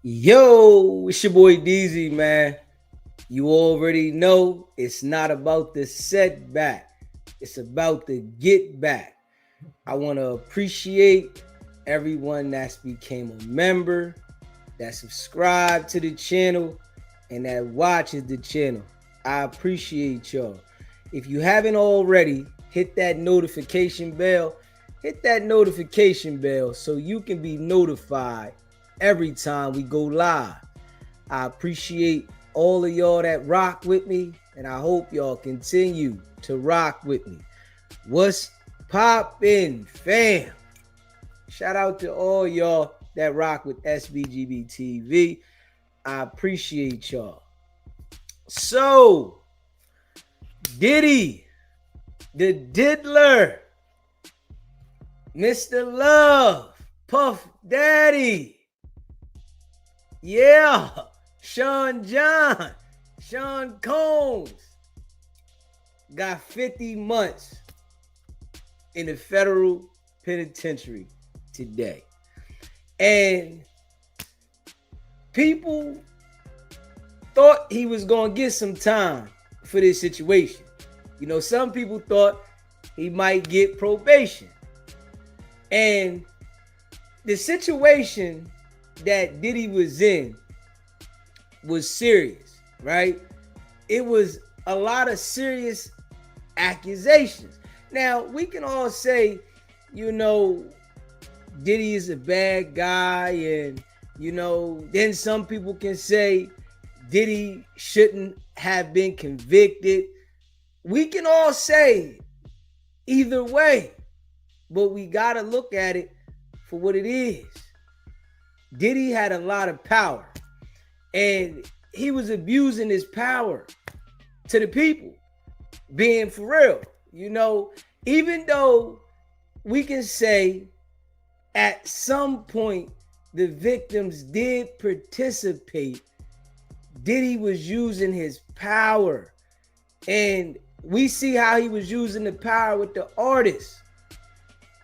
Yo, it's your boy DZ, man. You already know it's not about the setback, it's about the get back. I want to appreciate everyone that's became a member, that subscribed to the channel, and that watches the channel. I appreciate y'all. If you haven't already, hit that notification bell. Hit that notification bell so you can be notified every time we go live. I appreciate all of y'all that rock with me, and I hope y'all continue to rock with me. What's poppin', fam? Shout out to all y'all that rock with SBGB TV. I appreciate y'all. So, Diddy, the Diddler, Mr. Love, Puff Daddy, yeah, Sean Combs got 50 months in the federal penitentiary today. And people thought he was going to get some time for this situation. You know, some people thought he might get probation. And the situation that Diddy was in was serious, right? It was a lot of serious accusations. Now, we can all say, you know, Diddy is a bad guy, and, you know, then some people can say Diddy shouldn't have been convicted. We can all say either way, but we got to look at it for what it is. Diddy had a lot of power, and he was abusing his power to the people, being for real. You know, even though we can say at some point the victims did participate, Diddy was using his power. And we see how he was using the power with the artists,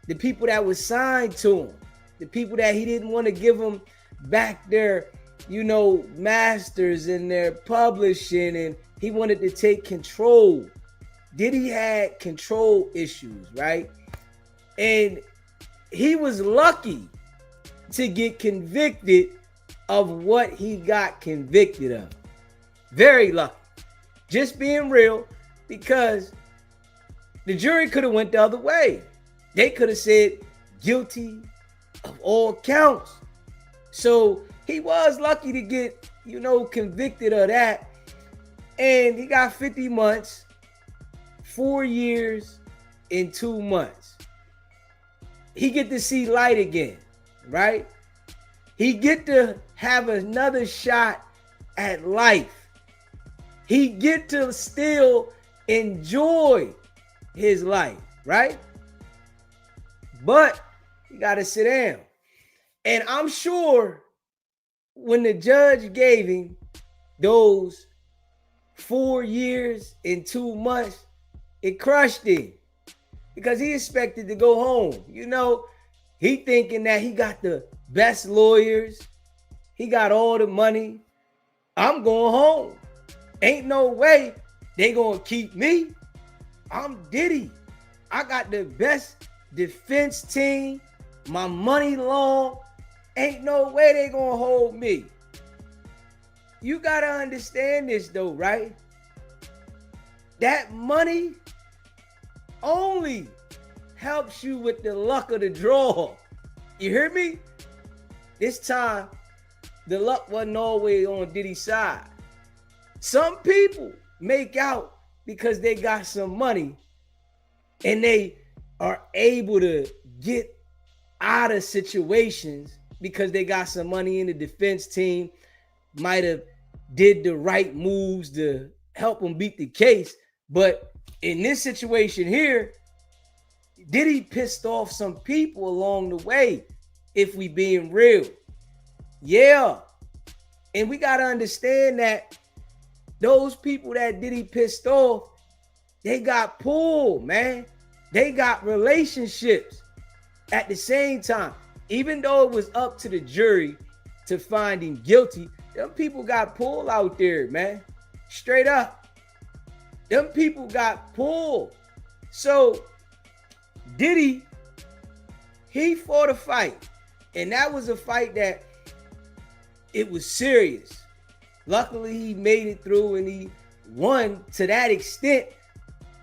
the people that was signed to him, the people that he didn't want to give them back their, you know, masters and their publishing, and he wanted to take control. Diddy had control issues, right? And he was lucky to get convicted of what he got convicted of. Very lucky. Just being real, because the jury could have went the other way. They could have said guilty of all counts. So he was lucky to get, you know, convicted of that. And he got 50 months, 4 years and 2 months. He get to see light again, right? He get to have another shot at life. He get to still enjoy his life, right? But you got to sit down. And I'm sure when the judge gave him those 4 years and 2 months, it crushed him, because he expected to go home. You know, he thinking that he got the best lawyers, he got all the money. I'm going home. Ain't no way they gonna keep me. I'm Diddy. I got the best defense team. My money long. Ain't no way they gonna hold me. You gotta understand this though, right? That money only helps you with the luck of the draw. You hear me? This time, the luck wasn't always on Diddy's side. Some people make out because they got some money and they are able to get out of situations because they got some money in the defense team, might have did the right moves to help them beat the case. But in this situation here, Diddy pissed off some people along the way, if we being real. Yeah. And we got to understand that those people that Diddy pissed off, they got pulled, man. They got relationships at the same time. Even though it was up to the jury to find him guilty. Them people got pulled out there, man. Straight up. Them people got pulled. So Diddy, he fought a fight. And that was a fight that it was serious. Luckily, he made it through and he won to that extent,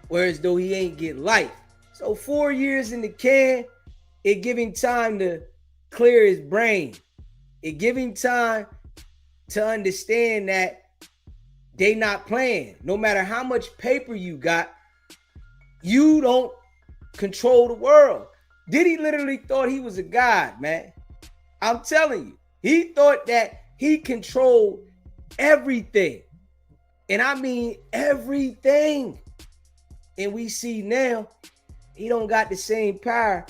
whereas though he ain't get life. So 4 years in the can, it give him time to clear his brain. It give him time to understand that they not playing. No matter how much paper you got, you don't control the world. Diddy literally thought he was a god, man. I'm telling you. He thought that he controlled everything. And I mean everything. And we see now, he don't got the same power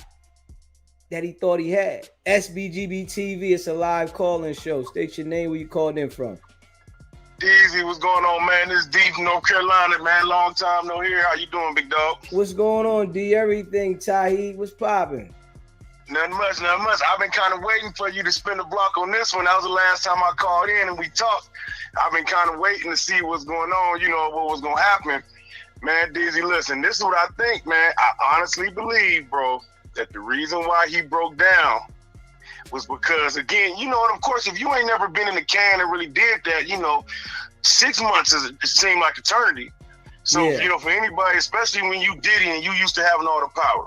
that he thought he had. SBGB TV, it's a live call-in show. State your name, where you called in from. Easy, what's going on, man? This is D from North Carolina, man. Long time no hear. How you doing, big dog? What's going on, D? Everything, Tahi. What's popping? Nothing much, nothing much. I've been kind of waiting for you to spin the block on this one. That was the last time I called in and we talked. I've been kind of waiting to see what's going on, what was going to happen. Man, Dizzy, listen, this is what I think, man. I honestly believe, bro, that the reason why he broke down was because, again, and of course, if you ain't never been in the can and really did that, 6 months it seemed like eternity. So, yeah. For anybody, especially when you did it and you used to having all the power.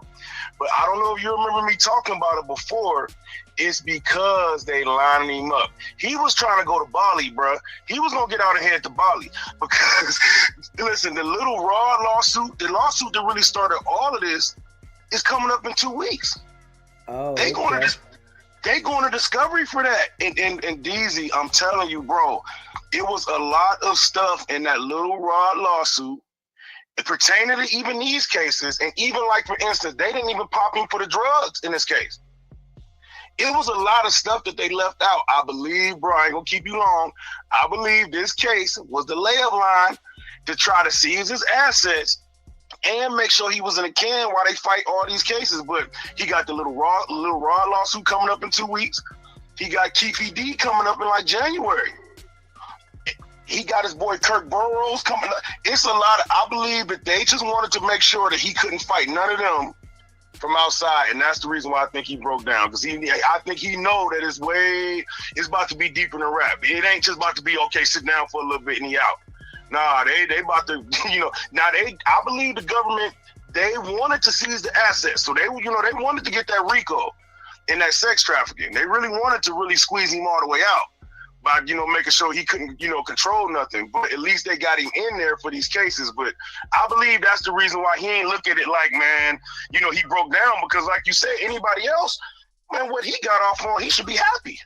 But I don't know if you remember me talking about it before. It's because they lining him up. He was trying to go to Bali, bro. He was going to get out ahead to Bali. Because, listen, the little Raw lawsuit, the lawsuit that really started all of this is coming up in 2 weeks. Oh, They going to discovery for that. And DZ, I'm telling you, bro, it was a lot of stuff in that little Rod lawsuit pertaining to even these cases. And even like, for instance, they didn't even pop him for the drugs in this case. It was a lot of stuff that they left out. I believe, bro, I ain't gonna keep you long. I believe this case was the layup line to try to seize his assets and make sure he was in a can while they fight all these cases. But he got the little raw lawsuit coming up in 2 weeks. He got Keefe D coming up in like January. He got his boy Kirk Burroughs coming up. It's a lot of, I believe that they just wanted to make sure that he couldn't fight none of them from outside, and that's the reason why I think he broke down. Because I think he know that it's about to be deeper than rap. It ain't just about to be, okay, sit down for a little bit and he out. Nah, they about to, I believe the government, they wanted to seize the assets. So they wanted to get that RICO and that sex trafficking. They really wanted to really squeeze him all the way out by, making sure he couldn't, control nothing. But at least they got him in there for these cases. But I believe that's the reason why he ain't look at it like, man, he broke down, because like you said, anybody else, man, what he got off on, he should be happy.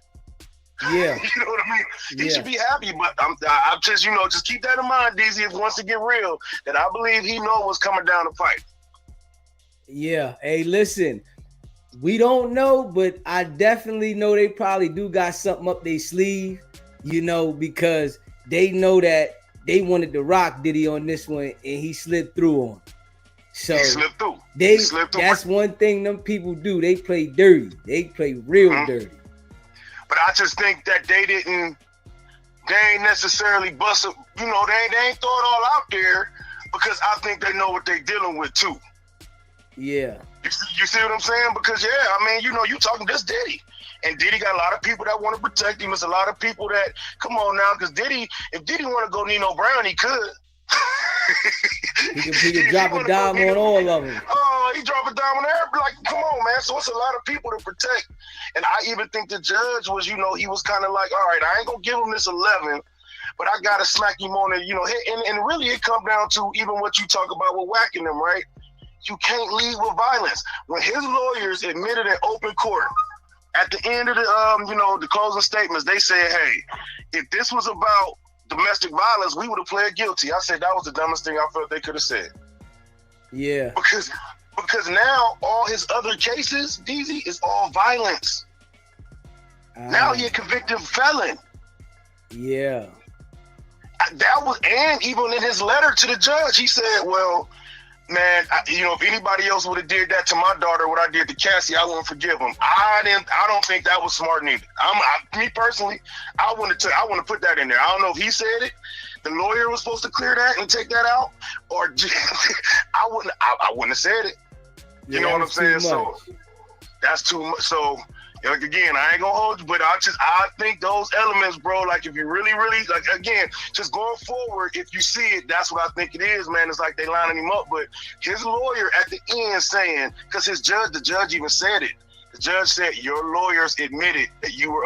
Yeah. You know what I mean? He should be happy, but I'm just, just keep that in mind, DZ, if once it get real, that I believe he know what's coming down the fight. Yeah. Hey, listen, we don't know, but I definitely know they probably do got something up their sleeve, because they know that they wanted to rock Diddy on this one and he slipped through on. So he slipped through. That's one thing them people do. They play dirty. They play real dirty. But I just think that they ain't necessarily bust it, they ain't throw it all out there, because I think they know what they dealing with too. Yeah. You see what I'm saying? Because you talking this Diddy. And Diddy got a lot of people that want to protect him. There's a lot of people that, come on now, because if Diddy want to go Nino Brown, he could. He could drop a dime on all of them. Oh, he drop a dime on everybody. Like, come on, man. So it's a lot of people to protect. And I even think the judge was, he was kind of like, all right, I ain't going to give him this 11, but I got to smack him on it, and really it come down to even what you talk about with whacking them, right? You can't lead with violence. When his lawyers admitted in open court, at the end of the closing statements, they said, hey, if this was about domestic violence, we would have pled guilty. I said that was the dumbest thing I felt they could have said. Yeah. Because now all his other cases, DZ, is all violence. Now he a convicted felon. Yeah. And even in his letter to the judge, he said, well, Man, if anybody else would have did that to my daughter, what I did to Cassie, I wouldn't forgive him. I don't think that was smart neither. Me personally, I want to put that in there. I don't know if he said it. The lawyer was supposed to clear that and take that out, or I wouldn't have said it. You know what I'm saying? So that's too much. So like, again, I ain't gonna hold you, but I think those elements, bro, like if you really, like, again, just going forward, if you see it, that's what I think it is, man. It's like they lining him up, but his lawyer at the end saying, because the judge even said it. The judge said, your lawyers admitted that you were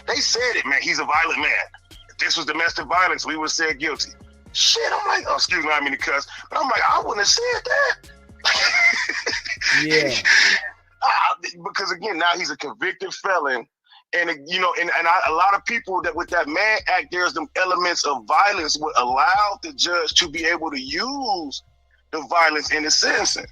they said it, man. He's a violent man. If this was domestic violence, we would have said guilty. Shit, I'm like, oh, excuse me, I mean to cuss, but I'm like, I wouldn't have said that. Yeah. Because again, now he's a convicted felon, and a lot of people that with that Mann Act, there's them elements of violence would allow the judge to be able to use the violence in his sentencing.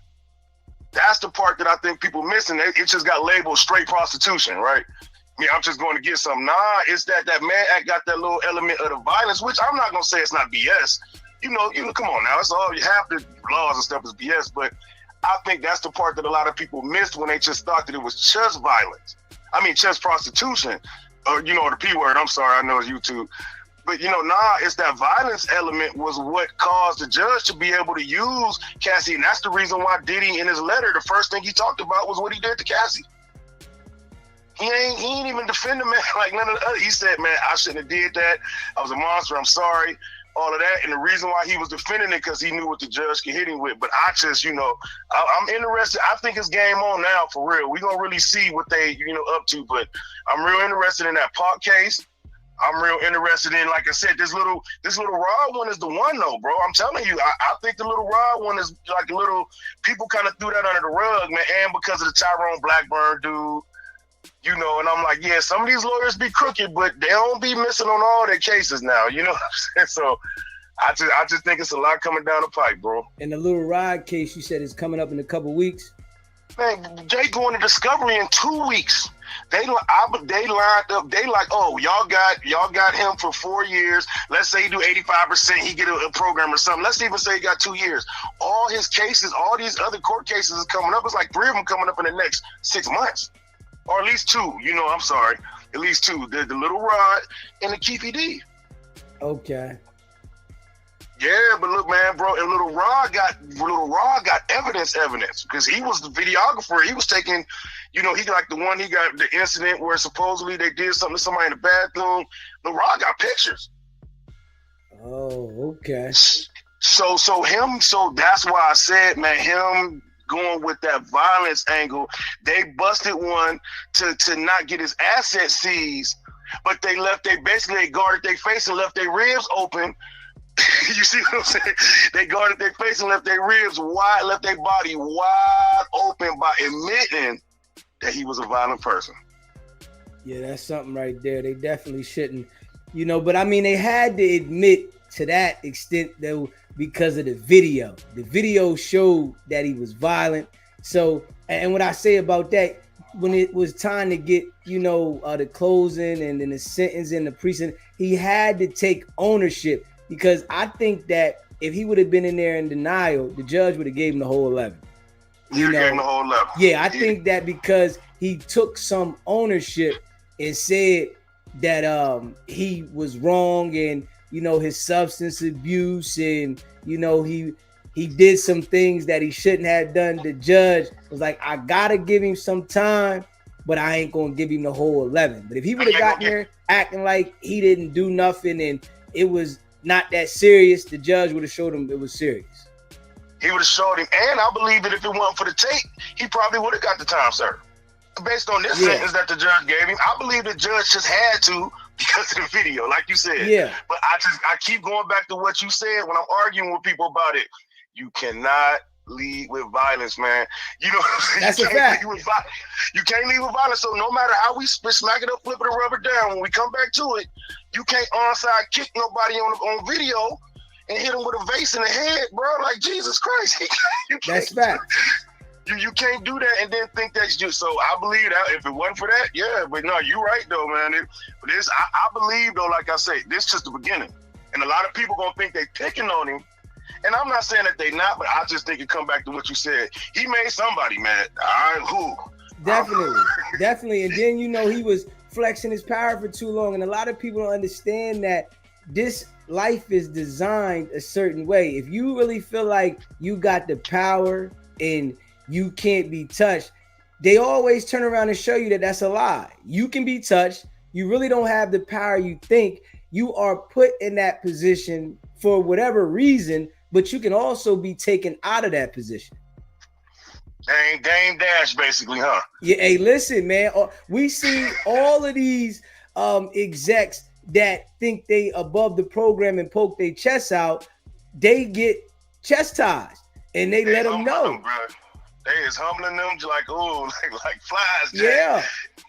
That's the part that I think people missing. It just got labeled straight prostitution, right? I mean, I'm just going to get some. Nah, it's that Mann Act got that little element of the violence, which I'm not gonna say it's not BS. Come on now, it's all you have the laws and stuff is BS, but I think that's the part that a lot of people missed when they just thought that it was just violence. I mean, just prostitution, or the P word. I'm sorry, I know it's YouTube, but it's that violence element was what caused the judge to be able to use Cassie, and that's the reason why Diddy in his letter, the first thing he talked about was what he did to Cassie. He ain't even defend the man like none of the other. He said, man, I shouldn't have did that. I was a monster. I'm sorry. All of that, and the reason why he was defending it because he knew what the judge could hit him with. But I just, I'm interested. I think it's game on now for real. We're gonna really see what they, up to. But I'm real interested in that Pac case. I'm real interested in, like I said, this little Rod one is the one though, bro. I'm telling you, I think the little Rod one is like a little. People kind of threw that under the rug, man, and because of the Tyrone Blackburn dude. And I'm like, yeah, some of these lawyers be crooked, but they don't be missing on all their cases now. You know what I'm saying? So I just think it's a lot coming down the pipe, bro. And the little Rod case you said is coming up in a couple weeks. Man, they going to discovery in 2 weeks. They lined up. They like, oh, y'all got him for 4 years. Let's say he do 85%, he get a program or something. Let's even say he got 2 years. All his cases, all these other court cases is coming up. It's like 3 of them coming up in the next 6 months. Or at least 2, I'm sorry. At least 2. The Little Rod and the Keefy D. Okay. Yeah, but look, man, bro, and Little Rod got evidence because he was the videographer. He was taking, he got the incident where supposedly they did something to somebody in the bathroom. Little Rod got pictures. Oh, okay. So that's why I said, man, him going with that violence angle, they busted one to not get his assets seized, but they basically guarded their face and left their ribs open. You see what I'm saying? They guarded their face and left their ribs wide, left their body wide open by admitting that he was a violent person. Yeah, that's something right there. They definitely shouldn't, but I mean, they had to admit to that extent though, because of the video. The video showed that he was violent. So, and what I say about that, when it was time to get, the closing and then the sentence and the precinct, he had to take ownership, because I think that if he would have been in there in denial, the judge would have gave him the whole 11. Gave him the whole 11. Yeah, I think that because he took some ownership and said that he was wrong, and his substance abuse, and he did some things that he shouldn't have done. The judge was like, I gotta give him some time, but I ain't gonna give him the whole 11. But if he would have gotten there acting like he didn't do nothing and it was not that serious, the judge would have showed him it was serious. He would have showed him, and I believe that if it wasn't for the tape, he probably would have got the time served. Based on this sentence that the judge gave him, I believe the judge just had to because of the video, like you said. Yeah. But I keep going back to what you said when I'm arguing with people about it. You cannot lead with violence, man. You know what I'm saying? That's a fact. You can't lead with violence. So no matter how we smack it up, flip it, or rub it down, when we come back to it, you can't onside kick nobody on video and hit him with a vase in the head, bro. Like, Jesus Christ. That's fact. You can't do that and then think that's just. So I believe that if it wasn't for that, yeah. But no, you're right though, man. I believe though, like I say, this is just the beginning. And a lot of people gonna think they picking on him And I'm not saying that they not, but I just think it come back to what you said. He made somebody mad. All right, who? Definitely. And then he was flexing his power for too long, and a lot of people don't understand that this life is designed a certain way. If you really feel like you got the power and you can't be touched, they always turn around and show you that that's a lie. You can be touched. You really don't have the power you think. You are put in that position for whatever reason, but you can also be taken out of that position. Dame Dash, basically, huh? Yeah, hey, listen, man. We see all of these execs that think they above the program and poke their chests out. They get chastised, and they let them know. They is humbling them like, oh, like flies. Jack. Yeah,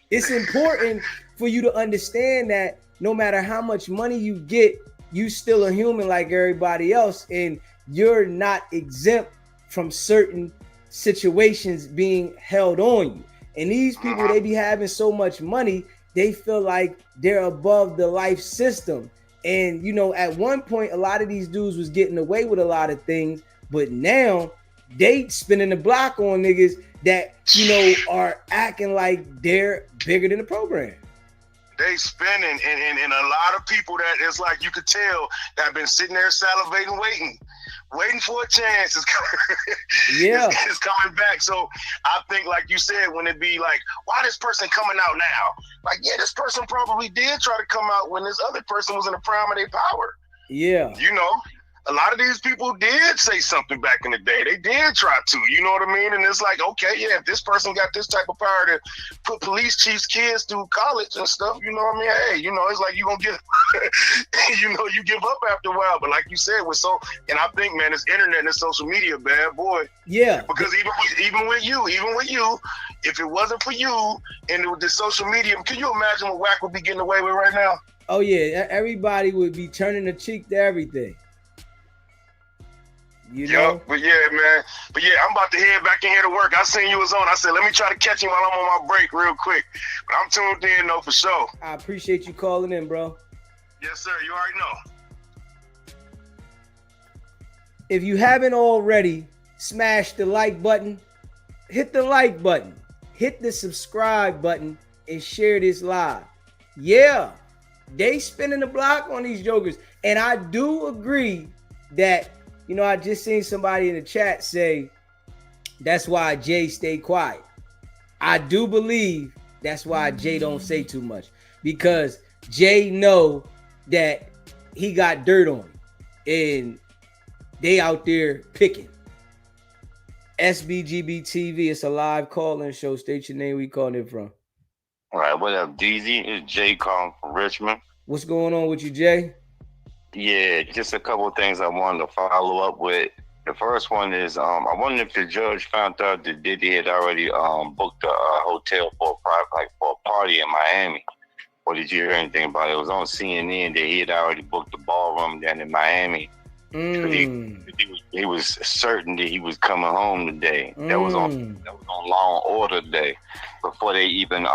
it's important for you to understand that no matter how much money you get, you still a human like everybody else, and you're not exempt from certain situations being held on you. And these people, they be having so much money, they feel like they're above the life system. And at one point, a lot of these dudes was getting away with a lot of things, but now they spinning the block on niggas that are acting like they're bigger than the program. They spinning, and a lot of people that it's like you could tell that have been sitting there salivating, waiting for a chance. It's coming back. So I think, like you said, when it be like, why this person coming out now? Like, yeah, this person probably did try to come out when this other person was in the prime of their power. Yeah. A lot of these people did say something back in the day. They did try to, you know what I mean? And it's like, okay, yeah, if this person got this type of power to put police chiefs' kids through college and stuff, you know what I mean? Hey, it's like you gonna get, you give up after a while. But like you said, and I think, man, this internet and this social media, bad boy. Yeah. Because even with you, if it wasn't for you and with the social media, can you imagine what Wack would be getting away with right now? Oh yeah, everybody would be turning the cheek to everything. But yeah, man. But yeah, I'm about to head back in here to work. I seen you was on. I said, let me try to catch you while I'm on my break real quick. But I'm tuned in, though, for sure. I appreciate you calling in, bro. Yes, sir. You already know. If you haven't already, smash the like button. Hit the like button. Hit the subscribe button and share this live. Yeah, they spinning the block on these jokers. And I do agree that I just seen somebody in the chat say that's why Jay stay quiet. I do believe that's why Jay don't say too much, because Jay know that he got dirt on him and they out there picking. SBGB TV, it's a live call-in show. State your name, where you calling it from. All right, what up, DZ? It's Jay calling from Richmond. What's going on with you, Jay? Yeah, just a couple of things I wanted to follow up with. The first one is I wonder if the judge found out that Diddy had already booked a hotel for a party in Miami. Or did you hear anything about it? It was on CNN that he had already booked a ballroom down in Miami. He was certain that he was coming home today. That was on Law and Order Day before they even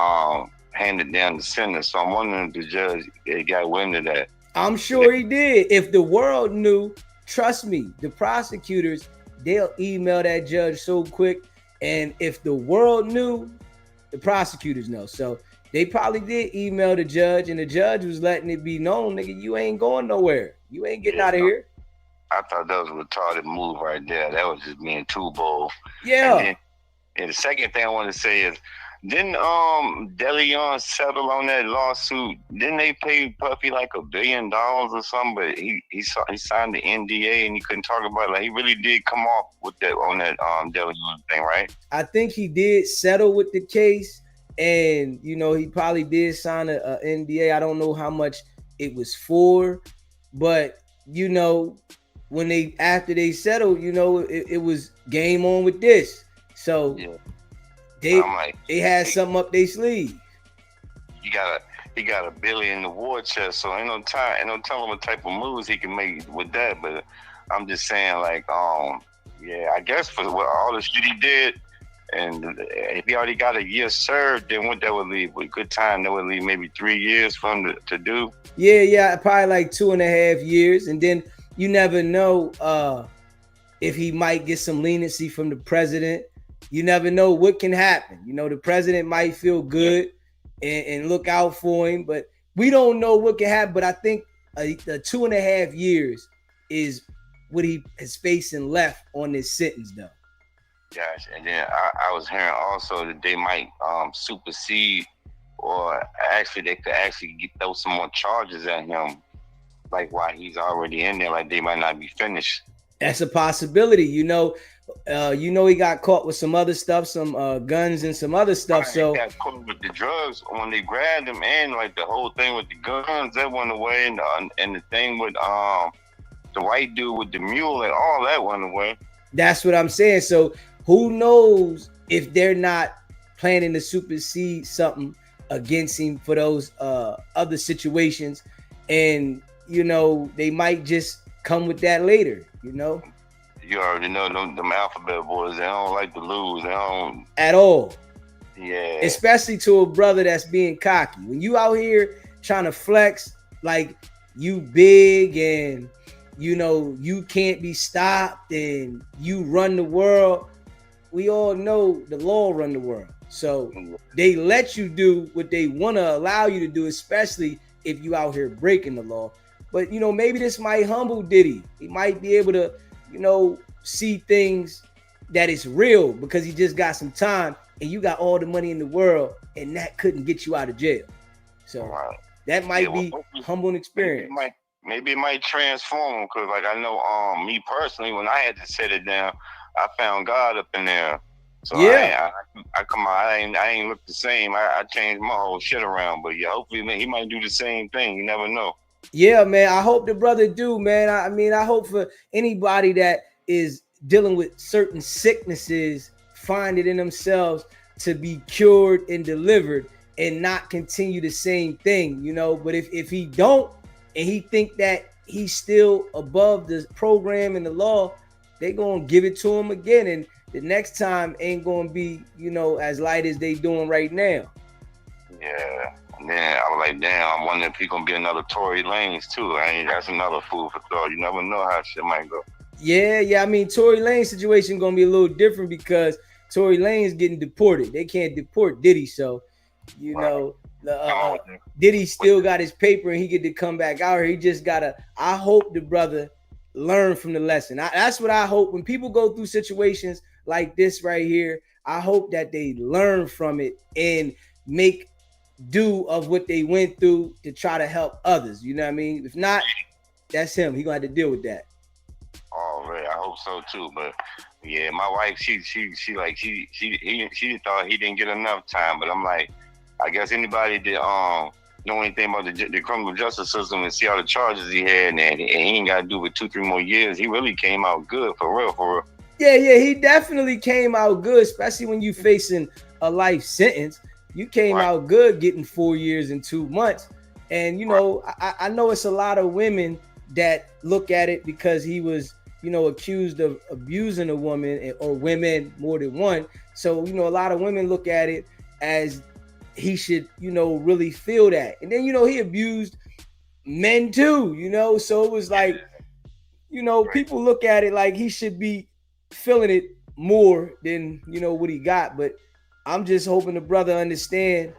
handed down the sentence. So I'm wondering if the judge got wind of that. I'm sure he did. If the world knew, trust me, the prosecutors, they'll email that judge so quick. And if the world knew, the prosecutors know. So they probably did email the judge, and the judge was letting it be known, nigga, you ain't going nowhere. You ain't getting out of here. I thought that was a retarded move right there. That was just being too bold. Yeah. And the second thing I want to say is, didn't DeLeon settle on that lawsuit? Didn't they pay Puffy like $1 billion or something? But he signed the NDA and he couldn't talk about it. Like, he really did come off with that on that DeLeon thing, right? I think he did settle with the case, and he probably did sign a NDA. I don't know how much it was for, but when after they settled, it was game on with this. So. Yeah. They had something up their sleeve. He got $1 billion in the war chest, so ain't no telling what type of moves he can make with that. But I'm just saying, like, I guess for all the shit he did, and if he already got a year served, then what that would leave? With good time, that would leave maybe 3 years for him to do. Yeah, probably like 2.5 years, and then you never know if he might get some leniency from the president. You never know what can happen. You know, the president might feel good and look out for him, but we don't know what can happen. But I think the 2.5 years is what he is facing left on this sentence, though. Gosh, and then I was hearing also that they might supersede, or actually they could actually throw some more charges at him, like while he's already in there, like they might not be finished. That's a possibility. He got caught with some other stuff, some guns and some other stuff. So he got caught with the drugs when they grabbed him, and like the whole thing with the guns that went away, and the thing with the white dude with the mule and all that went away. That's what I'm saying. So who knows if they're not planning to supersede something against him for those other situations, and they might just come with that later. You already know them alphabet boys. They don't like to lose. They don't at all. Yeah. Especially to a brother that's being cocky. When you out here trying to flex like you big and you can't be stopped and you run the world, we all know the law run the world. So they let you do what they want to allow you to do, especially if you out here breaking the law. But maybe this might humble Diddy. He might be able to see things that is real because he just got some time and you got all the money in the world and that couldn't get you out of jail. So that might be humbling experience. Maybe it might transform him, because like I know me personally, when I had to sit it down, I found God up in there. So yeah, I come out, I ain't look the same. I changed my whole shit around. But yeah, hopefully he might do the same thing. You never know. Yeah, man. I hope the brother do, man. I mean, I hope for anybody that is dealing with certain sicknesses, find it in themselves to be cured and delivered and not continue the same thing, But if he don't and he think that he's still above the program and the law, they gonna give it to him again. And the next time ain't gonna be, as light as they doing right now. Yeah. And then I was like, damn, I'm wondering if he gonna be another Tory Lanez too. That's another food for thought. You never know how shit might go. Yeah. I mean, Tory Lanez situation gonna be a little different because Tory Lanez getting deported. They can't deport Diddy, so Diddy still got his paper and he get to come back out here. He just gotta. I hope the brother learn from the lesson. That's what I hope when people go through situations like this right here. I hope that they learn from it and make do of what they went through to try to help others. You know what I mean? If not, that's him. He gonna have to deal with that. Oh, right. I hope so too. But yeah, my wife, she thought he didn't get enough time. But I'm like, I guess anybody that know anything about the criminal justice system and see all the charges he had, and he ain't got to do with 2-3 more years. He really came out good for real. Yeah, he definitely came out good, especially when you facing a life sentence. You came out good getting 4 years and 2 months. And, I know it's a lot of women that look at it because he was, accused of abusing a woman or women more than one. So, a lot of women look at it as he should, really feel that. And then, he abused men too, so it was like, people look at it like he should be feeling it more than, what he got. But I'm just hoping the brother understand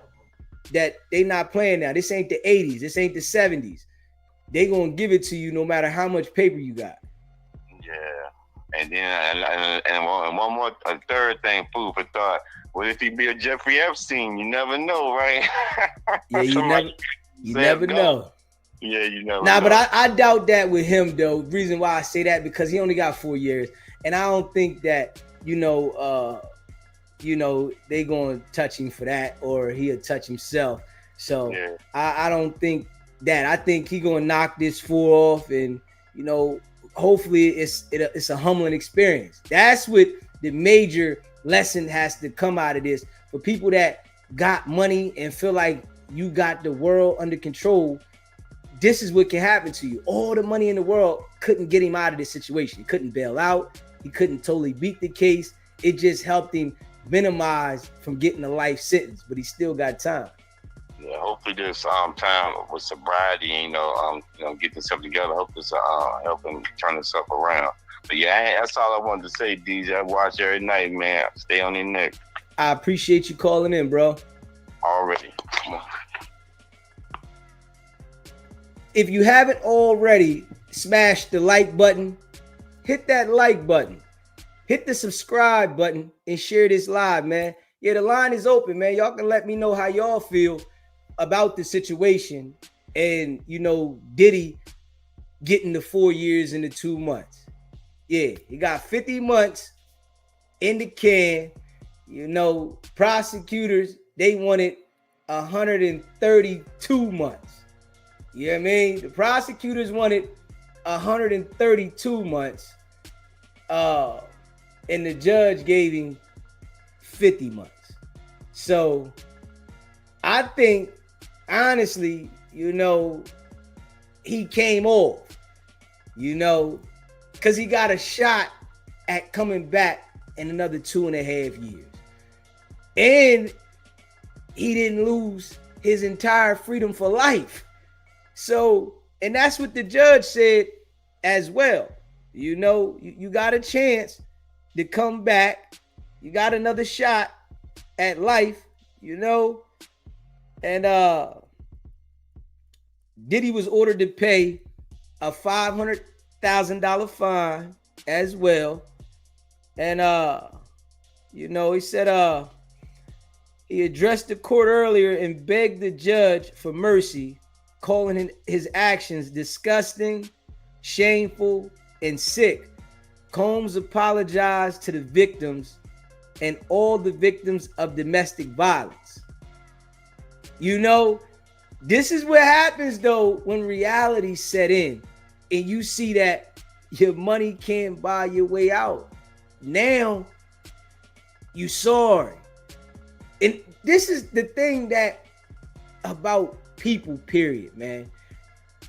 that they not playing now. This ain't the 80s. This ain't the 70s. They gonna give it to you no matter how much paper you got. Yeah. And then and one more, a third thing, food for thought. What if he be a Jeffrey Epstein? You never know, right? Yeah, you never know. Yeah, you never know. But I doubt that with him though. The reason why I say that because he only got 4 years. And I don't think that, they gonna touch him for that, or he'll touch himself. So yeah. I don't think that. I think he gonna knock this 4 off, and hopefully it's a humbling experience. That's what the major lesson has to come out of this for people that got money and feel like you got the world under control. This is what can happen to you. All the money in the world couldn't get him out of this situation. He couldn't bail out. He couldn't totally beat the case. It just helped him minimize from getting a life sentence, but he still got time. Yeah, hopefully this time with sobriety, getting stuff together, hope this helping turn this up around. But yeah, that's all I wanted to say, DJ. I watch every night, man. Stay on your neck. I appreciate you calling in, bro. Already. If you haven't already, smash the like button, hit that like button, hit the subscribe button, and share this live, man. Yeah, the line is open, man. Y'all can let me know how y'all feel about the situation and, Diddy getting the 4 years into 2 months. Yeah, he got 50 months in the can. Prosecutors, they wanted 132 months. You know what I mean? The prosecutors wanted 132 months. And the judge gave him 50 months. So I think, honestly, he came off, because he got a shot at coming back in another 2.5 years. And he didn't lose his entire freedom for life. So, and that's what the judge said as well. You got a chance to come back. You got another shot at life, and Diddy was ordered to pay a $500,000 fine as well. And he said he addressed the court earlier and begged the judge for mercy, calling his actions disgusting, shameful, and sick. Combs apologized to the victims and all the victims of domestic violence. This is what happens, though, when reality set in and you see that your money can't buy your way out. Now, you sorry. And this is the thing that about people, period, man.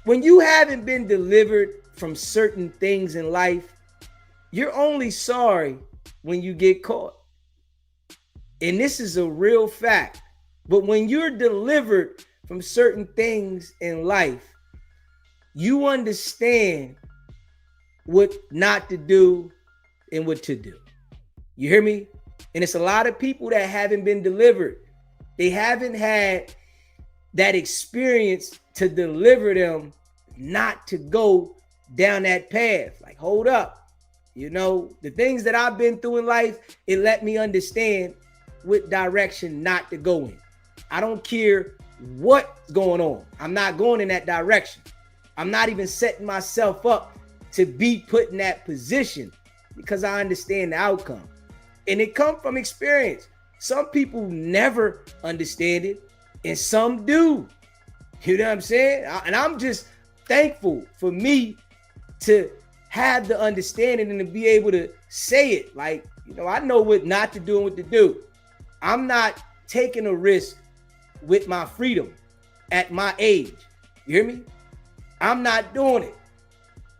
When you haven't been delivered from certain things in life, you're only sorry when you get caught. And this is a real fact. But when you're delivered from certain things in life, you understand what not to do and what to do. You hear me? And it's a lot of people that haven't been delivered. They haven't had that experience to deliver them not to go down that path. Like, hold up. The things that I've been through in life, it let me understand what direction not to go in. I don't care what's going on. I'm not going in that direction. I'm not even setting myself up to be put in that position because I understand the outcome. And it comes from experience. Some people never understand it, and some do. You know what I'm saying? And I'm just thankful for me to have the understanding and to be able to say it. Like, I know what not to do and what to do. I'm not taking a risk with my freedom at my age. You hear me? I'm not doing it.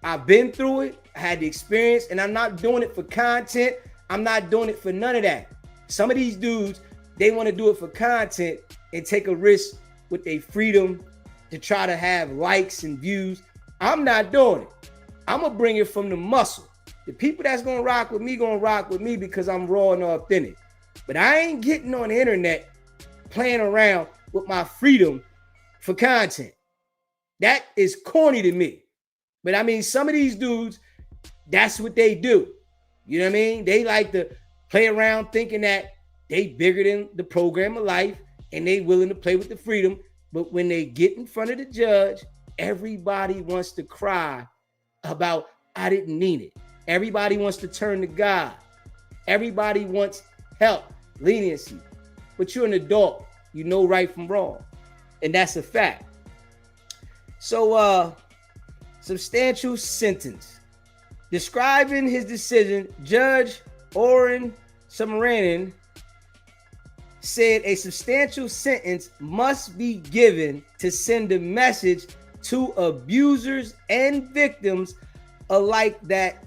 I've been through it. I had the experience, and I'm not doing it for content. I'm not doing it for none of that. Some of these dudes, they want to do it for content and take a risk with their freedom to try to have likes and views. I'm not doing it. I'm going to bring it from the muscle. The people that's going to rock with me because I'm raw and authentic. But I ain't getting on the internet playing around with my freedom for content. That is corny to me. But I mean, some of these dudes, that's what they do. You know what I mean? They like to play around thinking that they bigger than the program of life and they willing to play with the freedom. But when they get in front of the judge, everybody wants to cry about, I didn't mean it. Everybody wants to turn to God. Everybody wants help, leniency. But you're an adult. You know right from wrong. And that's a fact. So, substantial sentence. Describing his decision, Judge Oren Samaranen said a substantial sentence must be given to send a message to abusers and victims alike that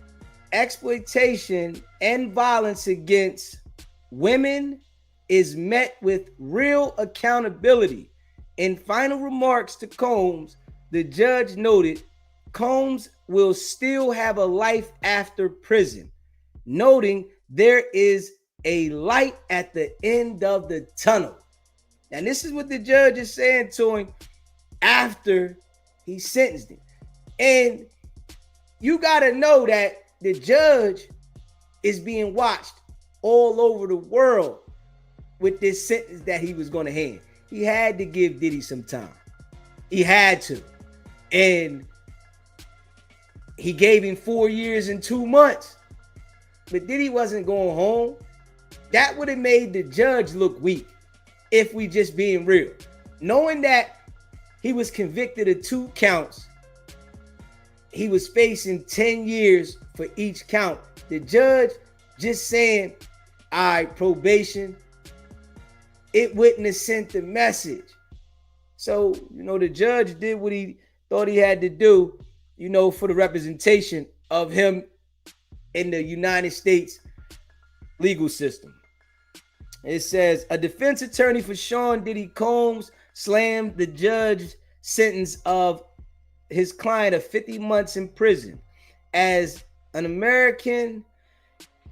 exploitation and violence against women is met with real accountability In final remarks to Combs, the judge noted Combs will still have a life after prison, noting there is a light at the end of the tunnel. And this is what the judge is saying to him after he sentenced him. And you got to know that the judge is being watched all over the world with this sentence that he was going to hand. He had to give Diddy some time. He had to. And he gave him 4 years and 2 months. But Diddy wasn't going home. That would have made the judge look weak if we just being real. Knowing that he was convicted of 2 counts, he was facing 10 years for each count. The judge just saying, all right, probation, it wouldn't have sent the message. So, the judge did what he thought he had to do, for the representation of him in the United States legal system. It says, a defense attorney for Sean Diddy Combs slammed the judge's sentence of his client of 50 months in prison. As an American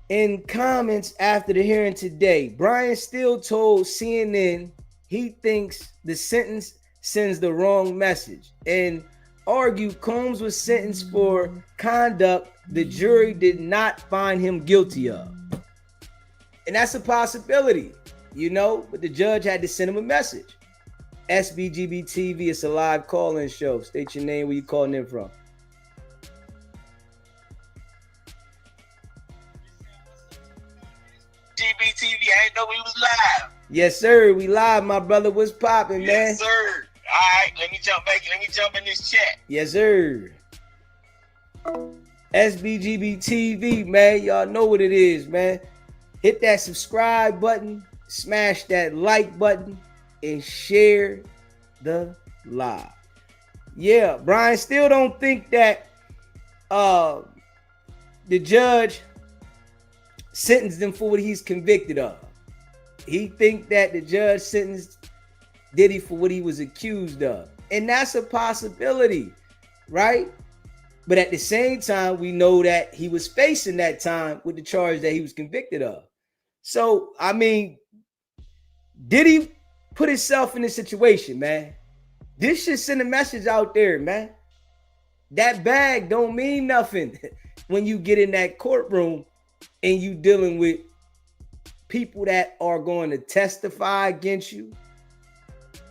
in comments after the hearing today, Brian Steele told CNN he thinks the sentence sends the wrong message and argued Combs was sentenced for conduct the jury did not find him guilty of. And that's a possibility, but the judge had to send him a message. SBGB TV, it's a live call-in show. State your name, where you calling in from. GBTV, I didn't know we was live. Yes, sir. We live, my brother. What's popping, man? Yes, sir. All right, let me jump in this chat. Yes, sir. SBGB TV, man. Y'all know what it is, man. Hit that subscribe button, smash that like button, and share the live. Yeah, Brian still don't think that the judge sentenced him for what he's convicted of. He think that the judge sentenced Diddy for what he was accused of. And that's a possibility, right? But at the same time, we know that he was facing that time with the charge that he was convicted of. So, Diddy put himself in this situation, man. This should send a message out there, man. That bag don't mean nothing when you get in that courtroom and you dealing with people that are going to testify against you,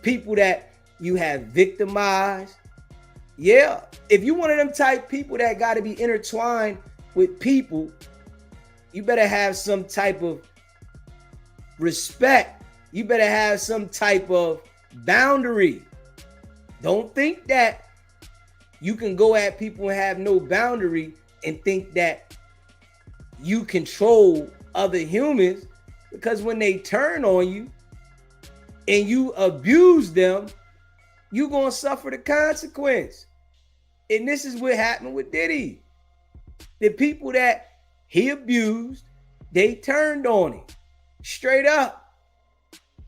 people that you have victimized. Yeah, if you one of them type people that got to be intertwined with people, you better have some type of respect. You better have some type of boundary. Don't think that you can go at people and have no boundary and think that you control other humans, because when they turn on you and you abuse them, you're going to suffer the consequence. And this is what happened with Diddy. The people that he abused, they turned on him. Straight up.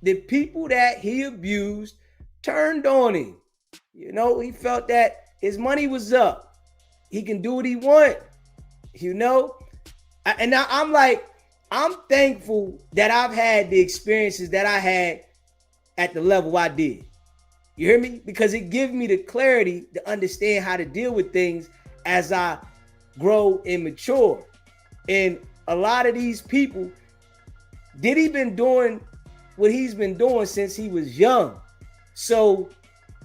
The people that he abused turned on him. He felt that his money was up. He can do what he want. And now I'm thankful that I've had the experiences that I had at the level I did. You hear me? Because it gives me the clarity to understand how to deal with things as I grow and mature. And a lot of these people, Diddy been doing what he's been doing since he was young. So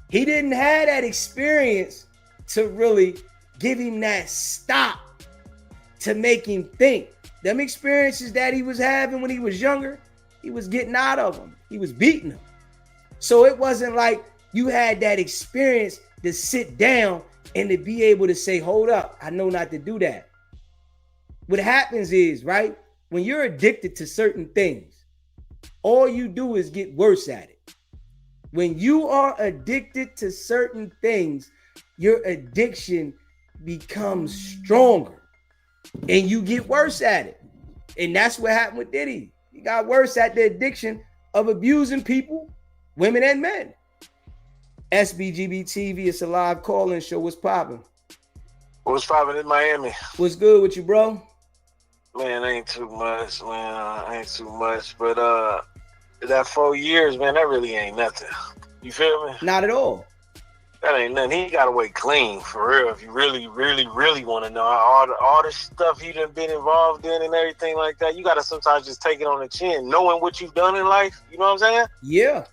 he didn't have that experience to really give him that stop to make him think. Them experiences that he was having when he was younger, he was getting out of them. He was beating them. So it wasn't like you had that experience to sit down and to be able to say, hold up, I know not to do that. What happens is, right, when you're addicted to certain things, all you do is get worse at it. When you are addicted to certain things, your addiction becomes stronger and you get worse at it. And that's what happened with Diddy. He got worse at the addiction of abusing people, women and men. SBGB TV. It's a live call-in show. What's popping? What's popping in Miami? What's good with you, bro? Man, ain't too much, man. Ain't too much. But that 4 years, man, that really ain't nothing. You feel me? Not at all. That ain't nothing. He got away clean, for real. If you really, really, really want to know all the stuff he done been involved in and everything like that, you got to sometimes just take it on the chin, knowing what you've done in life. You know what I'm saying? Yeah.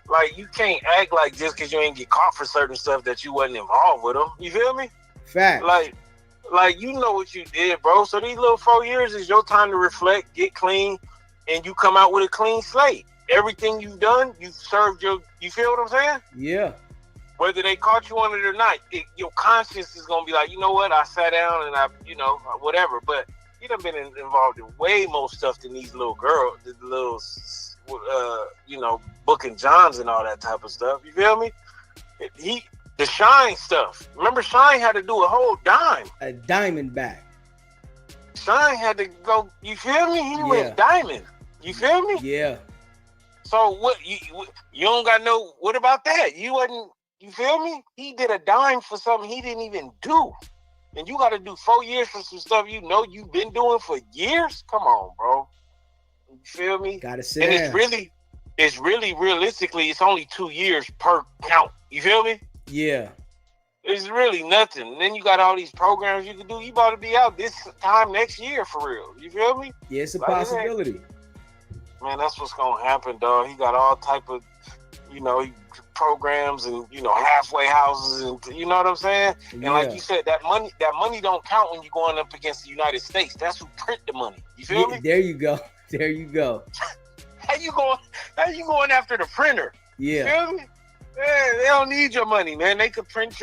Like, you can't act like just because you ain't get caught for certain stuff that you wasn't involved with them. You feel me? Fact. Like you know what you did, bro. So these little 4 years is your time to reflect, get clean, and you come out with a clean slate. Everything you've done, you've served you feel what I'm saying? Yeah. Whether they caught you on it or not, your conscience is going to be like, you know what? I sat down and I, whatever. But you done been involved in way more stuff than these little girls, the little, booking Johns and all that type of stuff. You feel me? The Shine stuff. Remember, Shine had to do a whole dime. A diamond back. Shine had to go. You feel me? He went diamond. You feel me? Yeah. So what? You don't got no. What about that? You wasn't. You feel me? He did a dime for something he didn't even do, and you got to do 4 years for some stuff you know you've been doing for years. Come on, bro. You feel me? Gotta sit and down. it's really realistically, it's only 2 years per count. You feel me? Yeah. It's really nothing. And then you got all these programs you can do. You about to be out this time next year for real. You feel me? Yeah, it's a possibility. Man, that's what's gonna happen, dog. He got all type of, programs and halfway houses and you know what I'm saying. And like you said, that money don't count when you're going up against the United States. That's who print the money. You feel me? There you go. There you go. How you going after the printer? Yeah. You feel me? Yeah, they don't need your money, man. They could print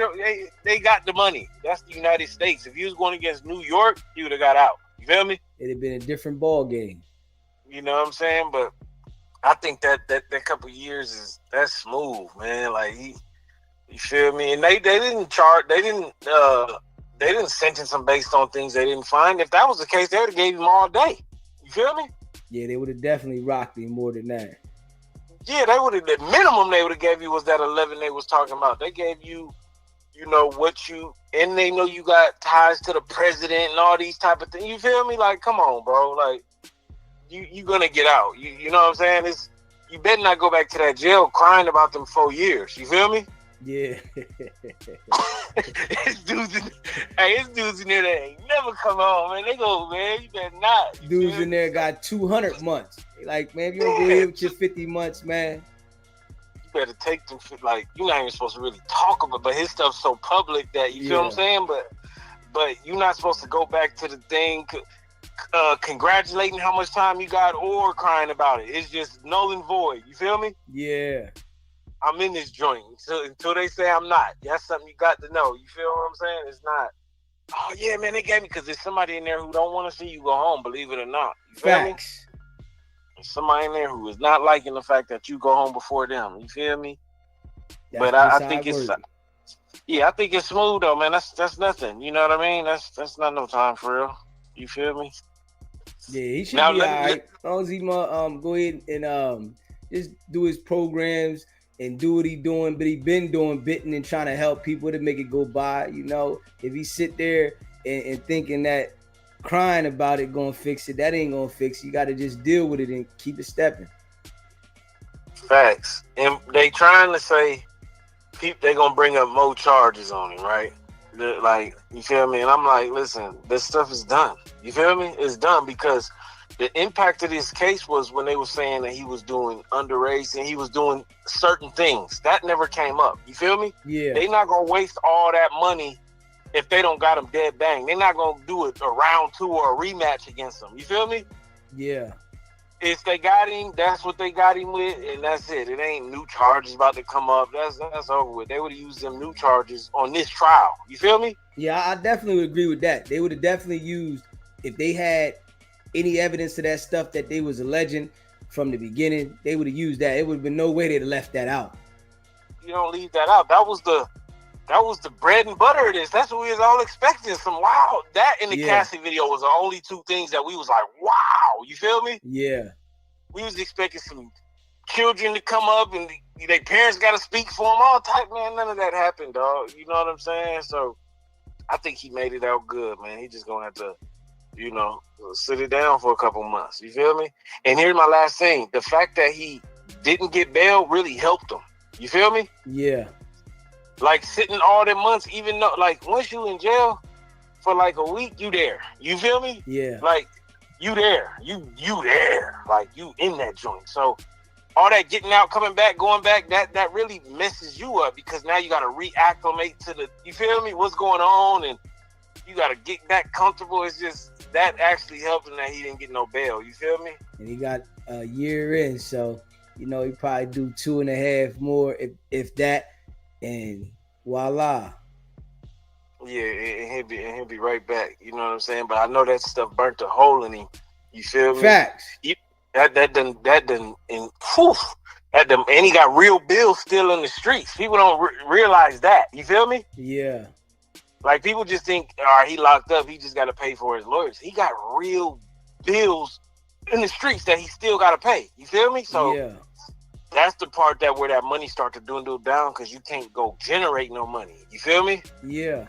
they got the money. That's the United States. If you was going against New York, you would have got out. You feel me? It'd have been a different ball game. You know what I'm saying? But I think that couple years that's smooth, man. Like you feel me? And they didn't sentence him based on things they didn't find. If that was the case, they would have gave him all day. You feel me? Yeah, they would have definitely rocked him more than that. Yeah, they would have. The minimum they would have gave you was that 11 they was talking about. They gave you, and they know you got ties to the president and all these type of things. You feel me? Like, come on, bro. Like, you gonna get out. You know what I'm saying? You better not go back to that jail crying about them 4 years. You feel me? Yeah. It's dudes in there that ain't never come home, man. They go, man, you better not. Dudes in there got 200 months. Like, man, if you don't go here with your 50 months, man. You better take them, like, you're not even supposed to really talk about it, but his stuff's so public that, you feel what I'm saying? But you're not supposed to go back to the thing, congratulating how much time you got or crying about it. It's just null and void. You feel me? Yeah. I'm in this joint. So until they say I'm not. That's something you got to know. You feel what I'm saying? It's not, oh, yeah, man, they gave me, because there's somebody in there who don't want to see you go home, believe it or not. You feel Facts. me? There's somebody in there who is not liking the fact that you go home before them. You feel me? But I think it's... Yeah, I think it's smooth, though, man. That's nothing. You know what I mean? That's not no time for real. You feel me? Yeah, he should be all right. As long as he go ahead and just do his programs and do what he doing, but he been doing bitten and trying to help people to make it go by. If he sit there and thinking that crying about it gonna fix it, that ain't gonna fix it. You got to just deal with it and keep it stepping. Facts. And they trying to say they gonna bring up more charges on him, right? Like, you feel me? And I'm like, listen, this stuff is done. You feel me? It's done, because the impact of this case was when they were saying that he was doing underage and he was doing certain things. That never came up. You feel me? Yeah. They not going to waste all that money if they don't got him dead bang. They're not going to do it a round 2 or a rematch against him. You feel me? Yeah. If they got him, that's what they got him with, and that's it. It ain't new charges about to come up. That's over with. They would have used them new charges on this trial. You feel me? Yeah, I definitely would agree with that. They would have definitely used, if they had any evidence to that stuff that they was alleging from the beginning, they would have used that. It would have been no way they'd have left that out. You don't leave that out. That was the bread and butter of this. That's what we was all expecting. Some wow. That and the Cassie video was the only 2 things that we was like, wow. You feel me? Yeah. We was expecting some children to come up and their parents got to speak for them. All type, man. None of that happened, dog. You know what I'm saying? So I think he made it out good, man. He just gonna have to, sit it down for a couple months. You feel me? And here's my last thing: the fact that he didn't get bail really helped him. You feel me? Yeah. Like sitting all them months, even though, like, once you in jail for like a week, you there. You feel me? Yeah. Like, you there. You there. Like, you in that joint. So all that getting out, coming back, going back, that really messes you up because now you got to reacclimate to the, you feel me, what's going on, and you got to get back comfortable. It's just, that actually helped him that he didn't get no bail. You feel me? And he got a year in, so, he probably do 2.5 more, if that, and voila. Yeah, and he'll be right back. You know what I'm saying? But I know that stuff burnt a hole in him. You feel me? Facts. That done, and whew, and he got real bills still in the streets. People don't realize that. You feel me? Yeah. Like, people just think, all right, he locked up, he just got to pay for his lawyers. He got real bills in the streets that he still got to pay. You feel me? So yeah. That's the part where that money start to dwindle down because you can't go generate no money. You feel me? Yeah.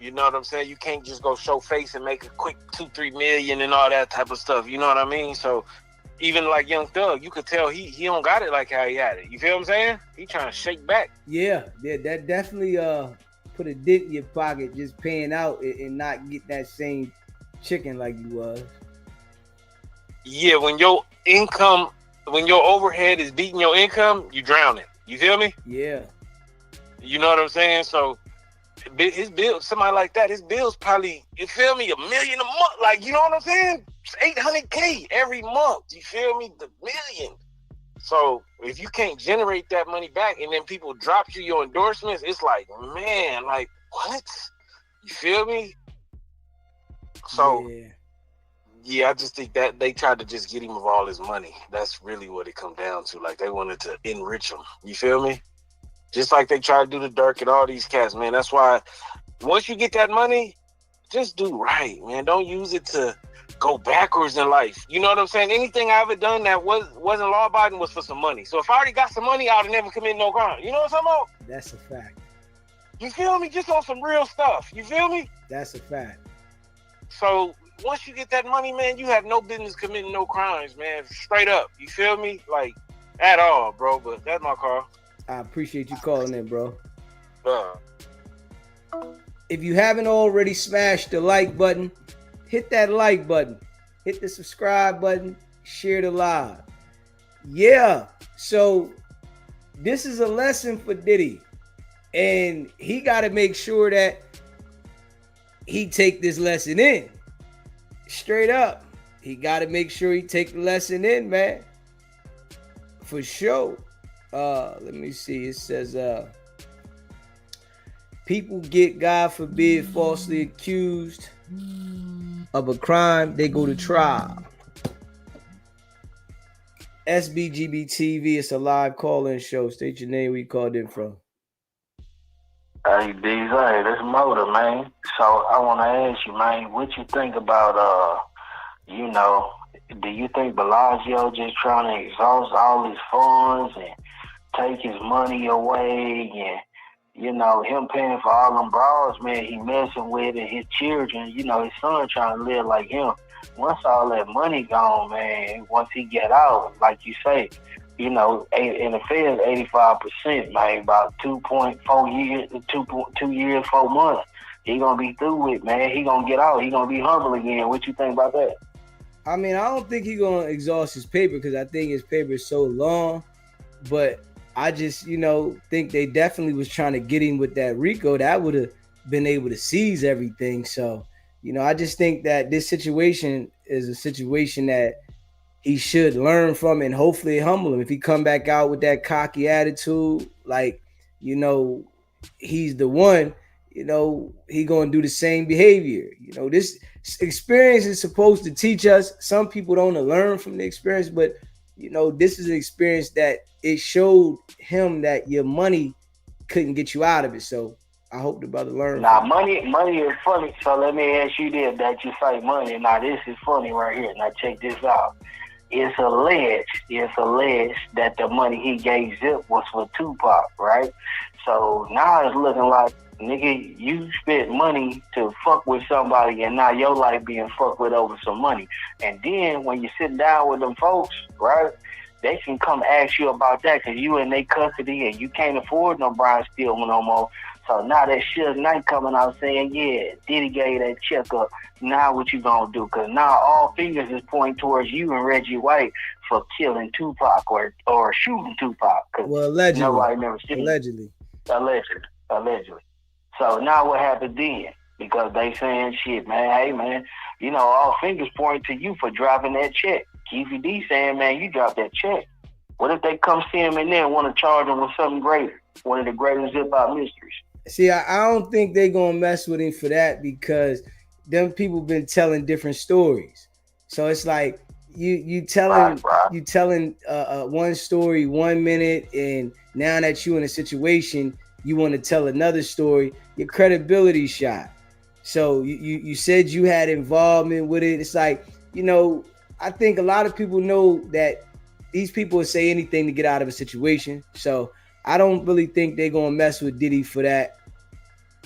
You know what I'm saying? You can't just go show face and make a quick 2-3 million and all that type of stuff. You know what I mean? So even like Young Thug, you could tell he don't got it like how he had it. You feel what I'm saying? He trying to shake back. Yeah, that definitely put a dent in your pocket just paying out and not get that same chicken like you was. Yeah, when your overhead is beating your income, you drowning. You feel me? Yeah. You know what I'm saying? So his bill, somebody like that, his bill's probably, you feel me, $1 million a month. Like, you know what I'm saying? $800K every month. You feel me? The million. So if you can't generate that money back and then people drop you your endorsements, it's like, man, like, what? You feel me? So yeah, I just think that they tried to just get him of all his money. That's really what it come down to. Like, they wanted to enrich him. You feel me? Just like they try to do the Dirk and all these cats, man. That's why once you get that money, just do right, man. Don't use it to go backwards in life. You know what I'm saying? Anything I ever done that wasn't law abiding was for some money. So if I already got some money, I would have never committed no crime. You know what I'm talking about? That's a fact. You feel me? Just on some real stuff. You feel me? That's a fact. So once you get that money, man, you have no business committing no crimes, man. Straight up. You feel me? Like, at all, bro. But that's my call. I appreciate you calling in, bro. Uh. If you haven't already smashed the like button, hit that like button. Hit the subscribe button. Share the live. Yeah. So this is a lesson for Diddy. And he got to make sure that he take this lesson in. Straight up. He got to make sure he take the lesson in, man. For sure. Let me see. It says, people get, God forbid, falsely accused of a crime. They go to trial. SBGB TV. It's a live call-in show. State your name. Where you called in from. Hey, DJ, this Motor, man. So I want to ask you, man, what you think about, do you think Bellagio just trying to exhaust all his funds and take his money away and, him paying for all them bras, man, he messing with and his children, his son trying to live like him. Once all that money gone, man, once he get out, like you say, in the Fed, 85%, man, about 2.4 years, 2 years, 4 months. He gonna be through with, man. He gonna get out. He gonna be humble again. What you think about that? I mean, I don't think he gonna exhaust his paper because I think his paper is so long. But I just, think they definitely was trying to get him with that RICO. That would have been able to seize everything. So, I just think that this situation is a situation that he should learn from and hopefully humble him. If he come back out with that cocky attitude, like, he's the one, he gonna do the same behavior. This experience is supposed to teach us. Some people don't learn from the experience, but this is an experience that it showed him that your money couldn't get you out of it. So I hope the brother learned. Now, money is funny. So let me ask you this, that you say money. Now, this is funny right here. Now, check this out. it's alleged that the money he gave Zip was for Tupac, right? So now it's looking like, nigga, you spent money to fuck with somebody, and now your life being fucked with over some money. And then when you sit down with them folks, right, they can come ask you about that because you in their custody and you can't afford no Brian Stillman no more. So now that Suge Knight coming out saying, yeah, Diddy gave that check up. Now what you gonna do? Because now all fingers is pointing towards you and Reggie White for killing Tupac or shooting Tupac. Cause Well, allegedly. nobody never seen Allegedly. Allegedly. So now what happens then? Because they saying, shit, man, hey, man, you know, all fingers pointing to you for dropping that check. Keefy D saying, man, you dropped that check. What if they come see him and then want to charge him with something greater? One of the greatest hip-hop mysteries. See, I don't think they're going to mess with him for that because them people been telling different stories. So it's like you telling one story 1 minute, and now that you in a situation, you want to tell another story, your credibility shot. So you said you had involvement with it. It's like, you know, I think a lot of people know that these people will say anything to get out of a situation. So I don't really think they're gonna mess with Diddy for that.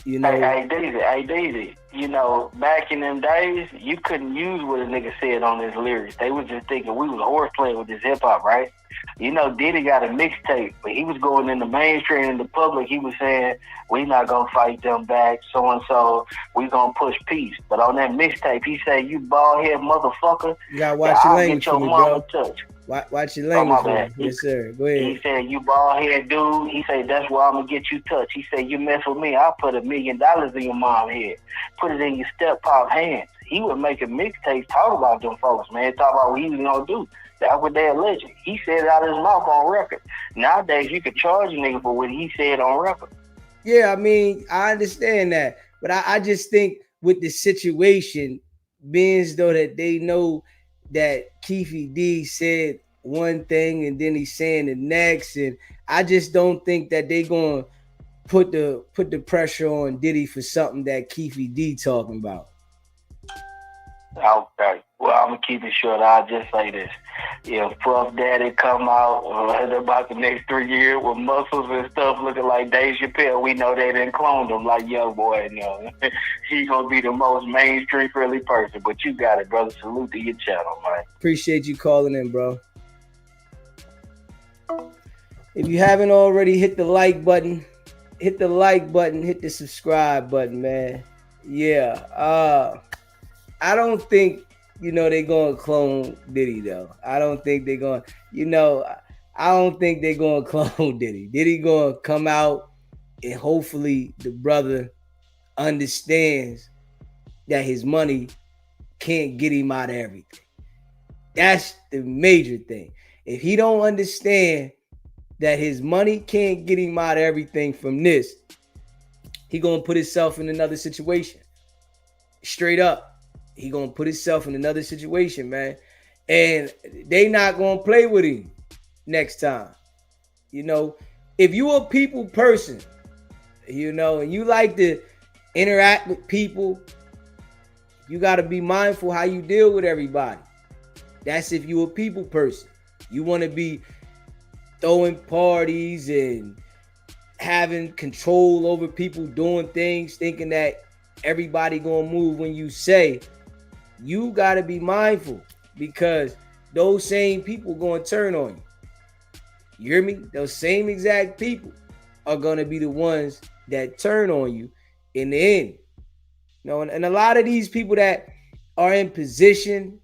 You know. Hey Daisy. You know, back in them days, you couldn't use what a nigga said on his lyrics. They was just thinking we was horseplay with this hip hop, right? You know, Diddy got a mixtape, but he was going in the mainstream in the public. He was saying, we not gonna fight them back, so and so. We gonna push peace. But on that mixtape, he said, "You bald head motherfucker. You gotta watch your language for me, bro. Touch. Watch your language for me. Yes, sir. Go ahead. He said, "You bald head dude." He said, "That's why I'm gonna get you touched." He said, "You mess with me, I'll put $1 million in your mom's head. Put it in your step-pop hands." He would make a mixtape talk about them folks, man. Talk about what he was gonna do. That's what they alleged. He said it out of his mouth on record. Nowadays, you could charge a nigga for what he said on record. Yeah, I mean, I understand that. But I just think with the situation, being as though that they know that Keefy D said one thing and then he's saying the next. And I just don't think that they going to put the pressure on Diddy for something that Keefy D talking about. Okay. Well, I'm going to keep it short. I'll just say this. If Puff Daddy come out in about the next 3 years with muscles and stuff looking like Dave Chappelle, we know they didn't clone him like Young Boy. No. He going to be the most mainstream friendly person. But you got it, brother. Salute to your channel, man. Appreciate you calling in, bro. If you haven't already, hit the like button. Hit the subscribe button, man. Yeah. I don't think, they're going to clone Diddy, though. I don't think they're going to, I don't think they're going to clone Diddy. Diddy going to come out and hopefully the brother understands that his money can't get him out of everything. That's the major thing. If he don't understand that his money can't get him out of everything from this, he going to put himself in another situation. Straight up. He going to put himself in another situation, man. And they not going to play with him next time. If you a people person, and you like to interact with people, you got to be mindful how you deal with everybody. That's if you a people person. You want to be throwing parties and having control over people doing things, thinking that everybody going to move when you say. You got to be mindful because those same people going to turn on you. You hear me? Those same exact people are going to be the ones that turn on you in the end. And a lot of these people that are in position,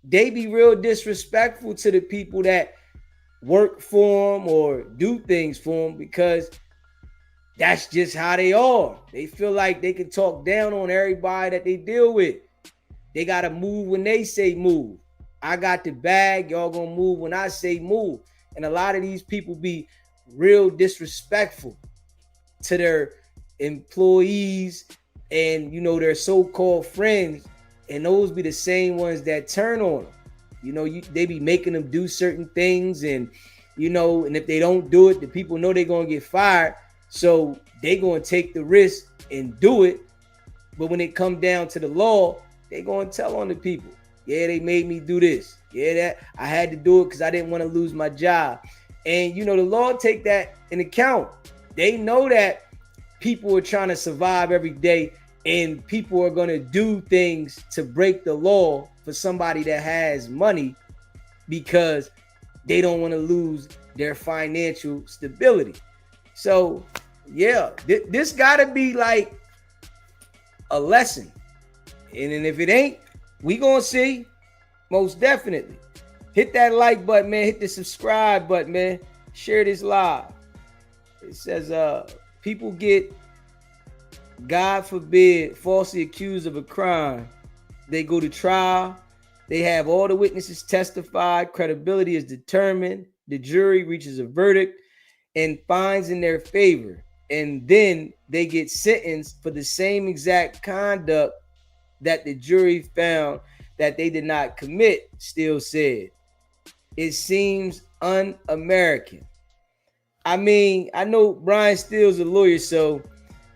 they be real disrespectful to the people that work for them or do things for them because that's just how they are. They feel like they can talk down on everybody that they deal with. They got to move when they say move. I got the bag. Y'all going to move when I say move. And a lot of these people be real disrespectful to their employees and, their so-called friends. And those be the same ones that turn on them. They be making them do certain things. And, and if they don't do it, the people know they're going to get fired. So they going to take the risk and do it. But when it come down to the law, they going to tell on the people. Yeah, they made me do this. Yeah, that I had to do it because I didn't want to lose my job. And the law take that in account. They know that people are trying to survive every day, and people are going to do things to break the law for somebody that has money because they don't want to lose their financial stability. So, yeah, this got to be like a lesson. And if it ain't, we going to see, most definitely. Hit that like button, man. Hit the subscribe button, man. Share this live. It says, people get, God forbid, falsely accused of a crime. They go to trial. They have all the witnesses testified. Credibility is determined. The jury reaches a verdict and finds in their favor. And then they get sentenced for the same exact conduct that the jury found that they did not commit. Still said, it seems un-American. I mean, I know Brian Steele's a lawyer, so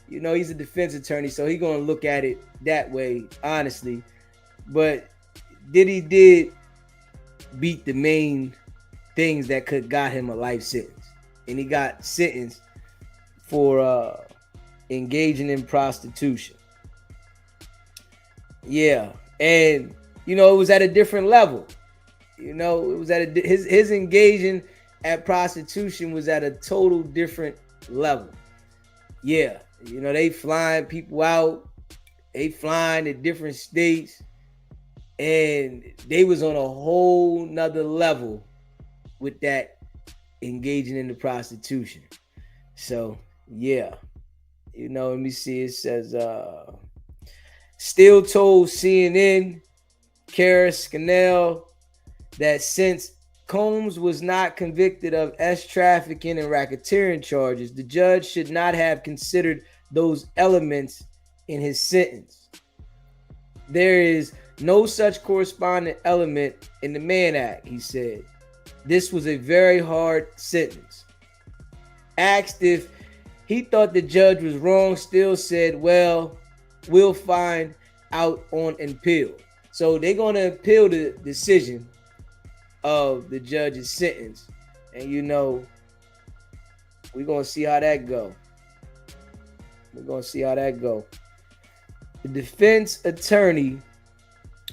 he's a defense attorney, so he's gonna look at it that way, honestly. But Diddy did beat the main things that could got him a life sentence, and he got sentenced for engaging in prostitution. Yeah, and it was at a different level. It was at his engaging at prostitution was at a total different level. Yeah, they flying people out, they flying to different states, and they was on a whole nother level with that engaging in the prostitution. So yeah, let me see. It says Steele told CNN Kara Scannell that since Combs was not convicted of trafficking and racketeering charges, the judge should not have considered those elements in his sentence. There is no such corresponding element in the Mann Act, he said. This was a very hard sentence. Asked if he thought the judge was wrong, Steele said, well, we'll find out on appeal. So they're going to appeal the decision of the judge's sentence. And we're going to see how that go. The defense attorney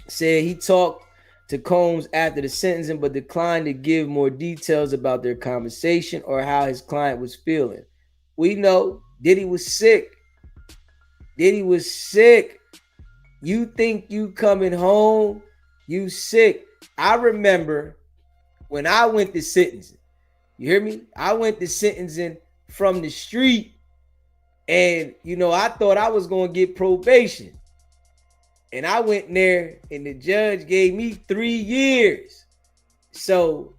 said he talked to Combs after the sentencing, but declined to give more details about their conversation or how his client was feeling. We know Diddy was sick. You think you coming home, you sick. I remember when I went to sentencing. You hear me? I went to sentencing from the street, and I thought I was going to get probation. And I went there, and the judge gave me 3 years. So,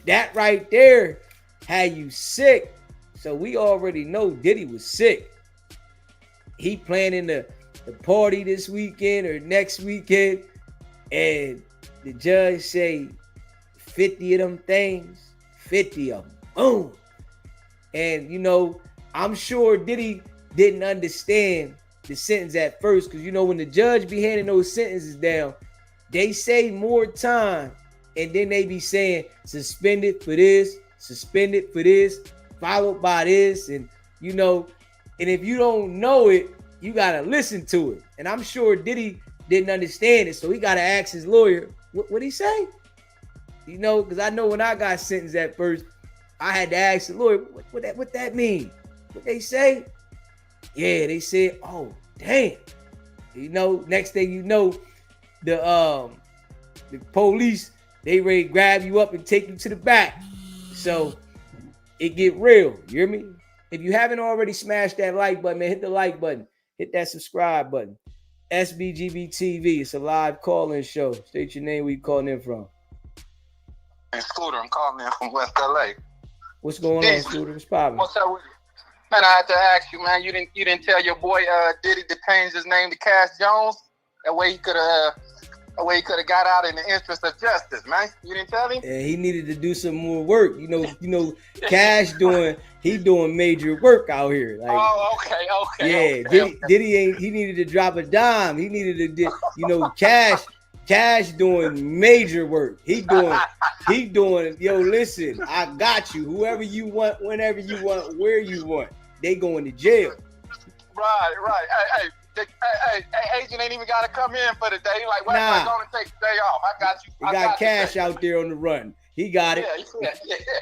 that right there had you sick. So we already know Diddy was sick. He planning the party this weekend or next weekend, and the judge say 50 of them things, 50 of them. Boom. And, I'm sure Diddy didn't understand the sentence at first, because, when the judge be handing those sentences down, they say more time, and then they be saying suspended for this, followed by this, and, and if you don't know it, you got to listen to it. And I'm sure Diddy didn't understand it, so he got to ask his lawyer, what he say? Because I know when I got sentenced at first, I had to ask the lawyer, what that mean? What they say? Yeah, they said, oh, damn. Next thing you know, the police, they ready to grab you up and take you to the back. So it get real. You hear me? If you haven't already smashed that like button, man, hit the like button. Hit that subscribe button. SBGB TV. It's a live call-in show. State your name, where you calling in from. And Scooter, I'm calling in from West LA. What's going on, Scooter? What's poppin'? What's up with you? Man, I had to ask you, man. You didn't tell your boy Diddy to change his name to Cash Jones. That way he could have got out in the interest of justice, man. You didn't tell him? And he needed to do some more work. Cash doing he doing major work out here. Like, okay. Diddy ain't. He needed to drop a dime. He needed to, Cash doing major work. He doing. Yo, listen, I got you. Whoever you want, whenever you want, where you want. They going to jail. Right. Hey, agent ain't even got to come in for the day. Like, why am I going to take the day off? I got you. He got Cash out there on the run. He got it.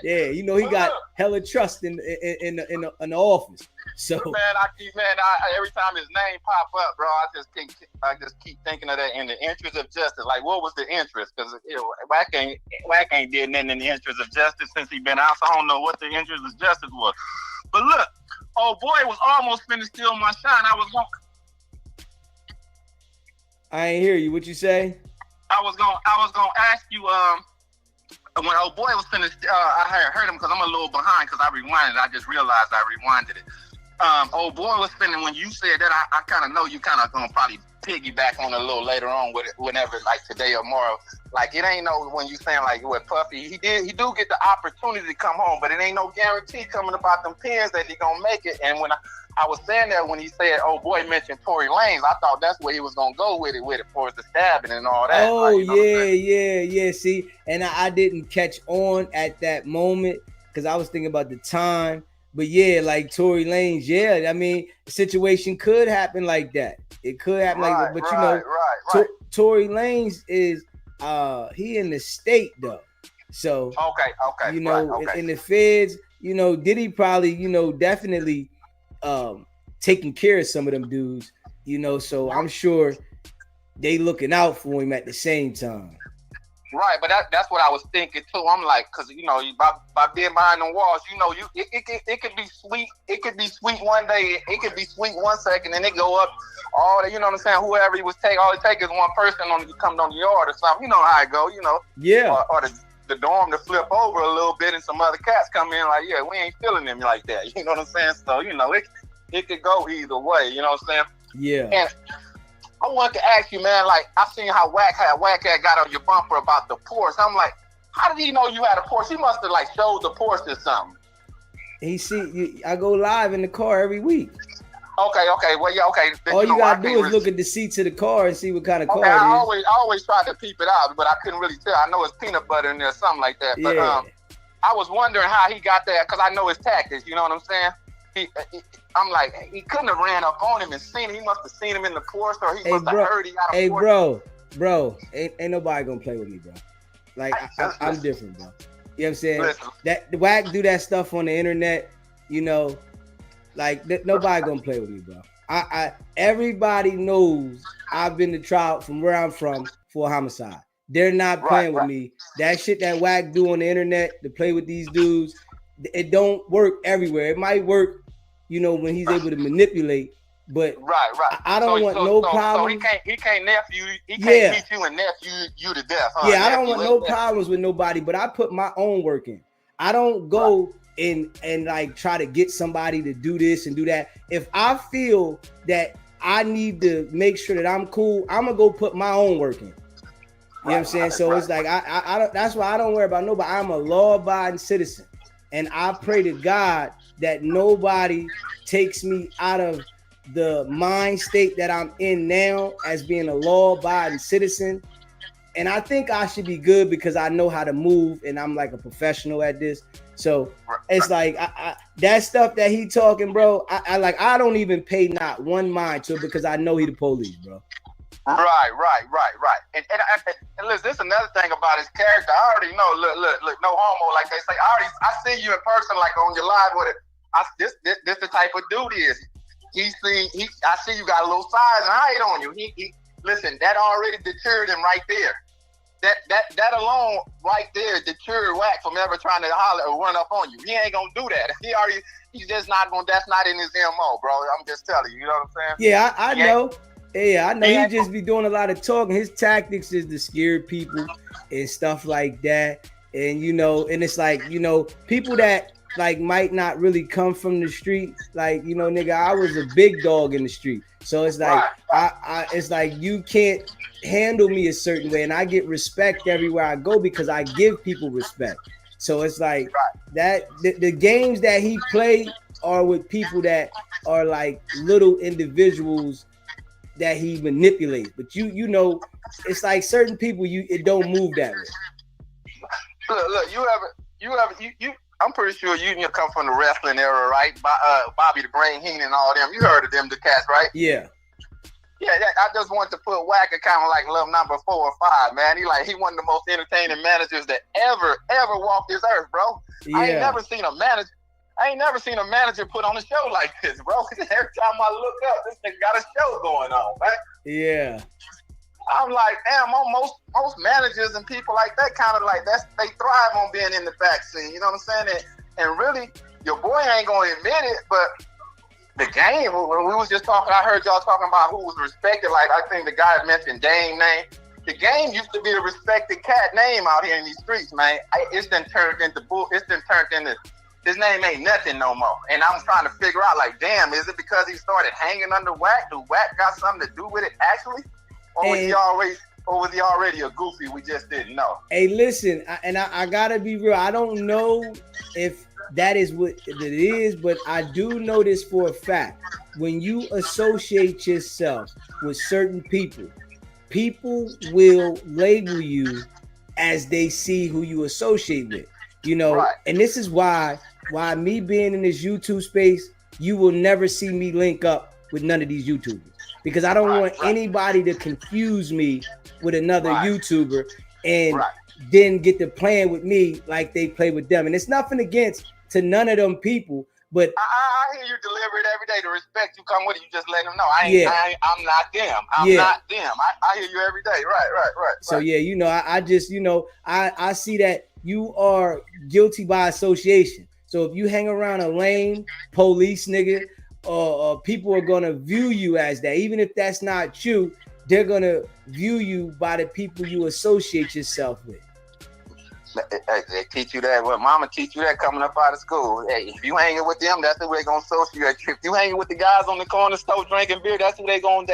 Yeah. He got hella trust in the office. So every time his name pop up, bro, I just keep thinking of that in the interest of justice. Like, what was the interest? Because Wack ain't did nothing in the interest of justice since he been out. So I don't know what the interest of justice was. But look, old boy was almost finna steal my shine. I ain't hear you. What you say? I was gonna ask you. When old boy was finna, I heard him because I'm a little behind because I rewinded. I just realized I rewinded it. Old boy was finna, when you said that, I kind of know you kind of gonna probably piggyback on it a little later on with it, whenever, like today or tomorrow. Like, it ain't no, when you saying like with Puffy, he do get the opportunity to come home, but it ain't no guarantee coming about them pins that he gonna make it. And when I was saying that when he said, "Oh boy," mentioned Tory Lanez, I thought that's where he was gonna go with it for the stabbing and all that. Oh, like, yeah. See, and I didn't catch on at that moment because I was thinking about the time. But yeah, like Tory Lanez, yeah. I mean, the situation could happen like that. It could happen like that. But right. Tory Lanez is he in the state though. So okay. In the feds, Diddy probably, definitely taking care of some of them dudes, so I'm sure they looking out for him at the same time. Right, but that's what I was thinking too. I'm like, because by being behind the walls, it could be sweet. It could be sweet one day. It could be sweet 1 second, and it go up. All you know what I'm saying? Whoever he was taking, all it take is one person come on the yard or something. You know how it go. Yeah. Or the dorm to flip over a little bit, and some other cats come in like, yeah, we ain't feeling them like that. You know what I'm saying? So it could go either way. You know what I'm saying? Yeah. And I wanted to ask you, man, like, I seen how Wack had got on your bumper about the Porsche. I'm like, how did he know you had a Porsche? He must have, like, showed the Porsche or something. I go live in the car every week. Okay. Well, yeah, okay. All you gotta do is look at the seats of the car and see what kind of car it is. I always try to peep it out, but I couldn't really tell. I know it's peanut butter in there, something like that. But I was wondering how he got there, because I know his tactics, you know what I'm saying? I'm like, he couldn't have ran up on him and seen him. He must have seen him in the Porsche, or he must have heard he got a Porsche. Bro, ain't nobody gonna play with me, bro. Like, I'm different, bro. You know what I'm saying? Listen. That the Wack do that stuff on the internet, like nobody gonna play with me, bro. Everybody knows I've been to trial from where I'm from for homicide. They're not playing with me. That shit that Wack do on the internet to play with these dudes, it don't work everywhere. It might work, when he's able to manipulate. But I don't want no problem. So he can't nephew. He can't beat you and nephew you to death. Huh? Yeah, I don't want no problems with nobody. But I put my own work in. I don't go and like try to get somebody to do this and do that. If I feel that I need to make sure that I'm cool, I'm gonna go put my own work in. You know what I'm saying? So it's like I don't. That's why I don't worry about nobody. I'm a law-abiding citizen, and I pray to God that nobody takes me out of the mind state that I'm in now as being a law-abiding citizen. And I think I should be good because I know how to move and I'm like a professional at this. So it's like that stuff that he talking, bro. I don't even pay not one mind to it because I know he the police, bro. Right. And listen, this is another thing about his character. I already know. Look, no homo, like they say. I see you in person, like on your live with it. This the type of dude he is. I see you got a little size and height on you. He listen, that already deterred him right there. That alone right there deterred Wack from ever trying to holler or run up on you. He ain't gonna do that. He's just not gonna. That's not in his MO, bro. I'm just telling you. You know what I'm saying? Yeah, I know. Yeah, I know. He just be doing a lot of talking. His tactics is to scare people and stuff like that. And and it's like people that like might not really come from the street. Like nigga, I was a big dog in the street. So it's like it's like you can't handle me a certain way, and I get respect everywhere I go because I give people respect. So it's like that the games that he play are with people that are like little individuals that he manipulates. But you know, it's like certain people it don't move that way. Look, you I'm pretty sure you come from the wrestling era, right? Bobby the Brain Heenan and all them. You heard of them, the cats, right? Yeah. Yeah, I just want to put Wacker kind of like little number 4 or 5, man. He one of the most entertaining managers that ever walked this earth, bro. Yeah. I ain't never seen a manager put on a show like this, bro. Every time I look up, this nigga got a show going on, man. Yeah. I'm like, damn, most managers and people like that kind of like they thrive on being in the back scene. You know what I'm saying? And really, your boy ain't gonna admit it, but the game, when we was just talking, I heard y'all talking about who was respected. Like, I think the guy mentioned Dame name. The game used to be a respected cat name out here in these streets, man. It's been turned into his name ain't nothing no more. And I'm trying to figure out, like, damn, is it because he started hanging under Wack? Do Wack got something to do with it actually? Or was he already a goofy we just didn't know? Hey, listen, I gotta be real. I don't know if that is what it is, but I do know this for a fact. When you associate yourself with certain people will label you as they see who you associate with. You know, right. And this is why me being in this YouTube space, you will never see me link up with none of these YouTubers. Because I don't want anybody to confuse me with another YouTuber and then get to playing with me like they play with them. And it's nothing against to none of them people, but I hear you deliver it every day. The respect you come with it, you just let them know. I'm not them. I'm not them. I hear you every day. Right. So yeah, you know, I just, you know, I see that you are guilty by association. So if you hang around a lame police nigga, people are gonna view you as that. Even if that's not you, they're gonna view you by the people you associate yourself with. They teach you that. Well, mama teach you that coming up out of school. Hey, if you hanging with them, that's who they gonna associate you. If you hanging with the guys on the corner store drinking beer, that's who they gonna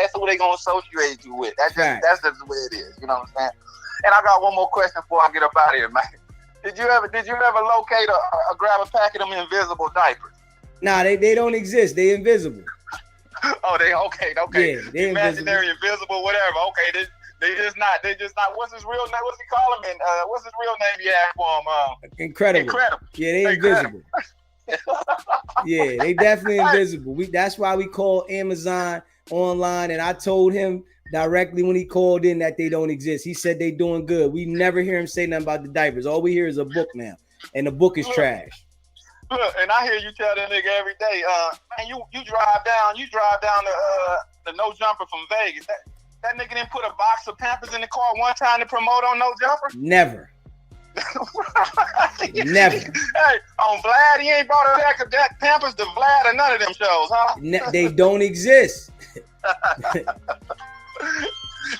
associate you with. That's just the way it is. You know what I'm saying? And I got one more question before I get up out of here, man. Did you ever locate grab a packet of them invisible diapers? Nah, they don't exist. They invisible. Oh, they okay. Yeah, they imaginary, invisible, whatever. Okay, they just not. What's his real name? What's he call him? And what's his real name? You had for him? Incredible. Yeah, they invisible. Yeah, they definitely invisible. That's why we call Amazon online. And I told him directly when he called in that they don't exist. He said they doing good. We never hear him say nothing about the diapers. All we hear is a book now, and the book is trash. Look, and I hear you tell that nigga every day, man, you drive down the No Jumper from Vegas. That nigga didn't put a box of Pampers in the car one time to promote on No Jumper? Never. Never. Hey, on Vlad, he ain't brought a pack of that Pampers to Vlad or none of them shows, huh? They don't exist.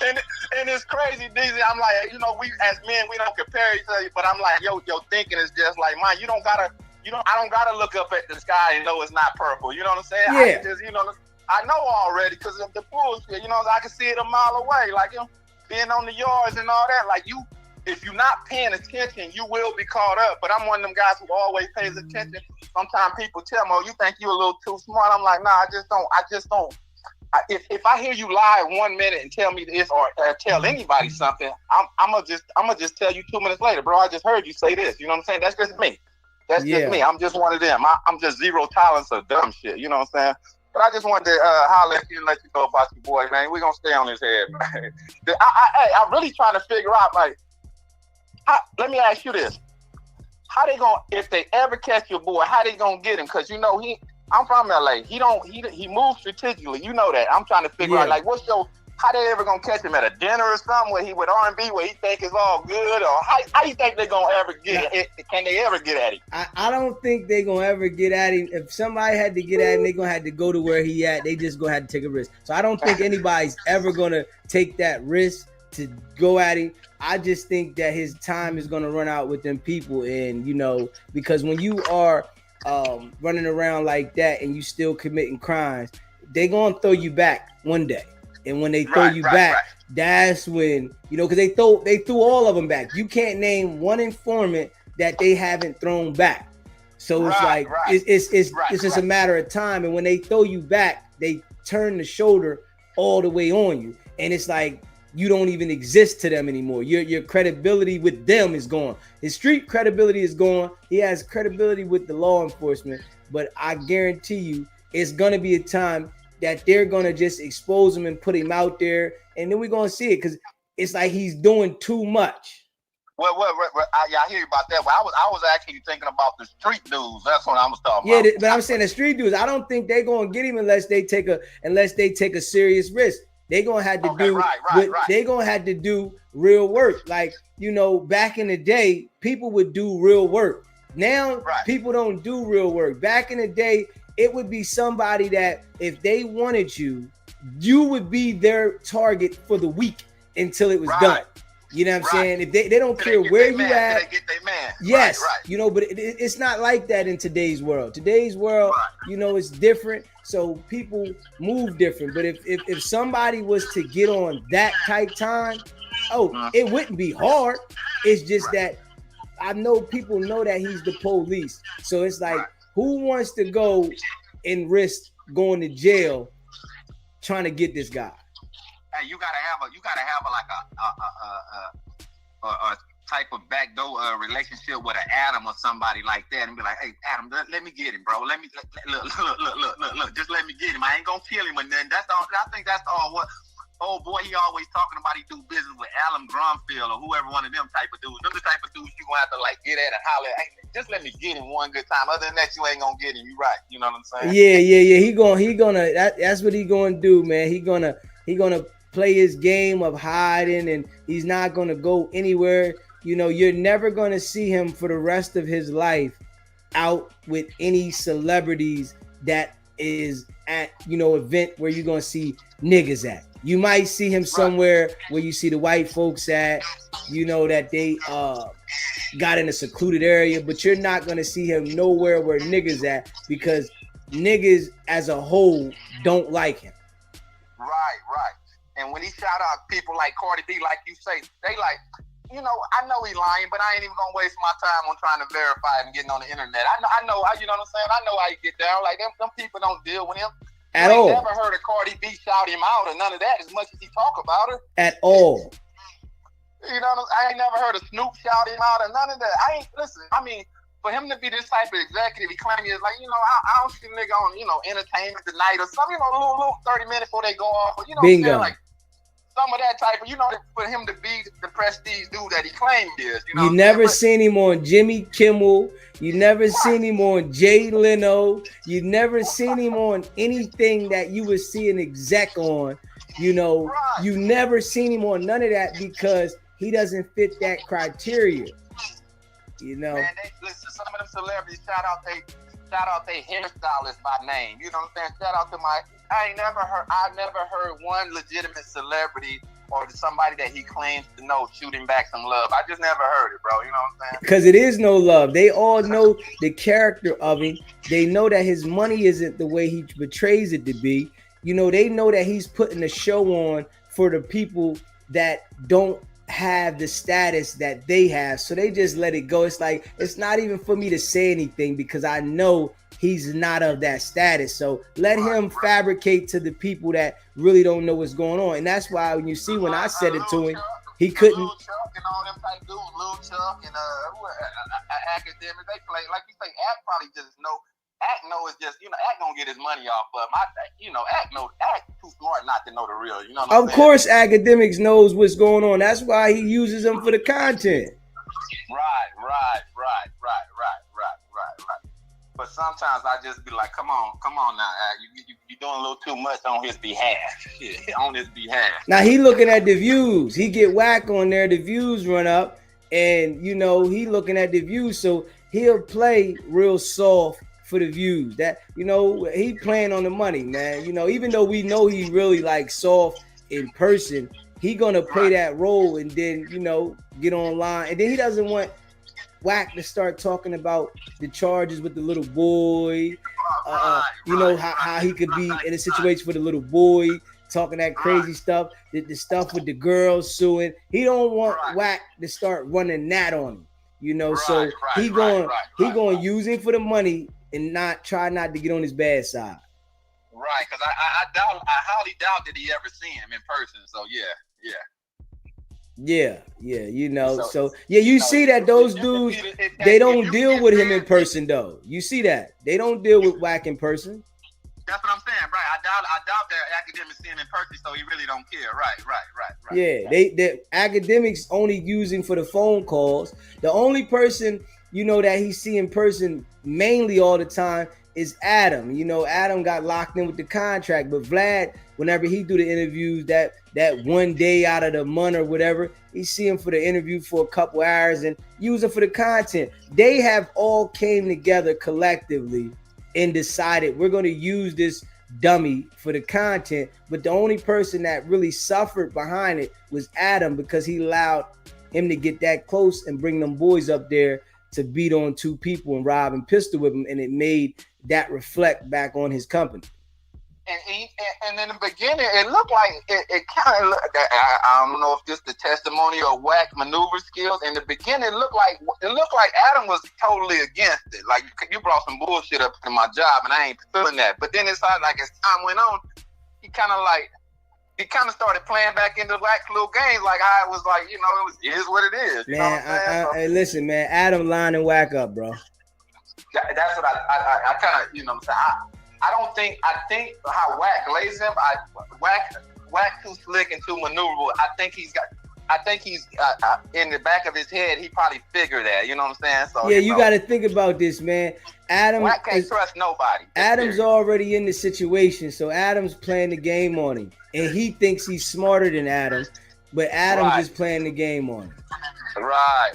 And it's crazy, DZ. I'm like, you know, we as men, we don't compare each other, but I'm like, yo, thinking is just like mine. I don't gotta look up at the sky and know it's not purple. You know what I'm saying? Yeah. I know already because of the bullshit. You know, I can see it a mile away. Like, you know, being on the yards and all that. Like, if you're not paying attention, you will be caught up. But I'm one of them guys who always pays attention. Sometimes people tell me, "Oh, you think you're a little too smart?" I'm like, nah, I just don't. If I hear you lie 1 minute and tell me this or tell anybody something, I'm gonna just tell you 2 minutes later, bro. I just heard you say this. You know what I'm saying? That's just me. That's just me. I'm just one of them. I'm just zero tolerance of dumb shit. You know what I'm saying? But I just wanted to holler at you and let you know about your boy, man. We're going to stay on his head, man. I'm really trying to figure out, like, let me ask you this. How they going to, if they ever catch your boy, how they going to get him? Because, you know, I'm from LA. He moves strategically. You know that. I'm trying to figure out, like, how they ever gonna catch him at a dinner or something where he with R&B where he think it's all good, or how you think they gonna ever get it? Can they ever get at him? I don't think they gonna ever get at him. If somebody had to get at him, they gonna have to go to where he at. They just gonna have to take a risk. So I don't think anybody's ever gonna take that risk to go at him. I just think that his time is gonna run out with them people, and you know, because when you are running around like that and you still committing crimes, they gonna throw you back one day. And when they throw you back, that's when, you know, because they threw all of them back. You can't name one informant that they haven't thrown back. So it's like it's just a matter of time. And when they throw you back, they turn the shoulder all the way on you, and it's like you don't even exist to them anymore. Your credibility with them is gone. His street credibility is gone. He has credibility with the law enforcement, but I guarantee you, it's gonna be a time that they're gonna just expose him and put him out there, and then we're gonna see it because it's like he's doing too much. Well, I hear you about that. Well, I was actually thinking about the street dudes. That's what I was talking about. Yeah, but I'm saying the street dudes. I don't think they're gonna get him unless they take a serious risk. They're gonna have to do They're gonna have to do real work. Like, you know, back in the day, people would do real work. Now people don't do real work. Back in the day, it would be somebody that if they wanted you, you would be their target for the week until it was done. You know what I'm saying? If they don't care where you at, they get their man. Yes, you know, but it's not like that in today's world. Today's world, you know, it's different. So people move different. But if somebody was to get on that type time, it wouldn't be hard. It's just that I know people know that he's the police. So it's like, who wants to go and risk going to jail trying to get this guy? Hey, you gotta have a type of backdoor relationship with an Adam or somebody like that, and be like, hey, Adam, let me get him, bro. Look, just let me get him. I ain't gonna kill him, and then that's all. I think that's all. What old boy, he always talking about. He do business with Alan Grumfield or whoever one of them type of dudes. Them the type of dudes you gonna have to like get at and holler. Hey, just let me get him one good time. Other than that, you ain't gonna get him. You right? You know what I'm saying? Yeah. He gonna. That's what he gonna do, man. He gonna play his game of hiding, and he's not going to go anywhere. You know, you're never going to see him for the rest of his life out with any celebrities that is at, you know, event where you're going to see niggas at. You might see him somewhere where you see the white folks at, you know, that they got in a secluded area, but you're not going to see him nowhere where niggas at, because niggas as a whole don't like him. Right. And when he shout out people like Cardi B, like you say, they like, you know, I know he lying, but I ain't even gonna waste my time on trying to verify it and getting on the internet. I know, you know what I'm saying? I know how he get down. Like them people don't deal with him. At all. I never heard of Cardi B shout him out or none of that, as much as he talk about her. At all. You know, I ain't never heard of Snoop shout him out or none of that. Listen, I mean, for him to be this type of executive, he claims is like, you know, I don't see a nigga on, you know, Entertainment Tonight or something, you know, a little 30 minutes before they go off. But, you know Bingo. What I'm saying? Like, some of that type of, you know, for him to be the prestige dude that he claimed is. You know, you never seen him on Jimmy Kimmel. You never seen him on Jay Leno. You never seen him on anything that you would see an exec on. You know, you never seen him on none of that because he doesn't fit that criteria. You know, man, listen, some of them celebrities shout out they hairstylist by name. You know what I'm saying? Shout out to I've never heard one legitimate celebrity or somebody that he claims to know shooting back some love. I just never heard it, bro. You know what I'm saying? Because it is no love. They all know the character of him. They know that his money isn't the way he portrays it to be. You know, they know that he's putting a show on for the people that don't have the status that they have, so they just let it go. It's like, it's not even for me to say anything because I know he's not of that status. So let him fabricate to the people that really don't know what's going on. And that's why when you see when I said it to him, he couldn't. Lil Chuck and all them type dudes, Lil Chuck and academic, they play like you say. Act probably just know. Act know is just, you know, Act gonna get his money off of him. Act too smart not to know the real. You know what I'm saying? Of course, academics knows what's going on. That's why he uses them for the content. Right. But sometimes I just be like, come on now, you doing a little too much on his behalf. On his behalf. Now he looking at the views. He get whack on there. The views run up, and you know he looking at the views, so he'll play real soft for the views. That, you know, he playing on the money, man. You know, even though we know he really like soft in person, he gonna play that role and then, you know, get online, and then he doesn't want Whack to start talking about the charges with the little boy. You know how he could be in a situation with a little boy talking that crazy stuff, the stuff with the girls suing. He don't want Whack to start running that on him. You know, Right, so right, he right, going right, he right, going to use him for the money and not try not to get on his bad side. right. Because I highly doubt that he ever seen him in person. So yeah. Yeah, you know. So So yeah, you see that those dudes they don't deal with him in person though. You see that they don't deal with Wack in person. That's what I'm saying, right? I doubt that academics see him in person, so he really don't care. Right. Yeah, the academics only using for the phone calls. The only person you know that he see in person mainly all the time is Adam. You know, Adam got locked in with the contract, but Vlad, whenever he do the interviews, that one day out of the month or whatever, he see him for the interview for a couple hours and use it for the content. They have all came together collectively and decided we're going to use this dummy for the content, but the only person that really suffered behind it was Adam because he allowed him to get that close and bring them boys up there to beat on two people and rob and pistol with him, and it made that reflect back on his company. And in the beginning, it looked like it kind of. I don't know if this the testimony of Wack maneuver skills. In the beginning, it looked like Adam was totally against it. Like you brought some bullshit up to my job, and I ain't feeling that. But then it's like as time went on, he kind of started playing back into Wack's little games, like how it was like it is what it is. You know what I'm saying? Hey, listen, man, Adam lining Wack up, bro. That's what I kind of I think how Wack lays him. Wack too slick and too maneuverable. I think he's in the back of his head. He probably figured that. You know what I'm saying? So yeah, you got to think about this, man. Adam Wack can't trust nobody. Adam's already in the situation, so Adam's playing the game on him, and he thinks he's smarter than Adam, but Adam's just playing the game on him. Right.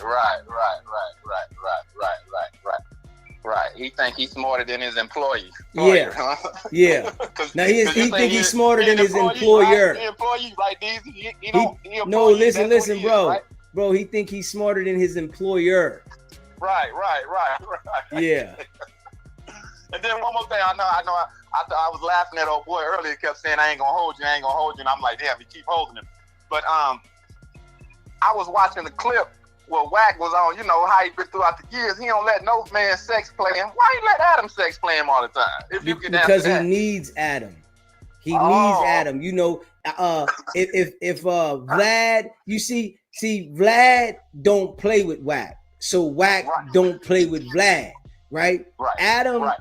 Right. He think he's smarter than his employee. Yeah. Yeah. Now he think he's smarter than his employer. Right? The employee, right? No, listen, bro. Right? Bro, he think he's smarter than his employer. Right. Yeah. And then one more thing, I was laughing at old boy earlier. He kept saying, I ain't gonna hold you. And I'm like, damn, you keep holding him. But I was watching the clip where Wack was on, how he been throughout the years. He don't let no man sex play him. Why you let Adam sex play him all the time? Because he needs Adam. He needs Adam. If Vlad, you see, Vlad don't play with Wack. So Wack don't play with Vlad, right? Adam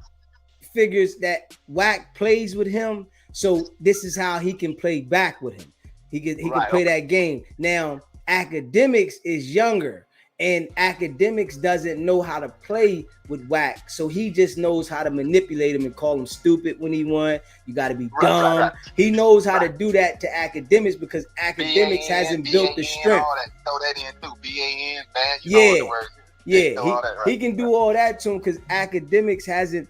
figures that Wack plays with him, so this is how he can play back with him. He can play that game. Now, Academics is younger, and Academics doesn't know how to play with Wack, so he just knows how to manipulate him and call him stupid when he won. You got to be dumb. Right. He knows how to do that to Academics because Academics hasn't built the strength. Throw that in too. BAN, man. He can do all that to him because Academics hasn't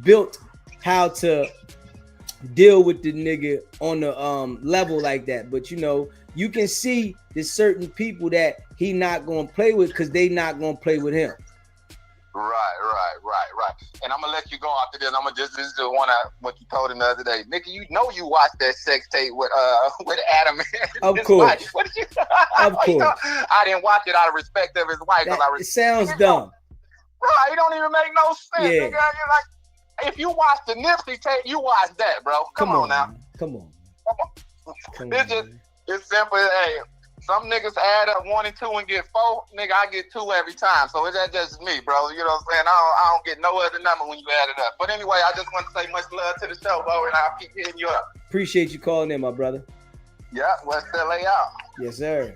built how to deal with the nigga on the level like that. But you can see there's certain people that he not gonna play with because they not gonna play with him. Right. And I'm gonna let you go after this. I'm gonna this is the one what you told him the other day, nigga. You watched that sex tape with Adam. Of course. What did you? Of course. I didn't watch it out of respect of his wife. It sounds dumb. Right, it don't even make no sense. Yeah. Nigga. You're like, if you watch the Nipsey tape, you watch that, bro. Come on now. Come on. It's simple. Hey, some niggas add up 1 and 2 and get 4. Nigga, I get 2 every time. So that's just me, bro. You know what I'm saying? I don't get no other number when you add it up. But anyway, I just want to say much love to the show, bro, and I'll keep hitting you up. Appreciate you calling in, my brother. Yeah, West LA out. Yes, sir.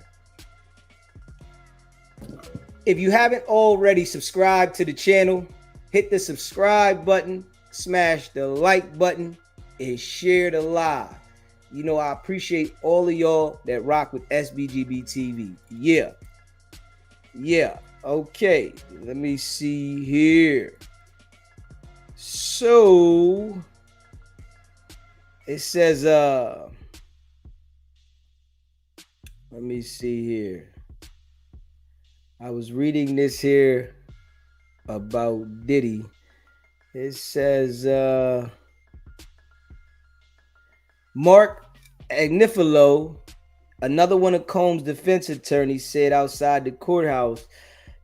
If you haven't already subscribed to the channel, hit the subscribe button, smash the like button, and share the live. I appreciate all of y'all that rock with SBGB TV. Yeah. Okay. Let me see here. So it says, let me see here. I was reading this here about Diddy. It says, Mark Agnifilo, another one of Combs' defense attorneys, said outside the courthouse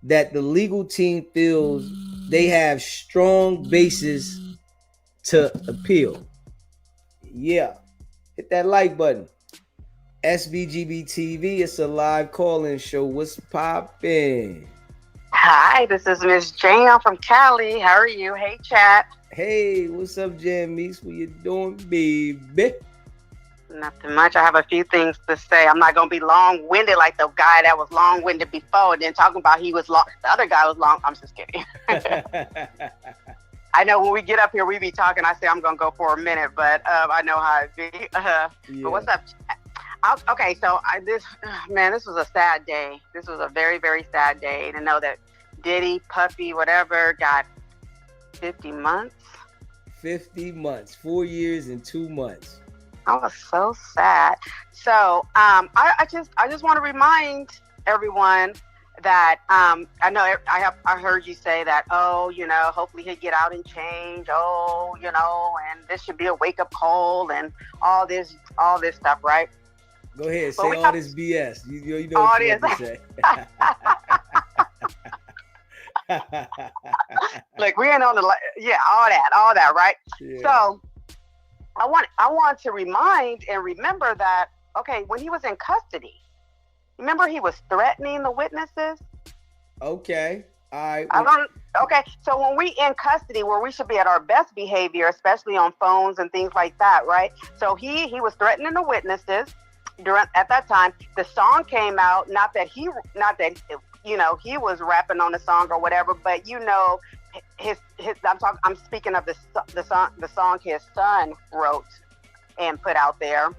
that the legal team feels they have strong basis to appeal. Yeah, hit that like button. SBGB TV, it's a live call-in show. What's poppin'? Hi, this is Miss Jane. I'm from Cali. How are you? Hey, chat. Hey, what's up, Jan Meeks? What you doing, baby? Nothing much. I have a few things to say. I'm not going to be long-winded like the guy that was long-winded before and then talking about he was long. The other guy was long. I'm just kidding. I know when we get up here, we be talking. I say I'm going to go for a minute, but I know how it be. Yeah. But what's up? Okay, so this was a sad day. This was a very, very sad day to know that Diddy, Puffy, whatever, got 50 months. 50 months, 4 years and 2 months. I was so sad. So I just want to remind everyone that I know I heard you say that, hopefully he'll get out and change. And this should be a wake up call and all this stuff, right? Go ahead, say all this BS. You know all what you this. want to say. Look, we ain't on the all that, right? Yeah. So I want to remind and remember that, okay, when he was in custody, remember he was threatening the witnesses? Okay. All right. Okay, so when we in custody, where we should be at our best behavior, especially on phones and things like that, right? So he was threatening the witnesses at that time. The song came out, not that he was rapping on the song or whatever, but I'm speaking of the song his son wrote and put out there.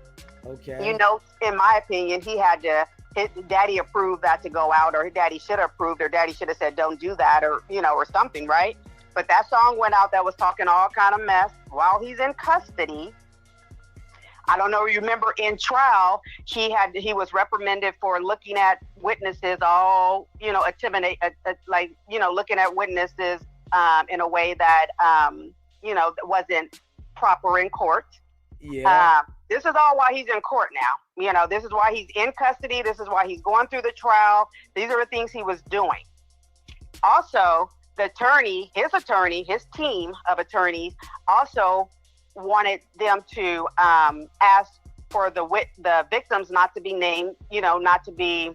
Okay. In my opinion, his daddy approved that to go out, or his daddy should have approved, or daddy should have said, don't do that, or something, right? But that song went out that was talking all kind of mess while he's in custody. I don't know. You remember in trial, he was reprimanded for looking at witnesses, all looking at witnesses in a way that wasn't proper in court. Yeah. This is all why he's in court now. This is why he's in custody. This is why he's going through the trial. These are the things he was doing. Also, his team of attorneys also wanted them to ask for the victims not to be named, not to be,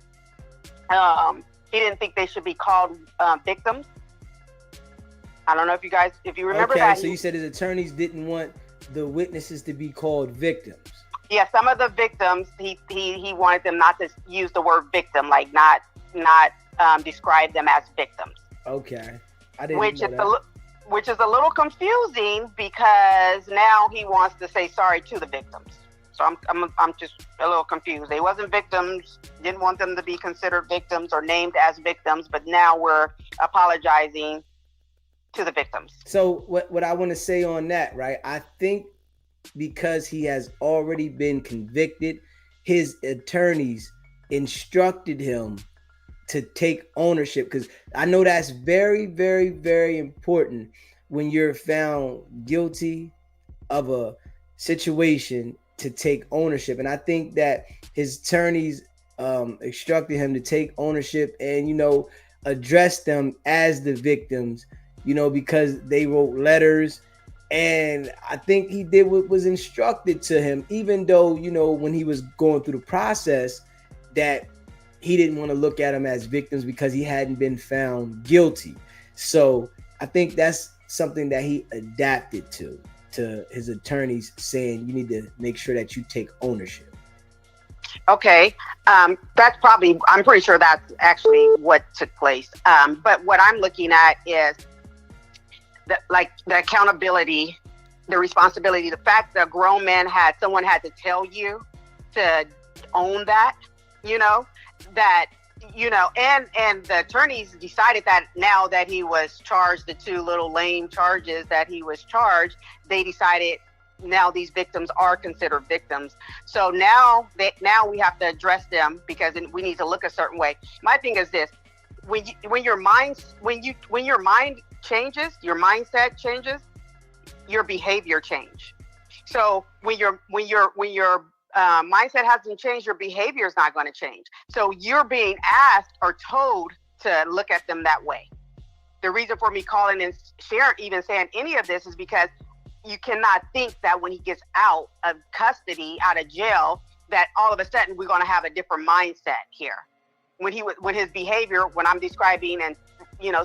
he didn't think they should be called victims. I don't know if you remember that. Okay, so you said his attorneys didn't want the witnesses to be called victims. Yeah, some of the victims, he wanted them not to use the word victim, like not describe them as victims. Okay, I didn't know that. Which is a little confusing because now he wants to say sorry to the victims. So I'm just a little confused. They wasn't victims, didn't want them to be considered victims or named as victims, but now we're apologizing to the victims. So what I want to say on that, right? I think because he has already been convicted, his attorneys instructed him to take ownership, because I know that's very, very, very important when you're found guilty of a situation, to take ownership. And I think that his attorneys instructed him to take ownership and address them as the victims, because they wrote letters. And I think he did what was instructed to him, even though, when he was going through the process, that he didn't want to look at them as victims because he hadn't been found guilty. So I think that's something that he adapted to his attorneys saying, you need to make sure that you take ownership. Okay. I'm pretty sure that's actually what took place. But what I'm looking at is the accountability, the responsibility, the fact that a grown man someone had to tell you to own that, and the attorneys decided that now that he was charged, the two little lame charges that he was charged, they decided now these victims are considered victims. So now we have to address them because we need to look a certain way. My thing is this: when your mind changes, your mindset changes, your behavior change. So when your mindset hasn't changed, your behavior is not going to change. So you're being asked or told to look at them that way. The reason for me calling and sharing, even saying any of this, is because you cannot think that when he gets out of custody, out of jail, that all of a sudden we're going to have a different mindset here. When his behavior, when I'm describing and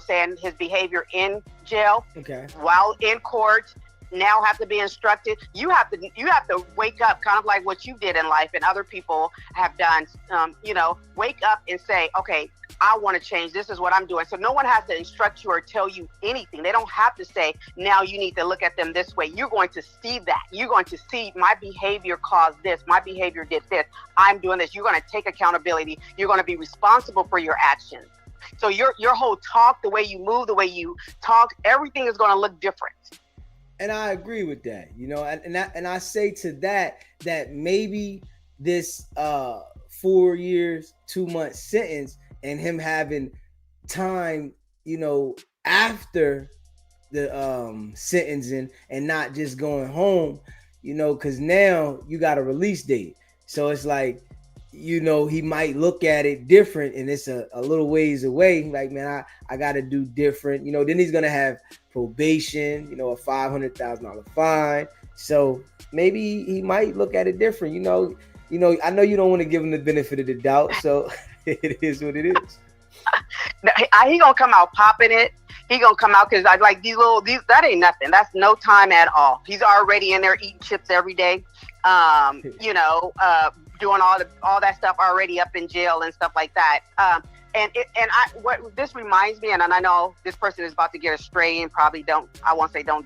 saying his behavior in jail, okay, while in court, now have to be instructed. You have to wake up, kind of like what you did in life and other people have done. Wake up and say, okay, I want to change. This is what I'm doing. So no one has to instruct you or tell you anything. They don't have to say, now you need to look at them this way. You're going to see that. You're going to see my behavior caused this. My behavior did this. I'm doing this. You're going to take accountability. You're going to be responsible for your actions. So your whole talk, the way you move, the way you talk, everything is going to look different. And I agree with that, and I say to that maybe this 4 years, 2 month sentence and him having time, after the sentencing and not just going home, because now you got a release date. So it's like, he might look at it different and it's a little ways away. Like, man, I got to do different. Then he's going to have probation, a $500,000 fine. So maybe he might look at it different. I know you don't want to give him the benefit of the doubt. So it is what it is. He going to come out popping it. He going to come out because I like these, that ain't nothing. That's no time at all. He's already in there eating chips every day. Doing all that stuff already up in jail and stuff like that. What this reminds me, and I know this person is about to get astray and probably don't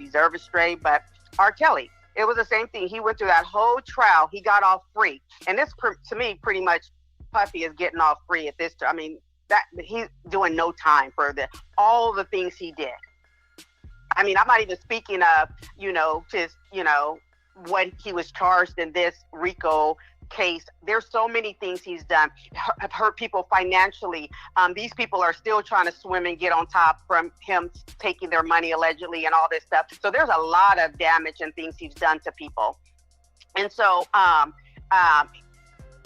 deserve a stray, but R. Kelly, it was the same thing. He went through that whole trial. He got off free. And this, to me, pretty much Puffy is getting off free at this. I mean, that he's doing no time for all the things he did. I mean, I'm not even speaking of, just, what he was charged in this RICO case. There's so many things he's done, have hurt people financially. These people are still trying to swim and get on top from him taking their money allegedly and all this stuff. So there's a lot of damage and things he's done to people. And so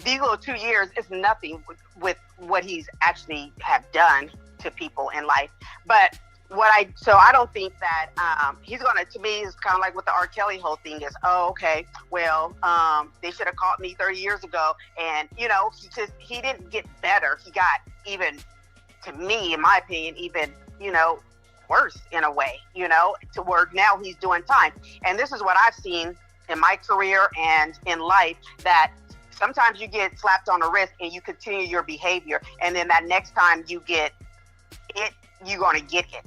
these little 2 years is nothing with what he's actually have done to people in life. But I don't think that he's gonna, to me, is kind of like what the R. Kelly whole thing is. Oh, okay, well, they should have caught me 30 years ago, and he didn't get better. He got even, to me, in my opinion, even worse in a way. To where now he's doing time. And this is what I've seen in my career and in life, that sometimes you get slapped on the wrist and you continue your behavior, and then that next time you get it, you're going to get it,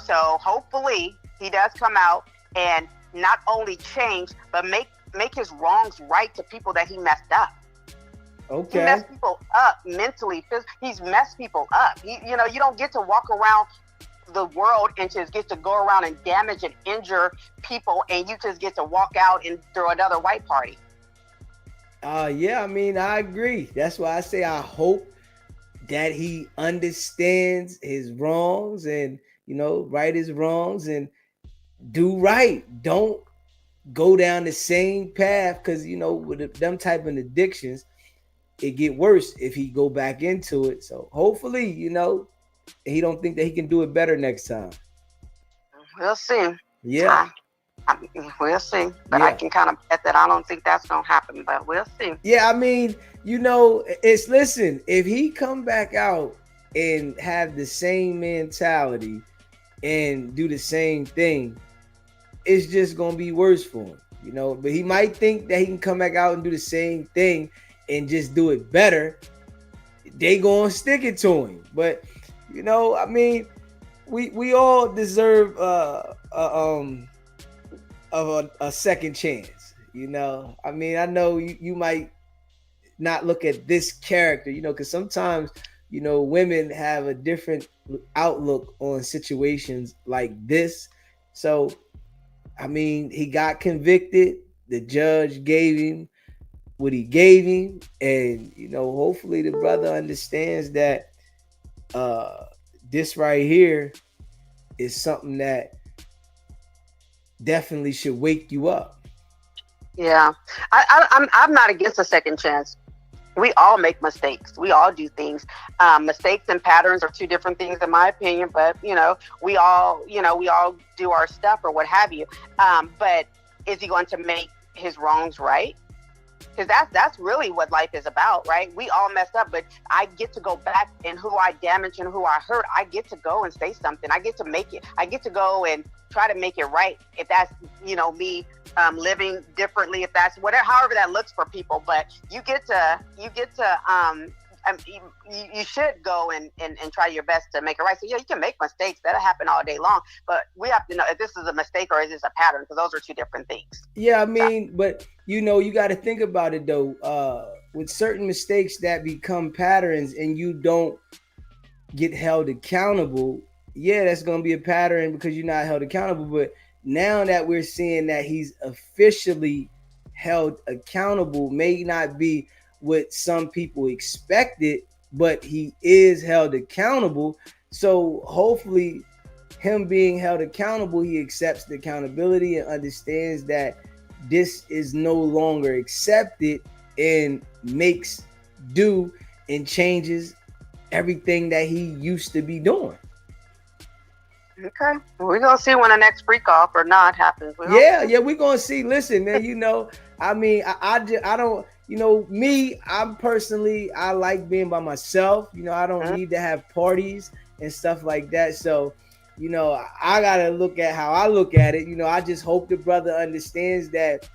so hopefully he does come out and not only change, but make his wrongs right to people that he messed up. Okay. He messed people up mentally. He's messed people up. You don't get to walk around the world and just get to go around and damage and injure people, and you just get to walk out and throw another white party. Yeah, I mean, I agree. That's why I say I hope that he understands his wrongs and, right his wrongs and do right. Don't go down the same path, because, with them type of addictions, it get worse if he go back into it. So hopefully, he don't think that he can do it better next time. We'll see. Yeah. We'll see. But yeah. I can kind of bet that I don't think that's going to happen, but we'll see. Yeah, I mean, listen, if he come back out and have the same mentality and do the same thing, it's just going to be worse for him, but he might think that he can come back out and do the same thing and just do it better. They going to stick it to him. But, I mean, we all deserve a second chance. I mean, I know you might not look at this character, because sometimes, women have a different outlook on situations like this. So, I mean, he got convicted. The judge gave him what he gave him. And, hopefully the brother understands that this right here is something that definitely should wake you up. Yeah, I'm not against a second chance. We all make mistakes. We all do things. Mistakes and patterns are two different things, in my opinion. But we all do our stuff or what have you. But is he going to make his wrongs right? Because that's really what life is about, right? We all messed up, but I get to go back, and who I damaged and who I hurt, I get to go and say something. I get to make it. I get to go and try to make it right. If that's me living differently, if that's whatever, however that looks for people, but you get to you should go and try your best to make it right. So yeah, you can make mistakes. That'll happen all day long. But we have to know if this is a mistake or is this a pattern, because those are two different things. Yeah, I mean, but you got to think about it though. With certain mistakes that become patterns and you don't get held accountable, yeah, that's going to be a pattern because you're not held accountable. But now that we're seeing that he's officially held accountable, may not be what some people expected, but he is held accountable. So hopefully him being held accountable, he accepts the accountability and understands that this is no longer accepted and makes do and changes everything that he used to be doing. Okay, we're gonna see when the next freak off or not happens. Yeah, we're gonna see. Listen, man, I mean, I don't, me, I'm personally, I like being by myself. I don't need to have parties and stuff like that. So, I gotta look at how I look at it. I just hope the brother understands that,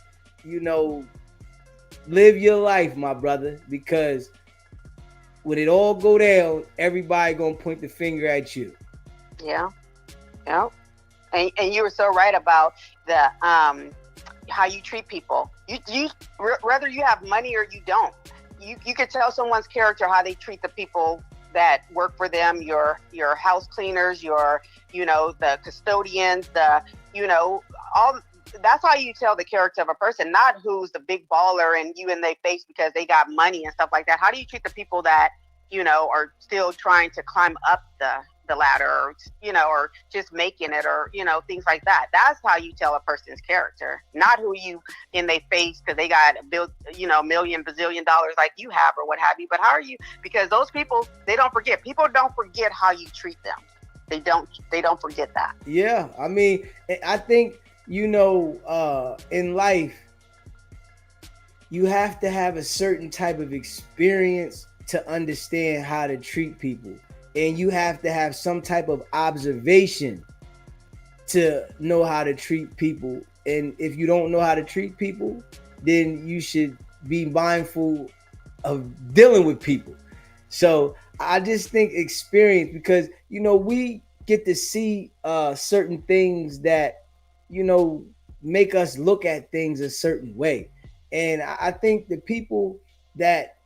live your life, my brother, because when it all go down, everybody gonna point the finger at you. Yeah. And you were so right about the how you treat people. You whether you have money or you don't, you could tell someone's character how they treat the people that work for them, your house cleaners, the custodians, all. That's how you tell the character of a person, not who's the big baller and you in their face because they got money and stuff like that. How do you treat the people that are still trying to climb up the ladder, or just making it, or things like that? That's how you tell a person's character, not who you in their face because they got million bazillion dollars like you have or what have you. But how are you? Because those people, they don't forget. People don't forget how you treat them. They don't forget that. Yeah, I mean, I think in life you have to have a certain type of experience to understand how to treat people. And you have to have some type of observation to know how to treat people. And if you don't know how to treat people, then you should be mindful of dealing with people. So I just think experience, because, we get to see certain things that, make us look at things a certain way. And I think the people that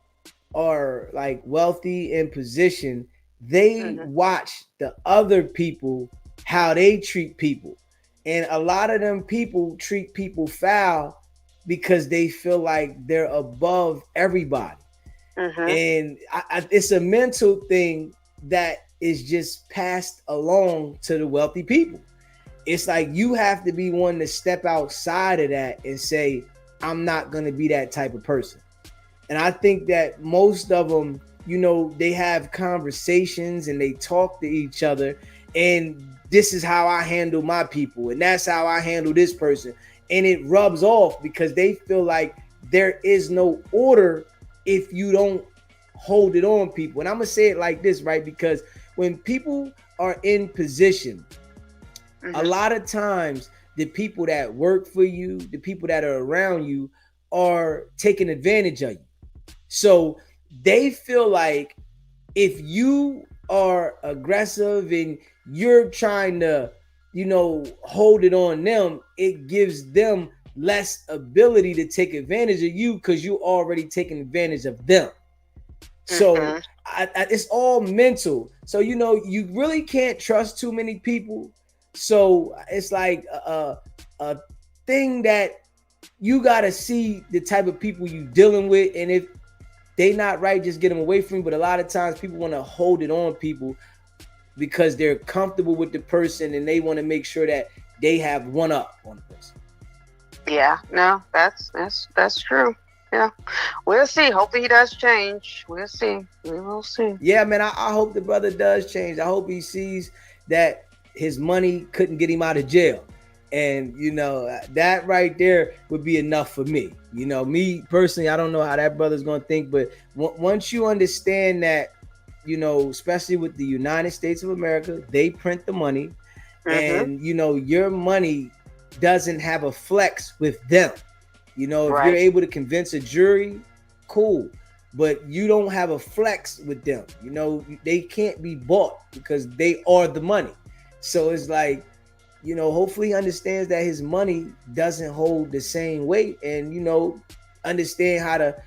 are like wealthy in position, they watch the other people, how they treat people. And a lot of them people treat people foul because they feel like they're above everybody. And it's a mental thing that is just passed along to the wealthy people. It's like you have to be one to step outside of that and say, I'm not going to be that type of person. And I think that most of them, they have conversations and they talk to each other, and this is how I handle my people, and that's how I handle this person. And it rubs off because they feel like there is no order if you don't hold it on people. And I'm going to say it like this, right? Because when people are in position, a lot of times the people that work for you, the people that are around you, are taking advantage of you. So they feel like if you are aggressive and you're trying to, hold it on them, it gives them less ability to take advantage of you because you're already taking advantage of them. So it's all mental. So, you really can't trust too many people. So it's like a thing that you got to see the type of people you dealing with. And if they not right, just get them away from you. But a lot of times people want to hold it on people because they're comfortable with the person and they want to make sure that they have one up on the person. Yeah, no, that's true. Yeah. We'll see. Hopefully he does change. We'll see. We will see. Yeah, man, I hope the brother does change. I hope he sees that his money couldn't get him out of jail. And, that right there would be enough for me. Me personally, I don't know how that brother's going to think, but once you understand that, especially with the United States of America, they print the money, and, your money doesn't have a flex with them. If Right. you're able to convince a jury, cool. But you don't have a flex with them. They can't be bought because they are the money. So it's like, hopefully he understands that his money doesn't hold the same weight, and, understand how to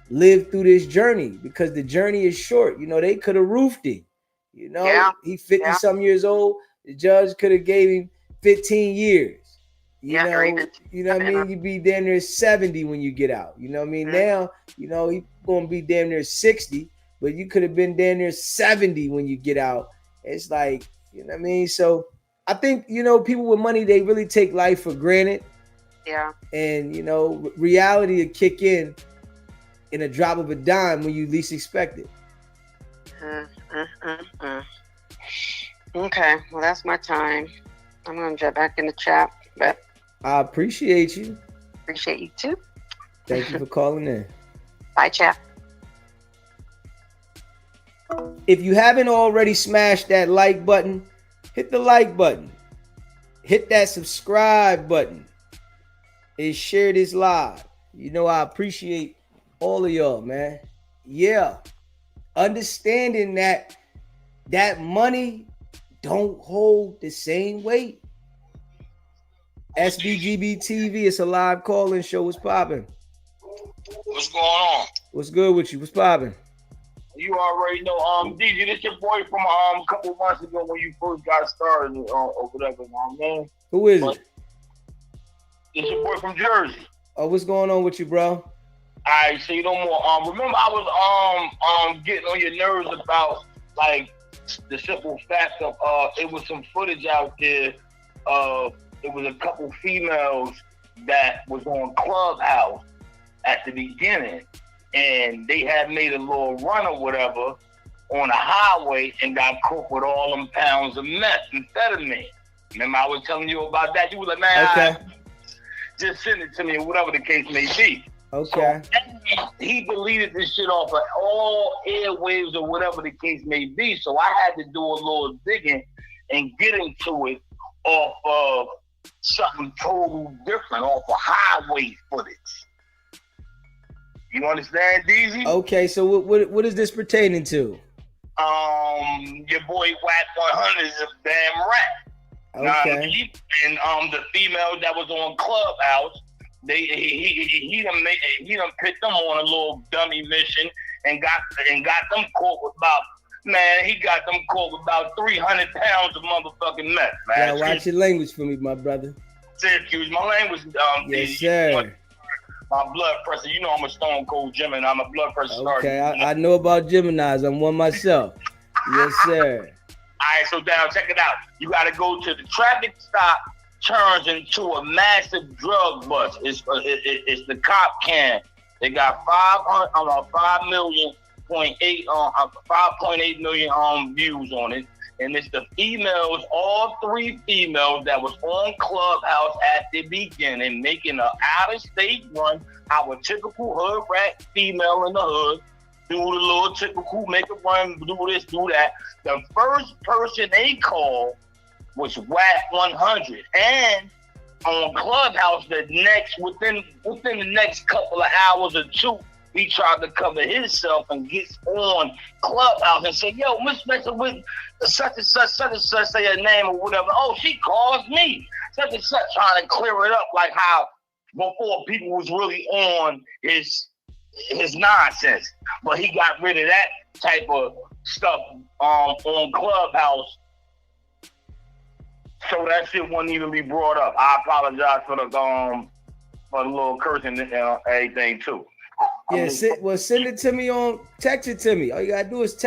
live through this journey, because the journey is short. They could have roofed him. Yeah. He 50 some years old. The judge could have gave him 15 years. You know what I mean? You'd be damn near 70 when you get out. You know what I mean? Now, he's gonna be damn near 60, but you could have been damn near 70 when you get out. It's like, you know what I mean? So I think, people with money, they really take life for granted. Yeah. And reality will kick in a drop of a dime when you least expect it. Okay, well, that's my time. I'm gonna jump back in the chat, but I appreciate you. appreciate you too. Thank you for calling in. Bye, chat. If you haven't already smashed that like button, hit the like button. Hit that subscribe button. And share this live. I appreciate all of y'all, man. Yeah. Understanding that money don't hold the same weight. SBGB TV, it's a live call-in show. What's popping? What's going on? What's good with you? What's popping? You already know, DJ, this your boy from a couple months ago when you first got started or whatever, man. Who is it? It's your boy from Jersey. Oh, what's going on with you, bro? Alright, say no more. Remember I was getting on your nerves about like the simple fact of it was some footage out there. It was a couple females that was on Clubhouse at the beginning, and they had made a little run or whatever on a highway and got caught with all them pounds of meth, amphetamine. Remember I was telling you about that? You was like, man, okay, just send it to me or whatever the case may be. Okay. So he deleted this shit off of all airwaves or whatever the case may be. So I had to do a little digging and get into it off of something total different, off of highway footage. You understand, DZ? Okay, so what is this pertaining to? Your boy Wack 100 is a damn rat. Okay. And the female that was on Clubhouse, he done picked them on a little dummy mission and got them caught with about 300 pounds of motherfucking meth, man. Yeah, watch your language for me, my brother. Excuse my language, yes, sir. My blood pressure, I'm a stone cold Gemini. I'm a blood pressure starter. Okay, I know about Geminis. I'm one myself. Yes, sir. All right, so now check it out. You got to go to the traffic stop, turns into a massive drug bust. It's the cop can. They got 5.8 million views on it, and it's the females, all three females that was on Clubhouse at the beginning, making an out-of-state run. Our typical hood rat female in the hood, do the little typical make a run, do this, do that. The first person they called was Wack 100, and on Clubhouse, within the next couple of hours or two, he tried to cover himself and gets on Clubhouse and say, "Yo, Miss Spencer with such and such, say her name or whatever. Oh, she calls me such and such," trying to clear it up like how before people was really on his nonsense. But he got rid of that type of stuff on Clubhouse. So that shit wouldn't even be brought up. I apologize for the little cursing and everything too. Yeah, send it to me text it to me. All you gotta do is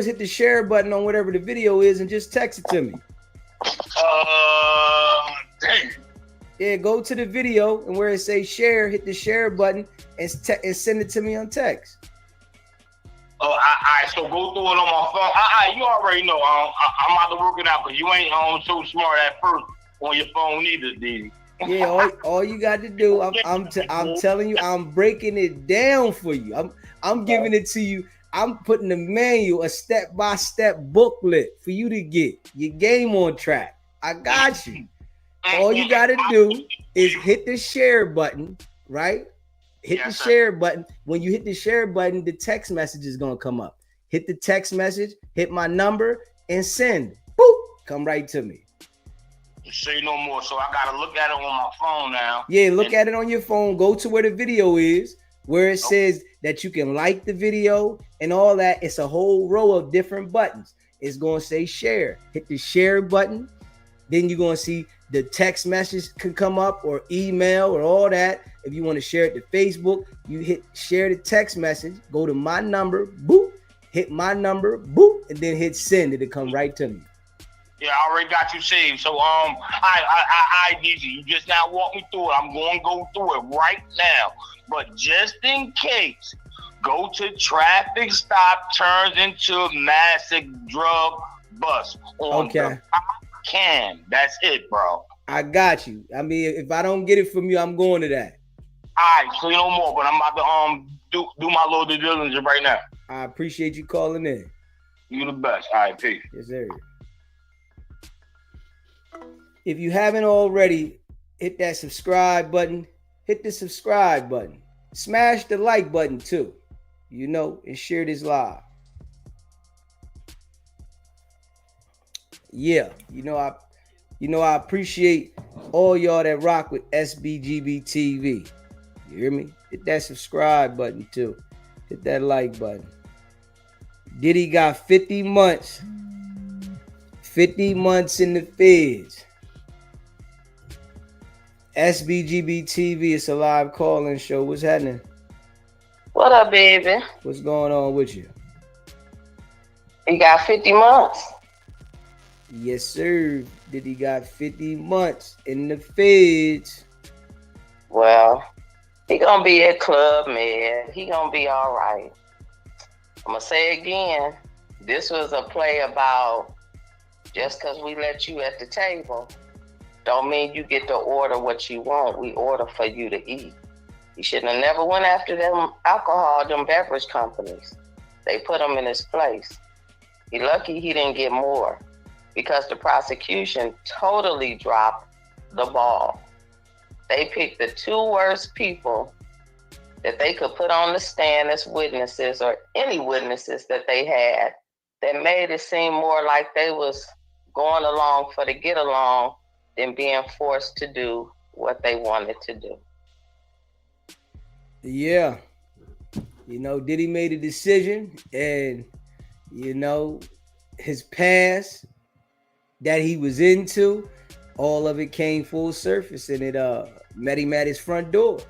hit the share button on whatever the video is and just text it to me. Dang. Yeah, go to the video and where it says share, hit the share button and send it to me on text. Oh, all right, so go through it on my phone. You already know. I'm about to work it out, because you ain't so smart at first on your phone either, Diddy. Yeah, all you got to do, I'm telling you, I'm breaking it down for you. I'm giving it to you. I'm putting the manual, a step-by-step booklet for you to get your game on track. I got you. All you got to do is hit the share button, right? Hit the share button. When you hit the share button, the text message is going to come up. Hit the text message, hit my number, and send. Boop, come right to me. Say no more. So I got to look at it on my phone now. Yeah, look at it on your phone. Go to where the video is, where it says that you can like the video and all that. It's a whole row of different buttons. It's going to say share. Hit the share button. Then you're going to see the text message can come up, or email, or all that. If you want to share it to Facebook, you hit share the text message, go to my number, boop, hit my number, boop, and then hit send. It'll come right to me. Yeah, I already got you saved. So I DG, you just now walk me through it. I'm going to go through it right now. But just in case, go to traffic stop turns into massive drug bust on the can. That's it, bro. I got you. I mean, if I don't get it from you, I'm going to that. All right, say no more. But I'm about to do my little due diligence right now. I appreciate you calling in. You the best. All right, peace. Yes, sir. If you haven't already, hit that subscribe button. Hit the subscribe button. Smash the like button too. And share this live. Yeah, I appreciate all y'all that rock with SBGB TV. You hear me? Hit that subscribe button too. Hit that like button. Diddy got 50 months. 50 months in the feds. SBGB TV, it's a live call-in show. What's happening? What up, baby? What's going on with you? You got 50 months. Yes, sir. Diddy got 50 months in the feds. Well, he gonna be at Club Med. He gonna be all right. I'm gonna say again, this was a play about just because we let you at the table, don't mean you get to order what you want. We order for you to eat. He shouldn't have never went after them alcohol, them beverage companies. They put him in his place. He lucky he didn't get more, because the prosecution totally dropped the ball. They picked the two worst people that they could put on the stand as witnesses, or any witnesses that they had, that made it seem more like they was going along for the get along than being forced to do what they wanted to do. Yeah. Diddy made a decision, and, his past that he was into, all of it came full surface, and it met him at his front door.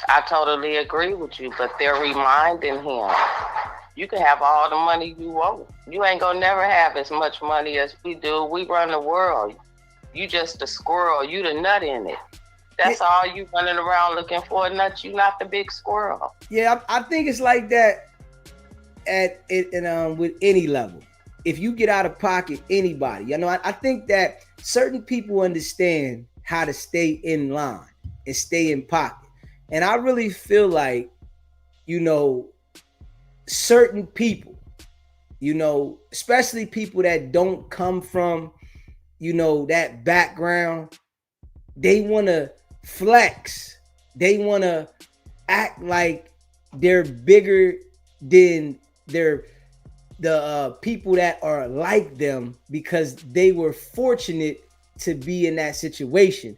I totally agree with you, but they're reminding him, you can have all the money you want. You ain't gonna never have as much money as we do. We run the world. You just a squirrel. You the nut in it. That's all you running around looking for, nuts. You not the big squirrel. Yeah, I think it's like that with any level. If you get out of pocket, anybody. I think that certain people understand how to stay in line and stay in pocket. And I really feel like, certain people, especially people that don't come from, that background, they want to flex. They want to act like they're bigger than the people that are like them, because they were fortunate to be in that situation.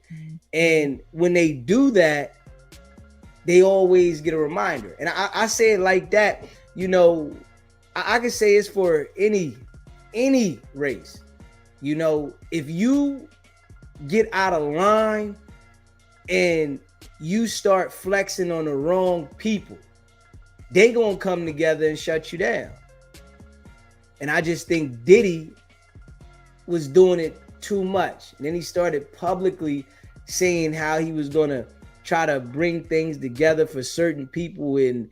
And when they do that, they always get a reminder. And I say it like that, I can say it's for any race. If you get out of line and you start flexing on the wrong people, they gonna come together and shut you down. And I just think Diddy was doing it too much. And then he started publicly saying how he was going to try to bring things together for certain people and,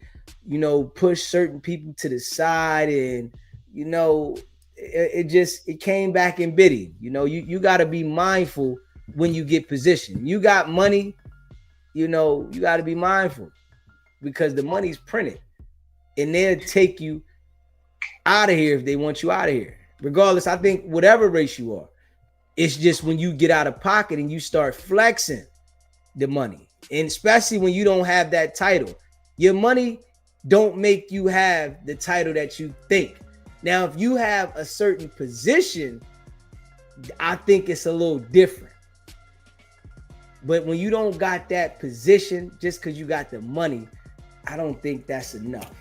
you know, push certain people to the side. And, you know, it came back and bit him. You know, you got to be mindful when you get positioned. You got money, you know, you got to be mindful because the money's printed and they'll take you out of here if they want you out of here. Regardless, I think whatever race you are, it's just when you get out of pocket and you start flexing the money, and especially when you don't have that title. Your money don't make you have the title that you think. Now, if you have a certain position, I think it's a little different. But when you don't got that position, just because you got the money, I don't think that's enough.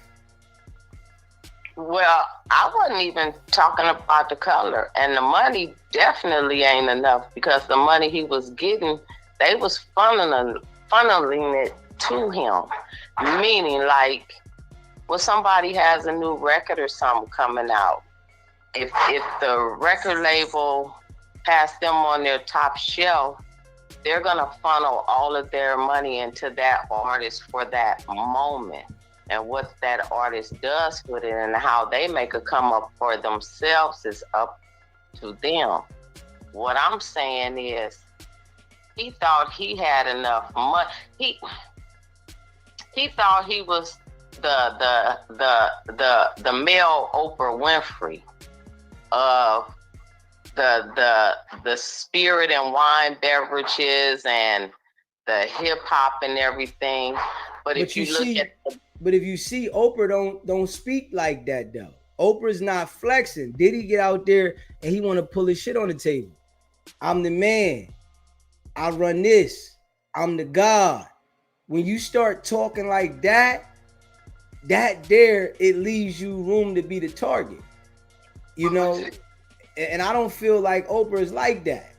Well, I wasn't even talking about the color, and the money definitely ain't enough because the money he was getting, they was funneling it to him. Meaning, like, when somebody has a new record or something coming out, if the record label has them on their top shelf, they're gonna funnel all of their money into that artist for that moment. And what that artist does with it and how they make a come up for themselves is up to them. What I'm saying is, he thought he had enough money. He thought he was the male Oprah Winfrey of the spirit and wine beverages and the hip hop and everything. But if you look at but if you see, Oprah don't speak like that though. Oprah's not flexing. Did he get out there and he want to pull his shit on the table? I'm the man. I run this. I'm the God. When you start talking like that there, it leaves you room to be the target. You know, and I don't feel like Oprah is like that.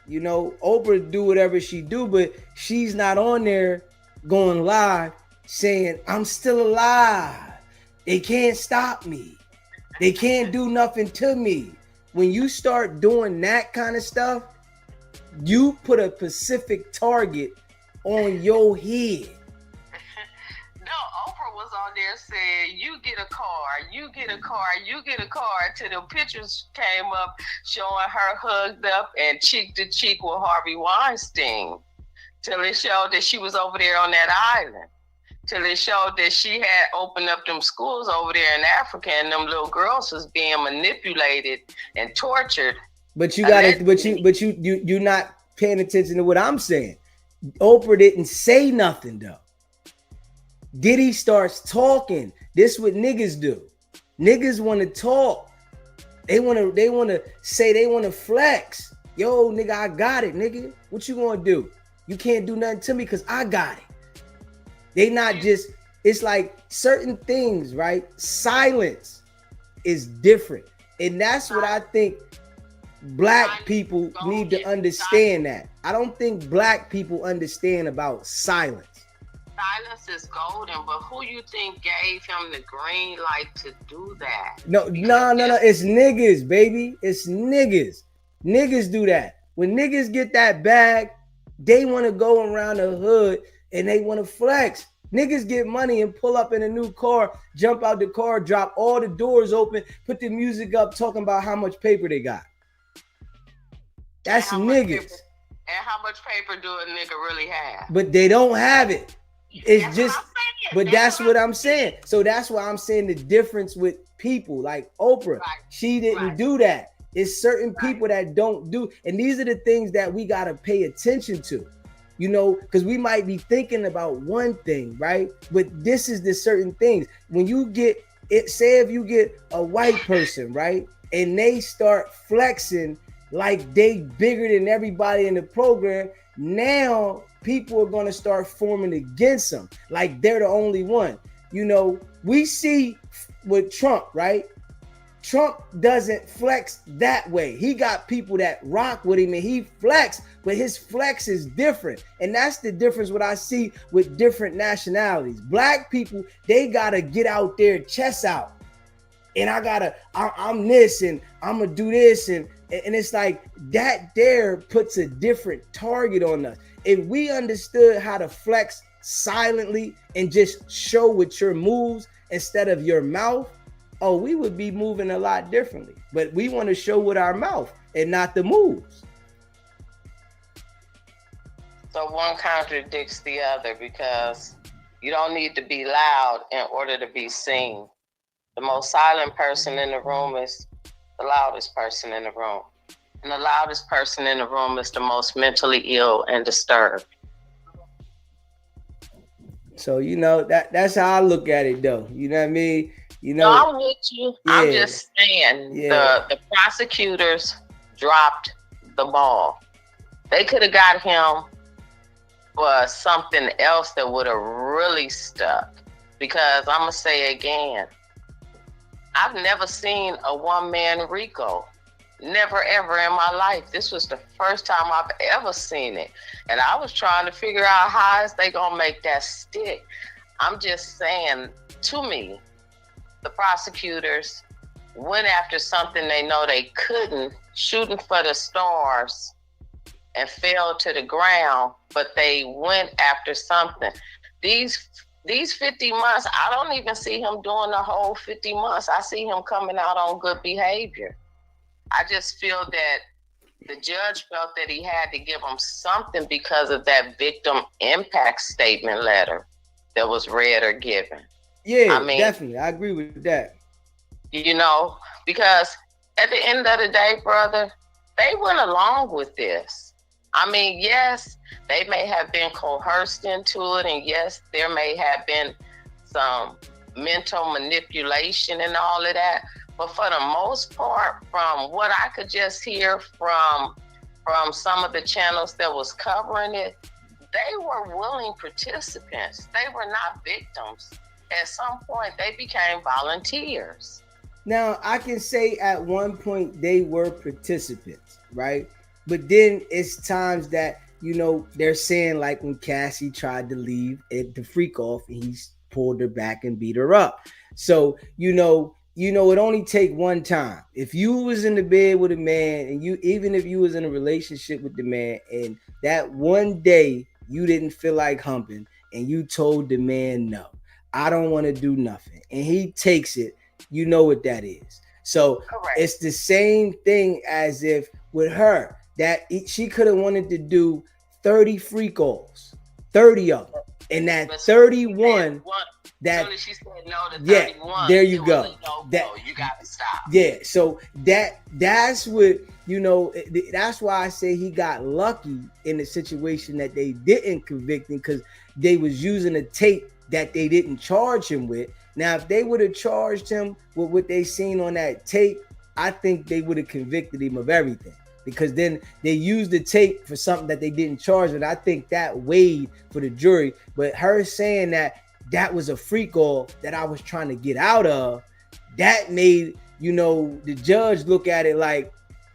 You know, Oprah do whatever she do, but she's not on there going live saying, I'm still alive. They can't stop me. They can't do nothing to me. When you start doing that kind of stuff, you put a specific target on your head. No, Oprah was on there saying, you get a car, you get a car, you get a car, till the pictures came up showing her hugged up and cheek to cheek with Harvey Weinstein, till it showed that she was over there on that island, till it showed that she had opened up them schools over there in Africa and them little girls was being manipulated and tortured. But you gotta, you're not paying attention to what I'm saying. Oprah didn't say nothing though. Diddy starts talking. This what niggas do. Niggas want to talk. They want to say, they want to flex. Yo, nigga, I got it, nigga. What you gonna do? You can't do nothing to me because I got it. They not just, it's like certain things, right? Silence is different. And that's what I think black people need to understand that. I don't think black people understand about silence. Silence is golden, but who you think gave him the green light to do that? No. It's niggas, baby. It's niggas. Niggas do that. When niggas get that bag, they want to go around the hood and they want to flex. Niggas get money and pull up in a new car, jump out the car, drop all the doors open, put the music up, talking about how much paper they got. That's niggas. And how much paper do a nigga really have? But they don't have it. It's just, but that's what I'm saying. So that's why I'm saying the difference with people like Oprah. Right. She didn't do that. It's certain people that don't do, and these are the things that we got to pay attention to, you know, because we might be thinking about one thing, right? But this is the certain things. When you get it, say if you get a white person, right, and they start flexing like they bigger than everybody in the program, now people are going to start forming against them like they're the only one. You know, we see with Trump, right? Trump doesn't flex that way. He got people that rock with him and he flex, but his flex is different. And that's the difference what I see with different nationalities. Black people, they got to get out there chest out. And I'm this and I'm going to do this. And And it's like that there puts a different target on us. If we understood how to flex silently and just show with your moves instead of your mouth, oh, we would be moving a lot differently. But we want to show with our mouth and not the moves. So one contradicts the other because you don't need to be loud in order to be seen. The most silent person in the room is the loudest person in the room. And the loudest person in the room is the most mentally ill and disturbed. So, that's how I look at it, though. You know what I mean? No, I'm with you. Yeah. I'm just saying the prosecutors dropped the ball. They could have got him for something else that would have really stuck. Because I'm going to say again, I've never seen a one-man RICO. Never, ever in my life. This was the first time I've ever seen it. And I was trying to figure out how is they going to make that stick. I'm just saying, to me, the prosecutors went after something they know they couldn't, shooting for the stars, and fell to the ground, but they went after something. These 50 months, I don't even see him doing the whole 50 months. I see him coming out on good behavior. I just feel that the judge felt that he had to give him something because of that victim impact statement letter that was read or given. Yeah, I mean, definitely. I agree with that. Because at the end of the day, brother, they went along with this. I mean, yes, they may have been coerced into it, and yes, there may have been some mental manipulation and all of that. But for the most part, from what I could just hear from some of the channels that was covering it, they were willing participants. They were not victims. At some point, they became volunteers. Now, I can say at one point they were participants, right? But then it's times that, they're saying like when Cassie tried to leave at the freak off and he pulled her back and beat her up. So, it only take one time. If you was in the bed with a man and even if you was in a relationship with the man and that one day you didn't feel like humping and you told the man, no, I don't want to do nothing. And he takes it, you know what that is. So correct. It's the same thing as if with her that she could have wanted to do 30 freak offs, 30 of them. And that 31 that she said no to 31, there you go. You gotta stop. Yeah, so that's what that's why I say he got lucky in the situation that they didn't convict him, because they was using a tape that they didn't charge him with. Now, if they would have charged him with what they seen on that tape, I think they would have convicted him of everything. Because then they used the tape for something that they didn't charge with. I think that weighed for the jury. But her saying that was a freak off that I was trying to get out of, that made, the judge look at it like,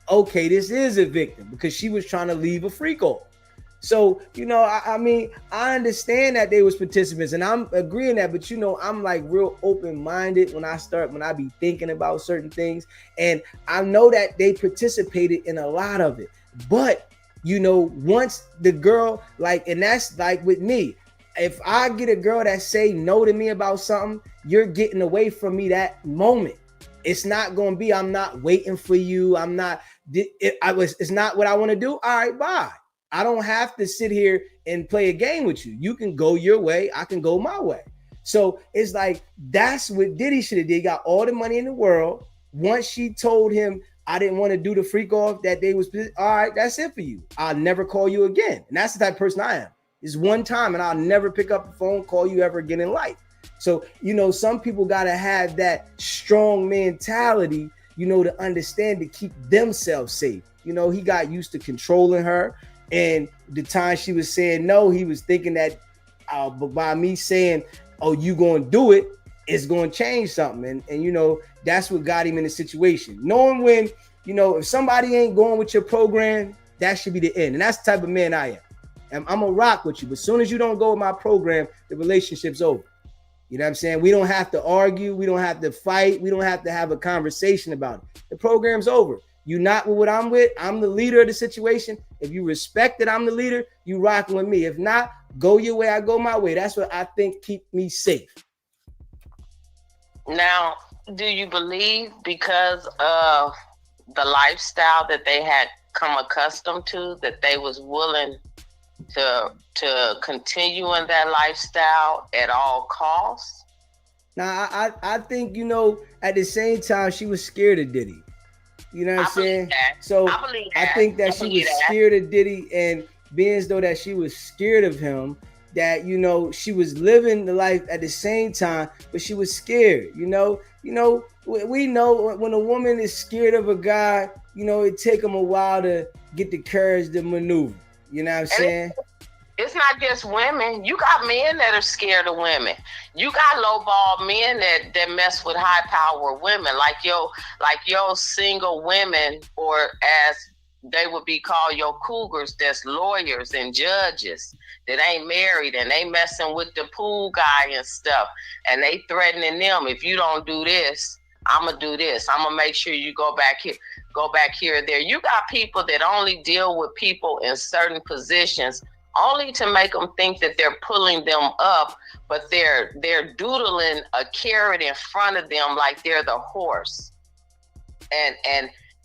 okay, this is a victim because she was trying to leave a freak off. So, I mean, I understand that they was participants and I'm agreeing that, but I'm like real open-minded when I be thinking about certain things. And I know that they participated in a lot of it. But, once the girl, and that's like with me, if I get a girl that say no to me about something, you're getting away from me that moment. It's not going to be, I'm not waiting for you. It's not what I want to do. All right, bye. I don't have to sit here and play a game with you. You can go your way. I can go my way. So it's like, that's what Diddy should have did. He got all the money in the world. Once she told him, I didn't want to do the freak off that they was, all right, that's it for you. I'll never call you again. And that's the type of person I am. It's one time and I'll never pick up the phone, call you ever again in life. So, some people got to have that strong mentality, to understand to keep themselves safe. He got used to controlling her. And the time she was saying no, he was thinking that by me saying, oh, you going to do it, it's going to change something. And that's what got him in the situation. Knowing when, if somebody ain't going with your program, that should be the end. And that's the type of man I am. And I'm going to rock with you. But as soon as you don't go with my program, the relationship's over. You know what I'm saying? We don't have to argue. We don't have to fight. We don't have to have a conversation about it. The program's over. You not with what I'm with. I'm the leader of the situation. If you respect that I'm the leader, you rocking with me. If not, go your way, I go my way. That's what I think keep me safe. Now, do you believe because of the lifestyle that they had come accustomed to, that they was willing to continue in that lifestyle at all costs? Now, I think, at the same time, she was scared of Diddy. You know what I'm saying? So I think that she was scared of Diddy, and being as though that she was scared of him, that she was living the life at the same time, but she was scared. We know when a woman is scared of a guy, it take him a while to get the courage to maneuver. You know what I'm saying? It's not just women. You got men that are scared of women. You got lowball men that mess with high power women, like your single women, or as they would be called, your cougars, that's lawyers and judges that ain't married, and they messing with the pool guy and stuff, and they threatening them, if you don't do this, I'm gonna do this. I'm gonna make sure you go back here or there. You got people that only deal with people in certain positions only to make them think that they're pulling them up, but they're doodling a carrot in front of them like they're the horse,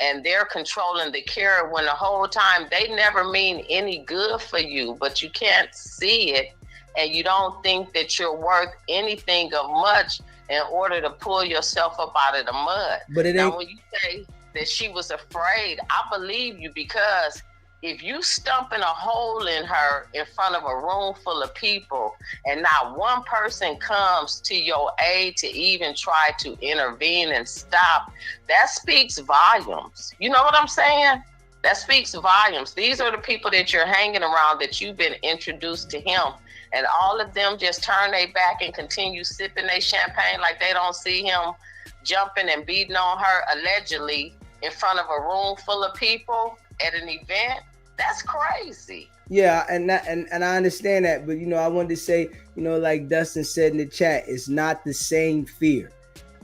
and they're controlling the carrot, when the whole time they never mean any good for you, but you can't see it, and you don't think that you're worth anything of much in order to pull yourself up out of the mud. But now, when you say that she was afraid, I believe you, because if you stumping a hole in her in front of a room full of people and not one person comes to your aid to even try to intervene and stop, that speaks volumes. You know what I'm saying? That speaks volumes. These are the people that you're hanging around, that you've been introduced to him, and all of them just turn their back and continue sipping their champagne like they don't see him jumping and beating on her allegedly in front of a room full of people at an event. That's crazy. Yeah, and I understand that, but I wanted to say, like Dustin said in the chat, it's not the same fear.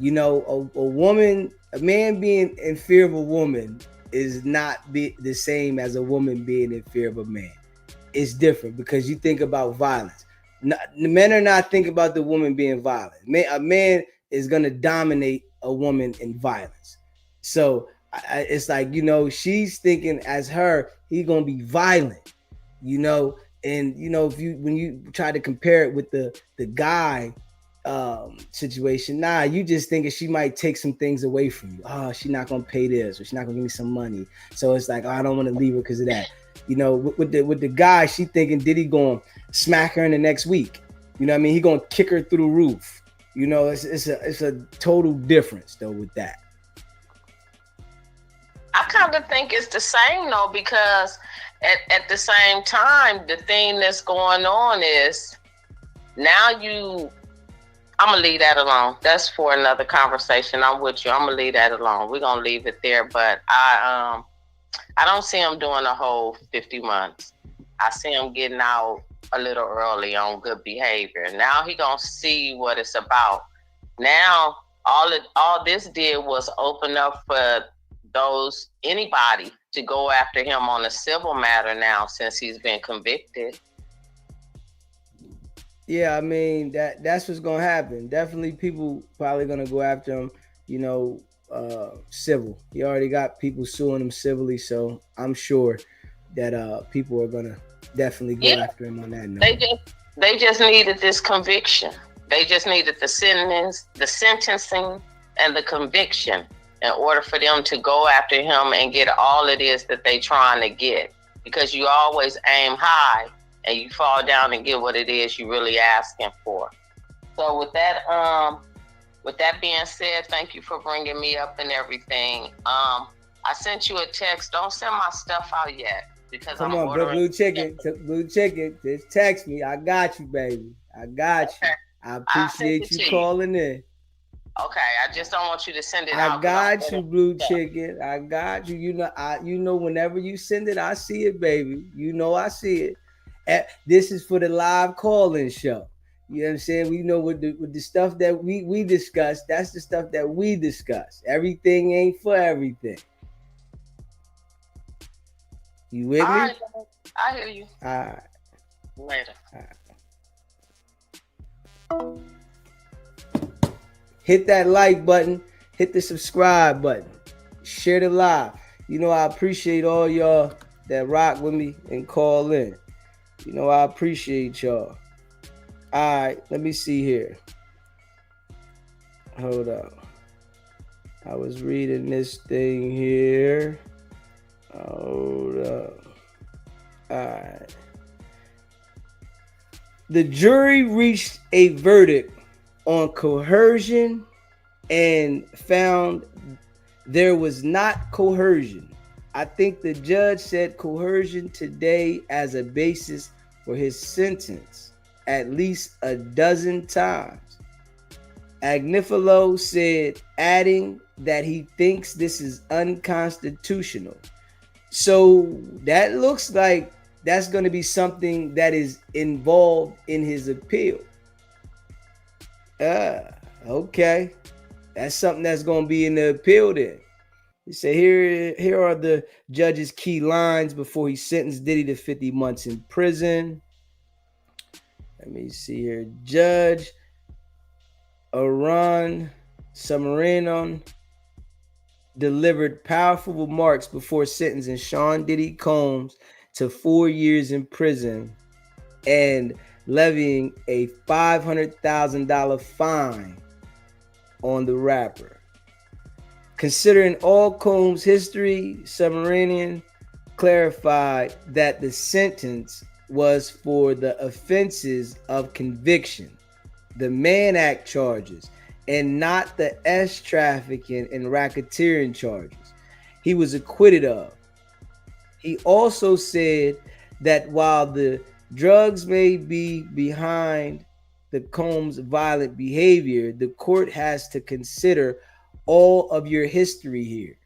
A man being in fear of a woman is not the same as a woman being in fear of a man. It's different, because you think about violence. The men are not thinking about the woman being violent. A man is gonna dominate a woman in violence. So it's like, she's thinking as her, he's gonna be violent, and when you try to compare it with the guy situation, you just thinking she might take some things away from you. Oh, she's not gonna pay this, or she's not gonna give me some money. So it's like, oh, I don't want to leave her because of that. With the guy, she thinking Diddy gonna smack her in the next week. You know what I mean? He gonna kick her through the roof. It's a total difference though with that. I kind of think it's the same though, because at the same time, the thing that's going on is now I'm going to leave that alone. That's for another conversation. I'm with you. I'm going to leave that alone. We're going to leave it there. But I don't see him doing a whole 50 months. I see him getting out a little early on good behavior. Now he going to see what it's about. Now, all this did was open up for anybody to go after him on a civil matter now, since he's been convicted. Yeah, I mean, that's what's gonna happen. Definitely people probably gonna go after him, civil. He already got people suing him civilly, so I'm sure that people are gonna definitely go after him on that note. They just needed this conviction. They just needed the sentencing and the conviction in order for them to go after him and get all it is that they trying to get. Because you always aim high and you fall down and get what it is you really asking for. So with that being said, thank you for bringing me up and everything. I sent you a text. Don't send my stuff out yet, because Come on, bro, Blue Chicken, just text me. I got you, baby. I got you. I appreciate you calling in. Okay, I just don't want you to send it out. I got you, Blue Chicken. I got you. You know, whenever you send it, I see it, baby. I see it. This is for the live call-in show. You know what I'm saying? We know with the stuff that we discuss, that's the stuff that we discuss. Everything ain't for everything. You with All me? right, I hear you. All right. Later. Hit that like button. Hit the subscribe button. Share the live. You know, I appreciate all y'all that rock with me and call in. You know, I appreciate y'all. All right, let me see here. Hold up. I was reading this thing here. Hold up. All right. The jury reached a verdict on coercion and found there was not coercion. I think the judge said coercion today as a basis for his sentence at least a dozen times. Agnifilo said, adding that he thinks this is unconstitutional. So that looks like that's going to be something that is involved in his appeal. Okay. That's something that's going to be in the appeal then. He said, here are the judge's key lines before he sentenced Diddy to 50 months in prison. Let me see here. Judge Aron Sumerinon delivered powerful remarks before sentencing Sean Diddy Combs to 4 years in prison and levying a $500,000 fine on the rapper. Considering all Combs' history, Sumerinon clarified that the sentence was for the offenses of conviction, the Mann Act charges, and not the S trafficking and racketeering charges he was acquitted of. He also said that while the drugs may be behind the Combs' violent behavior, the court has to consider all of your history here.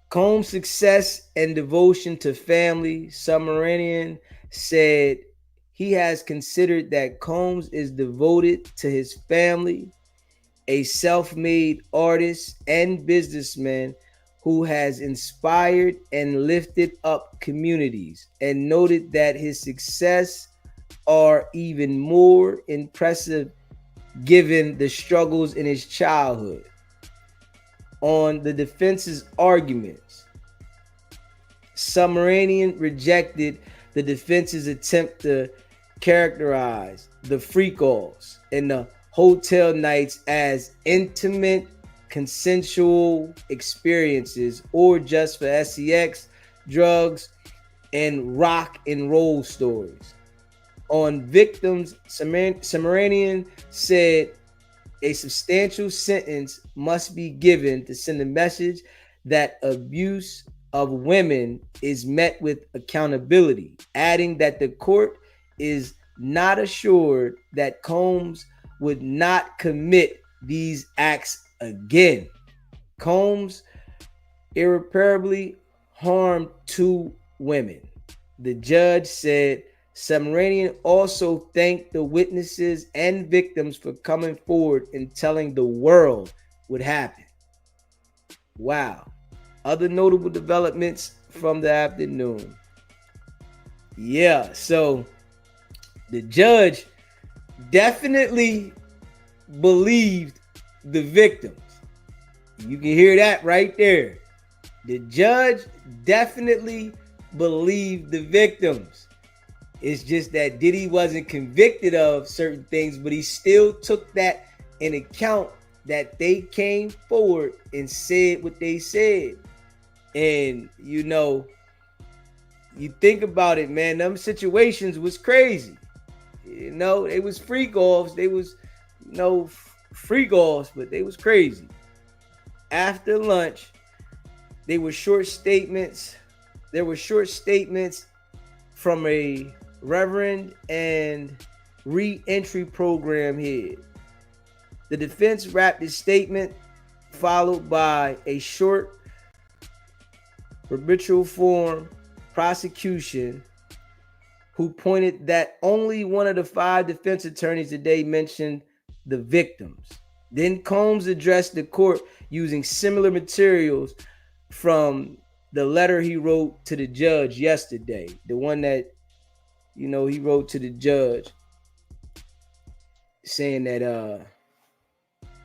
Combs' success and devotion to family, Sumerinon said he has considered that Combs is devoted to his family, a self-made artist and businessman who has inspired and lifted up communities, and noted that his success are even more impressive given the struggles in his childhood. On the defense's arguments, Sumerinon rejected the defense's attempt to characterize the freak-offs and the hotel nights as intimate, consensual experiences or just for sex, drugs, and rock and roll stories. On victims, Sumerinon said a substantial sentence must be given to send a message that abuse of women is met with accountability, adding that the court is not assured that Combs would not commit these acts again. Combs irreparably harmed 2 women. The judge said Sumerinon also thanked the witnesses and victims for coming forward and telling the world what happened. Wow. Other notable developments from the afternoon. Yeah, so the judge definitely believed the victims. You can hear that right there. The judge definitely believed the victims. It's just that Diddy wasn't convicted of certain things, but he still took that in account that they came forward and said what they said. And, you know, you think about it, man, them situations was crazy. You know, they was freak-offs. They was, you know, freak-offs, but they was crazy. After lunch, there were short statements. There were short statements from a reverend and re-entry program head. The defense wrapped his statement, followed by a short arbitral form prosecution, who pointed that only one of the 5 defense attorneys today mentioned the victims. Then Combs addressed the court using similar materials from the letter he wrote to the judge yesterday, the one that, you know, he wrote to the judge saying that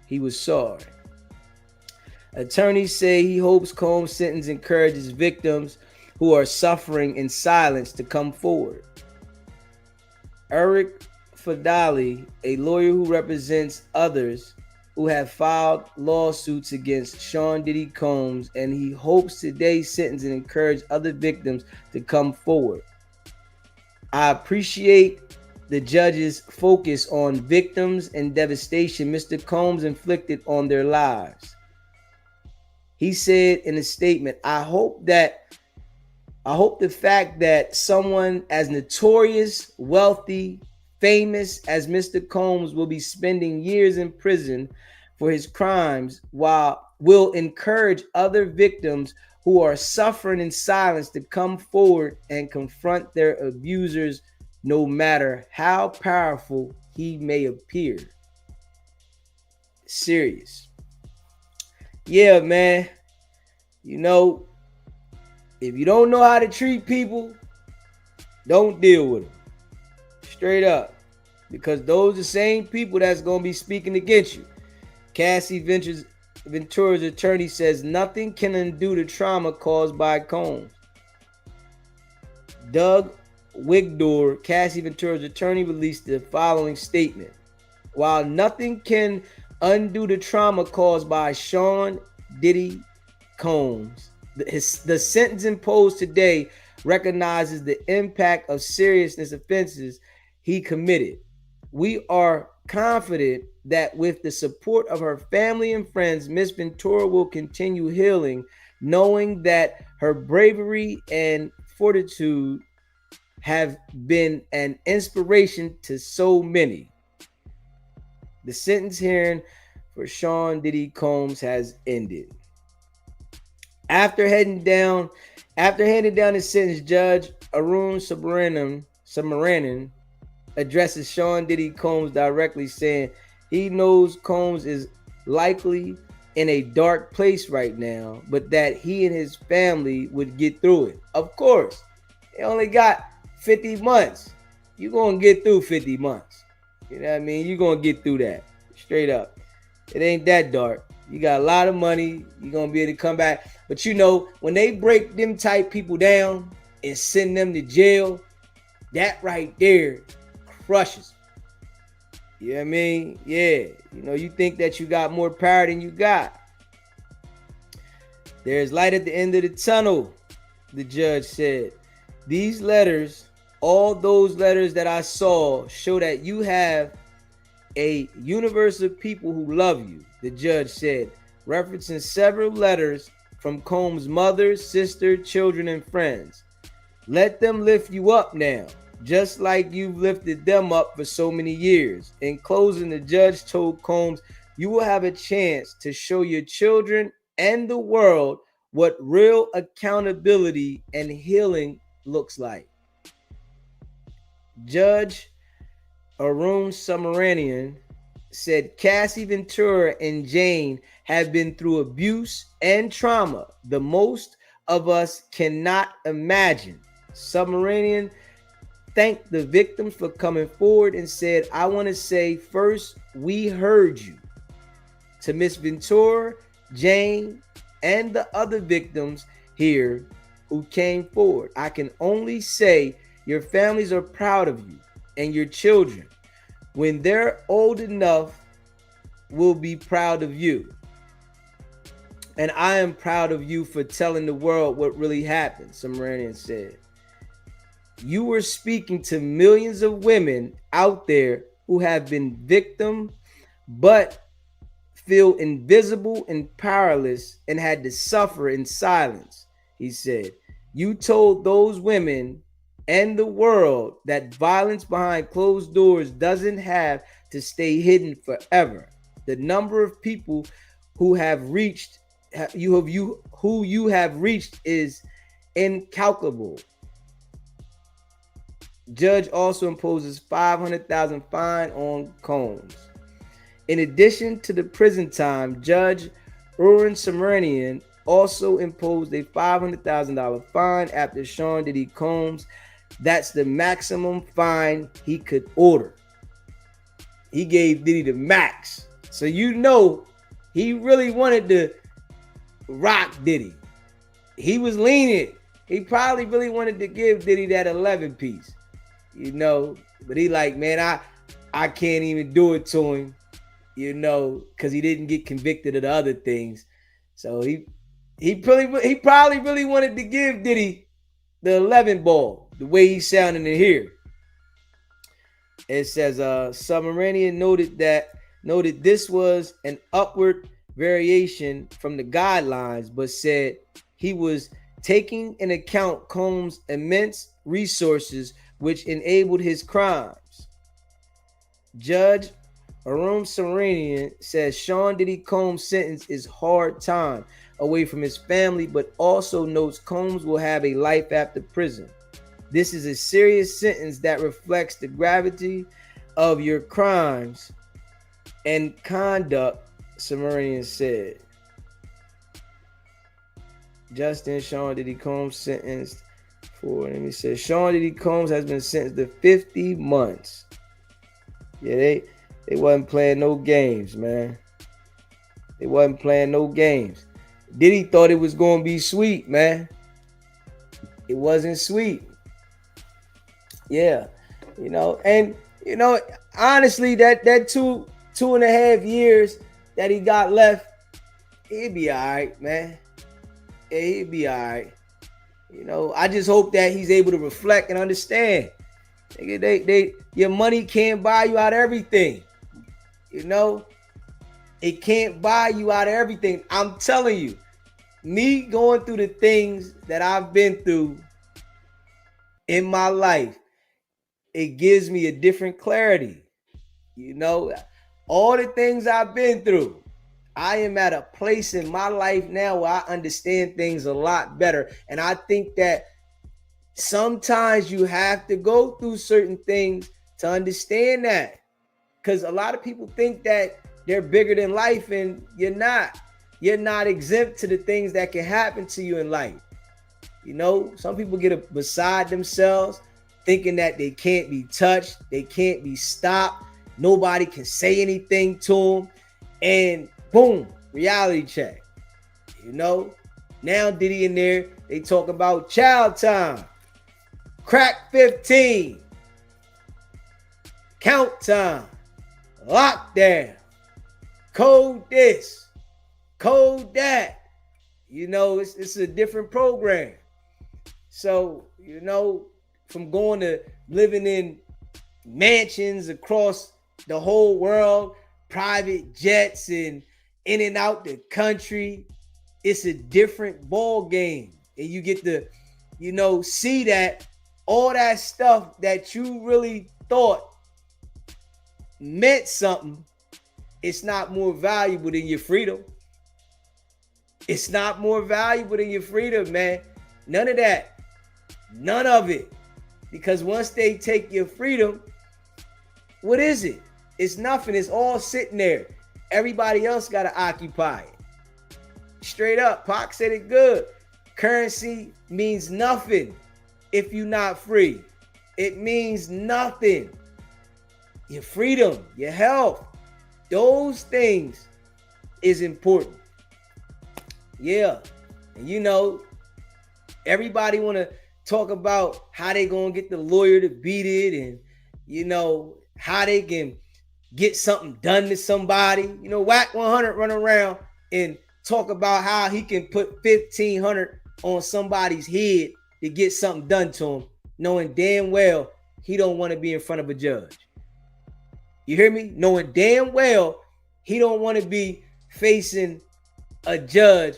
he was sorry. Attorneys say he hopes Combs' sentence encourages victims who are suffering in silence to come forward. Eric Fadali, a lawyer who represents others who have filed lawsuits against Sean Diddy Combs, and he hopes today's sentence will encourage other victims to come forward. I appreciate the judge's focus on victims and devastation Mr. Combs inflicted on their lives. He said in a statement, I hope the fact that someone as notorious, wealthy, famous as Mr. Combs will be spending years in prison for his crimes will encourage other victims who are suffering in silence to come forward and confront their abusers, no matter how powerful he may appear. Serious. Yeah, man. You know, if you don't know how to treat people, don't deal with them. Straight up. Because those are the same people that's going to be speaking against you. Cassie Ventura's attorney says nothing can undo the trauma caused by Combs. Doug Wigdor, Cassie Ventura's attorney, released the following statement. While nothing can undo the trauma caused by Sean Diddy Combs, the sentence imposed today recognizes the impact of seriousness offenses he committed. We are confident that with the support of her family and friends, Miss Ventura will continue healing, knowing that her bravery and fortitude have been an inspiration to so many. The sentence hearing for Sean Diddy Combs has ended. After handing down the sentence, Judge Arun Subramanian addresses Sean Diddy Combs directly, saying he knows Combs is likely in a dark place right now, but that he and his family would get through it. Of course, they only got 50 months. You're going to get through 50 months. You know what I mean? You're going to get through that. Straight up. It ain't that dark. You got a lot of money. You're going to be able to come back. But you know, when they break them type people down and send them to jail, that right there crushes. You know what I mean? Yeah. You know, you think that you got more power than you got. There's light at the end of the tunnel, the judge said. These letters, all those letters that I saw, show that you have a universe of people who love you, the judge said, referencing several letters from Combs' mother, sister, children, and friends. Let them lift you up now, just like you've lifted them up for so many years. In closing, the judge told Combs, you will have a chance to show your children and the world what real accountability and healing looks like. Judge Arun Subramanian said Cassie Ventura and Jane have been through abuse and trauma the most of us cannot imagine. Subramanian thanked the victims for coming forward and said, I want to say first, we heard you. To Miss Ventura, Jane, and the other victims here who came forward, I can only say your families are proud of you, and your children, when they're old enough, will be proud of you. And I am proud of you for telling the world what really happened, Subramanian said. You were speaking to millions of women out there who have been victim, but feel invisible and powerless and had to suffer in silence, he said. You told those women and the world that violence behind closed doors doesn't have to stay hidden forever. The number of people who have reached you have reached is incalculable. Judge also imposes $500,000 fine on Combs. In addition to the prison time, Judge Arun Subramanian also imposed a $500,000 fine after Sean Diddy Combs. That's the maximum fine he could order. He gave Diddy the max. So you know he really wanted to rock Diddy. He was lenient. He probably really wanted to give Diddy that 11 piece. You know, but he like, man, I can't even do it to him, you know, because he didn't get convicted of the other things. So he probably really wanted to give Diddy the 11 ball, the way he's sounding in here. It says Submarinian noted this was an upward variation from the guidelines, but said he was taking into account Combs' immense resources, which enabled his crimes. Judge Arun Saranian says Sean Diddy Combs' sentence is hard time away from his family, but also notes Combs will have a life after prison. This is a serious sentence that reflects the gravity of your crimes and conduct, Sumerian said. Justin Sean Diddy Combs sentenced for, Sean Diddy Combs has been sentenced to 50 months. Yeah, they wasn't playing no games, man. They wasn't playing no games. Diddy thought it was going to be sweet, man. It wasn't sweet. Yeah, you know, and you know, honestly, that 2.5 years that he got left, he'd be all right, man. Yeah, he'd be all right. You know, I just hope that he's able to reflect and understand. Your money can't buy you out of everything. You know, it can't buy you out of everything. I'm telling you, me going through the things that I've been through in my life, it gives me a different clarity. You know, all the things I've been through, I am at a place in my life now where I understand things a lot better. And I think that sometimes you have to go through certain things to understand that. Because a lot of people think that they're bigger than life, and you're not. You're not exempt to the things that can happen to you in life. You know, some people get beside themselves, thinking that they can't be touched, they can't be stopped, nobody can say anything to them, and boom, reality check. You know, now Diddy in there, they talk about child time, crack 15, count time, lockdown, code this, code that. You know, it's a different program. So, you know, from going to living in mansions across the whole world, private jets, and in and out the country, it's a different ball game. And you get to, you know, see that all that stuff that you really thought meant something, it's not more valuable than your freedom. It's not more valuable than your freedom, man. None of that. None of it. Because once they take your freedom, what is it? It's nothing. It's all sitting there. Everybody else got to occupy it. Straight up, Pac said it good. Currency means nothing if you're not free. It means nothing. Your freedom, your health, those things is important. Yeah. And you know, everybody want to talk about how they gonna get the lawyer to beat it, and you know how they can get something done to somebody. You know, Whack 100 run around and talk about how he can put 1,500 on somebody's head to get something done to him, knowing damn well he don't want to be in front of a judge. You hear me? Knowing damn well he don't want to be facing a judge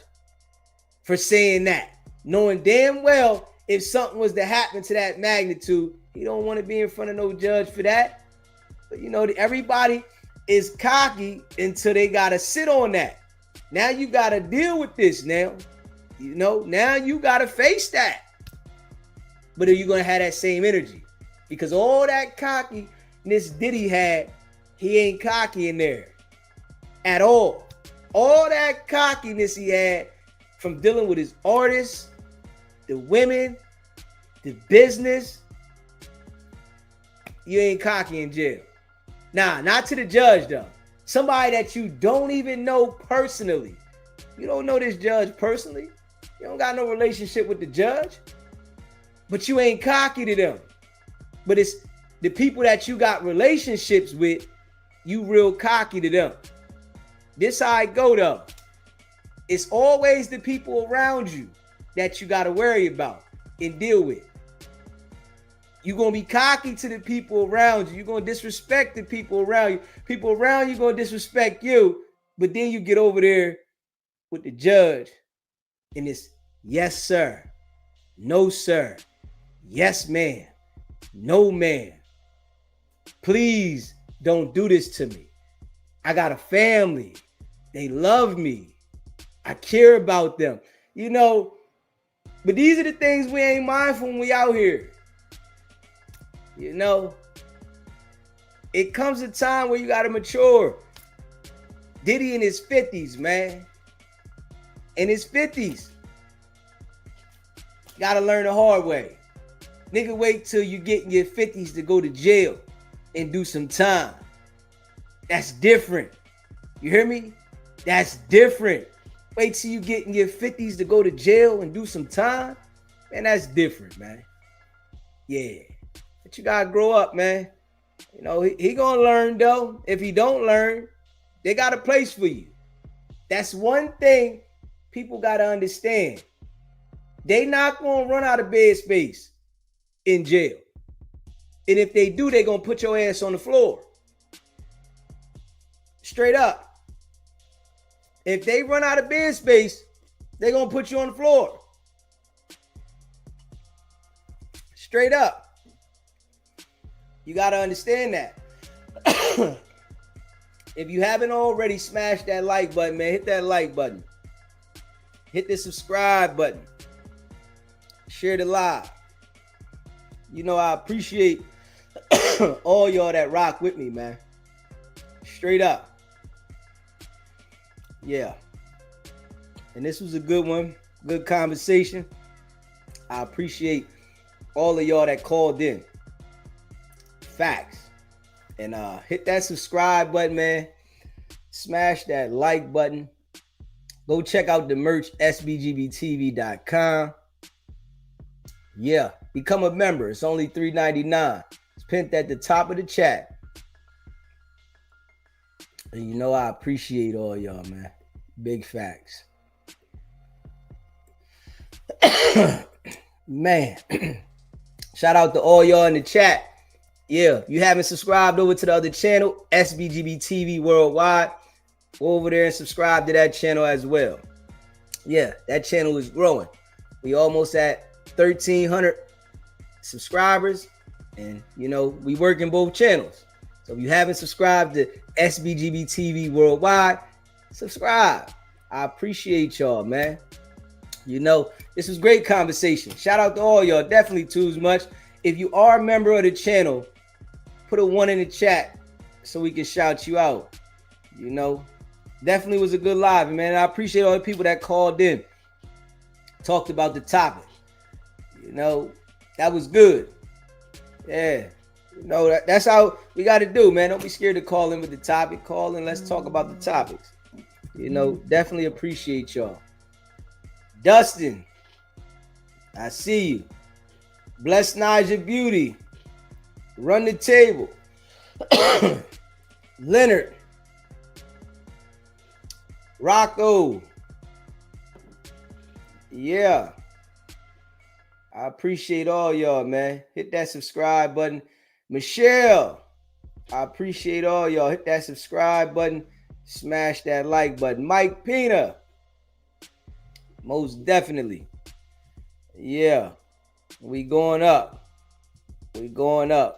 for saying that. Knowing damn well if something was to happen to that magnitude, he don't want to be in front of no judge for that. But you know, everybody is cocky until they got to sit on that. Now you got to deal with this now. You know, now you got to face that. But are you going to have that same energy? Because all that cockiness Diddy had, he ain't cocky in there at all. All that cockiness he had from dealing with his artists, the women, the business, you ain't cocky in jail. Nah, not to the judge though. Somebody that you don't even know personally. You don't know this judge personally. You don't got no relationship with the judge. But you ain't cocky to them. But it's the people that you got relationships with, you real cocky to them. This how I go though. It's always the people around you that you got to worry about and deal with. You're going to be cocky to the people around you. You're going to disrespect the people around you. People around you going to disrespect you. But then you get over there with the judge and it's yes, sir. No, sir. Yes, ma'am. No, ma'am. Please don't do this to me. I got a family. They love me. I care about them. You know, but these are the things we ain't mindful when we out here. You know, it comes a time where you got to mature. Diddy in his 50s, man. In his 50s. Got to learn the hard way. Nigga, wait till you get in your 50s to go to jail and do some time. That's different. You hear me? That's different. Wait till you get in your 50s to go to jail and do some time. Man, that's different, man. Yeah. But you gotta grow up, man. You know, he gonna learn though. If he don't learn, they got a place for you. That's one thing people gotta understand. They not gonna run out of bed space in jail. And if they do, they gonna put your ass on the floor. Straight up. If they run out of bed space, they gonna put you on the floor. Straight up. You got to understand that. If you haven't already, smashed that like button, man. Hit that like button. Hit the subscribe button. Share the live. You know, I appreciate all y'all that rock with me, man. Straight up. Yeah. And this was a good one. Good conversation. I appreciate all of y'all that called in. Facts. And hit that subscribe button, man. Smash that like button. Go check out the merch, sbgbtv.com. Yeah, become a member. It's only $3.99. It's pinned at the top of the chat. And you know I appreciate all y'all, man. Big facts. Man. Shout out to all y'all in the chat. Yeah, if you haven't subscribed over to the other channel, SBGB TV Worldwide, go over there and subscribe to that channel as well. Yeah, that channel is growing. We almost at 1,300 subscribers, and you know we work in both channels. So if you haven't subscribed to SBGB TV Worldwide, subscribe. I appreciate y'all, man. You know, this was great conversation. Shout out to all y'all. Definitely too as much. If you are a member of the channel, put a 1 in the chat so we can shout you out. You know, definitely was a good live, man. I appreciate all the people that called in, talked about the topic. You know, that was good. Yeah. You know, that's how we got to do, man. Don't be scared to call in with the topic. Call in. Let's talk about the topics. You know, definitely appreciate y'all. Dustin, I see you. Bless Naja Beauty. Run the table. Leonard. Rocco. Yeah. I appreciate all y'all, man. Hit that subscribe button. Michelle. I appreciate all y'all. Hit that subscribe button. Smash that like button. Mike Pina. Most definitely. Yeah. We going up. We going up.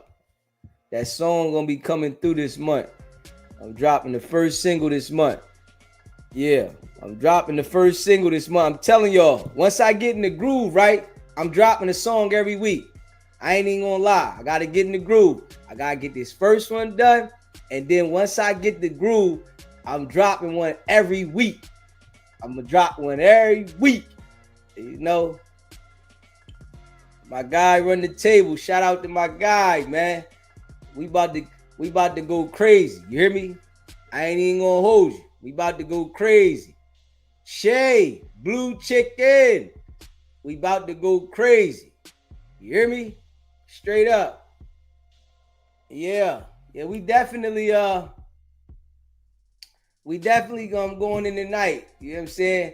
That song gonna be coming through this month. I'm dropping the first single this month. Yeah, I'm dropping the first single this month. I'm telling y'all, once I get in the groove, right, I'm dropping a song every week. I ain't even gonna lie. I gotta get in the groove. I gotta get this first one done. And then once I get the groove, I'm dropping one every week. I'm gonna drop one every week. You know, my guy run the table. Shout out to my guy, man. We about to go crazy. You hear me? I ain't even gonna hold you. We about to go crazy. Shay, Blue Chicken. We about to go crazy. You hear me? Straight up. Yeah. Yeah, we definitely going in tonight. You know what I'm saying?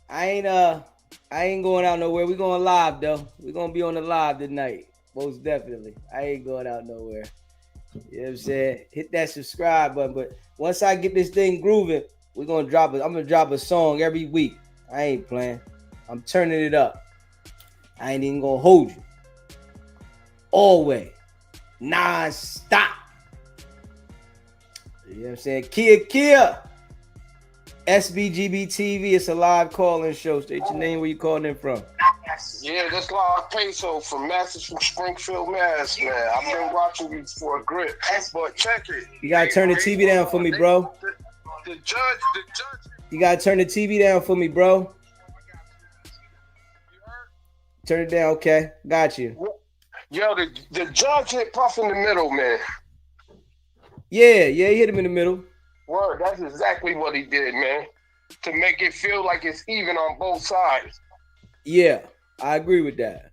I ain't going out nowhere. We going live though. We gonna be on the live tonight. Most definitely. I ain't going out nowhere. You know what I'm saying? Hit that subscribe button. But once I get this thing grooving, I'm gonna drop a song every week. I ain't playing. I'm turning it up. I ain't even gonna hold you. Always. Non-stop. You know what I'm saying? Kia. SBGB TV. It's a live call-in show. State your name, where you calling in from. Yeah, that's Live Peso from Springfield, Mass, man. I've been watching you for a grip. But check it. You gotta turn the TV down for me, bro. The judge. You gotta turn the TV down for me, bro. Turn it down, okay. Got you. Yo, the judge hit Puff in the middle, man. Yeah, he hit him in the middle. Word, that's exactly what he did, man. To make it feel like it's even on both sides. Yeah, I agree with that.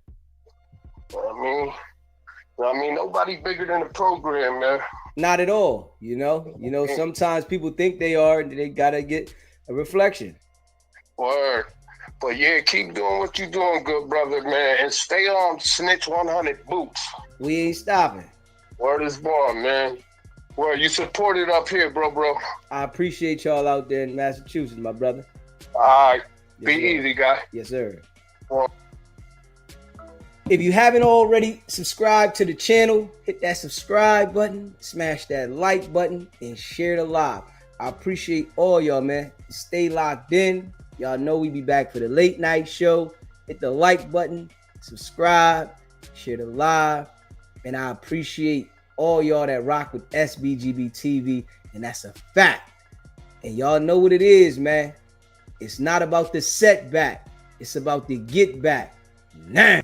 I mean, nobody bigger than the program, man. Not at all. You know, sometimes people think they are, and they gotta get a reflection. Word. But yeah, keep doing what you're doing, good brother, man. And stay on Snitch 100 Boots. We ain't stopping. Word is born, man. Word, you supported up here, bro. I appreciate y'all out there in Massachusetts, my brother. All right. Yes, Be sir. easy, guy. Yes, sir. Well, if you haven't already subscribed to the channel, hit that subscribe button, smash that like button, and share the live. I appreciate all y'all, man. Stay locked in. Y'all know we be back for the late night show. Hit the like button, subscribe, share the live. And I appreciate all y'all that rock with SBGB TV. And that's a fact. And y'all know what it is, man. It's not about the setback. It's about the get back. Now.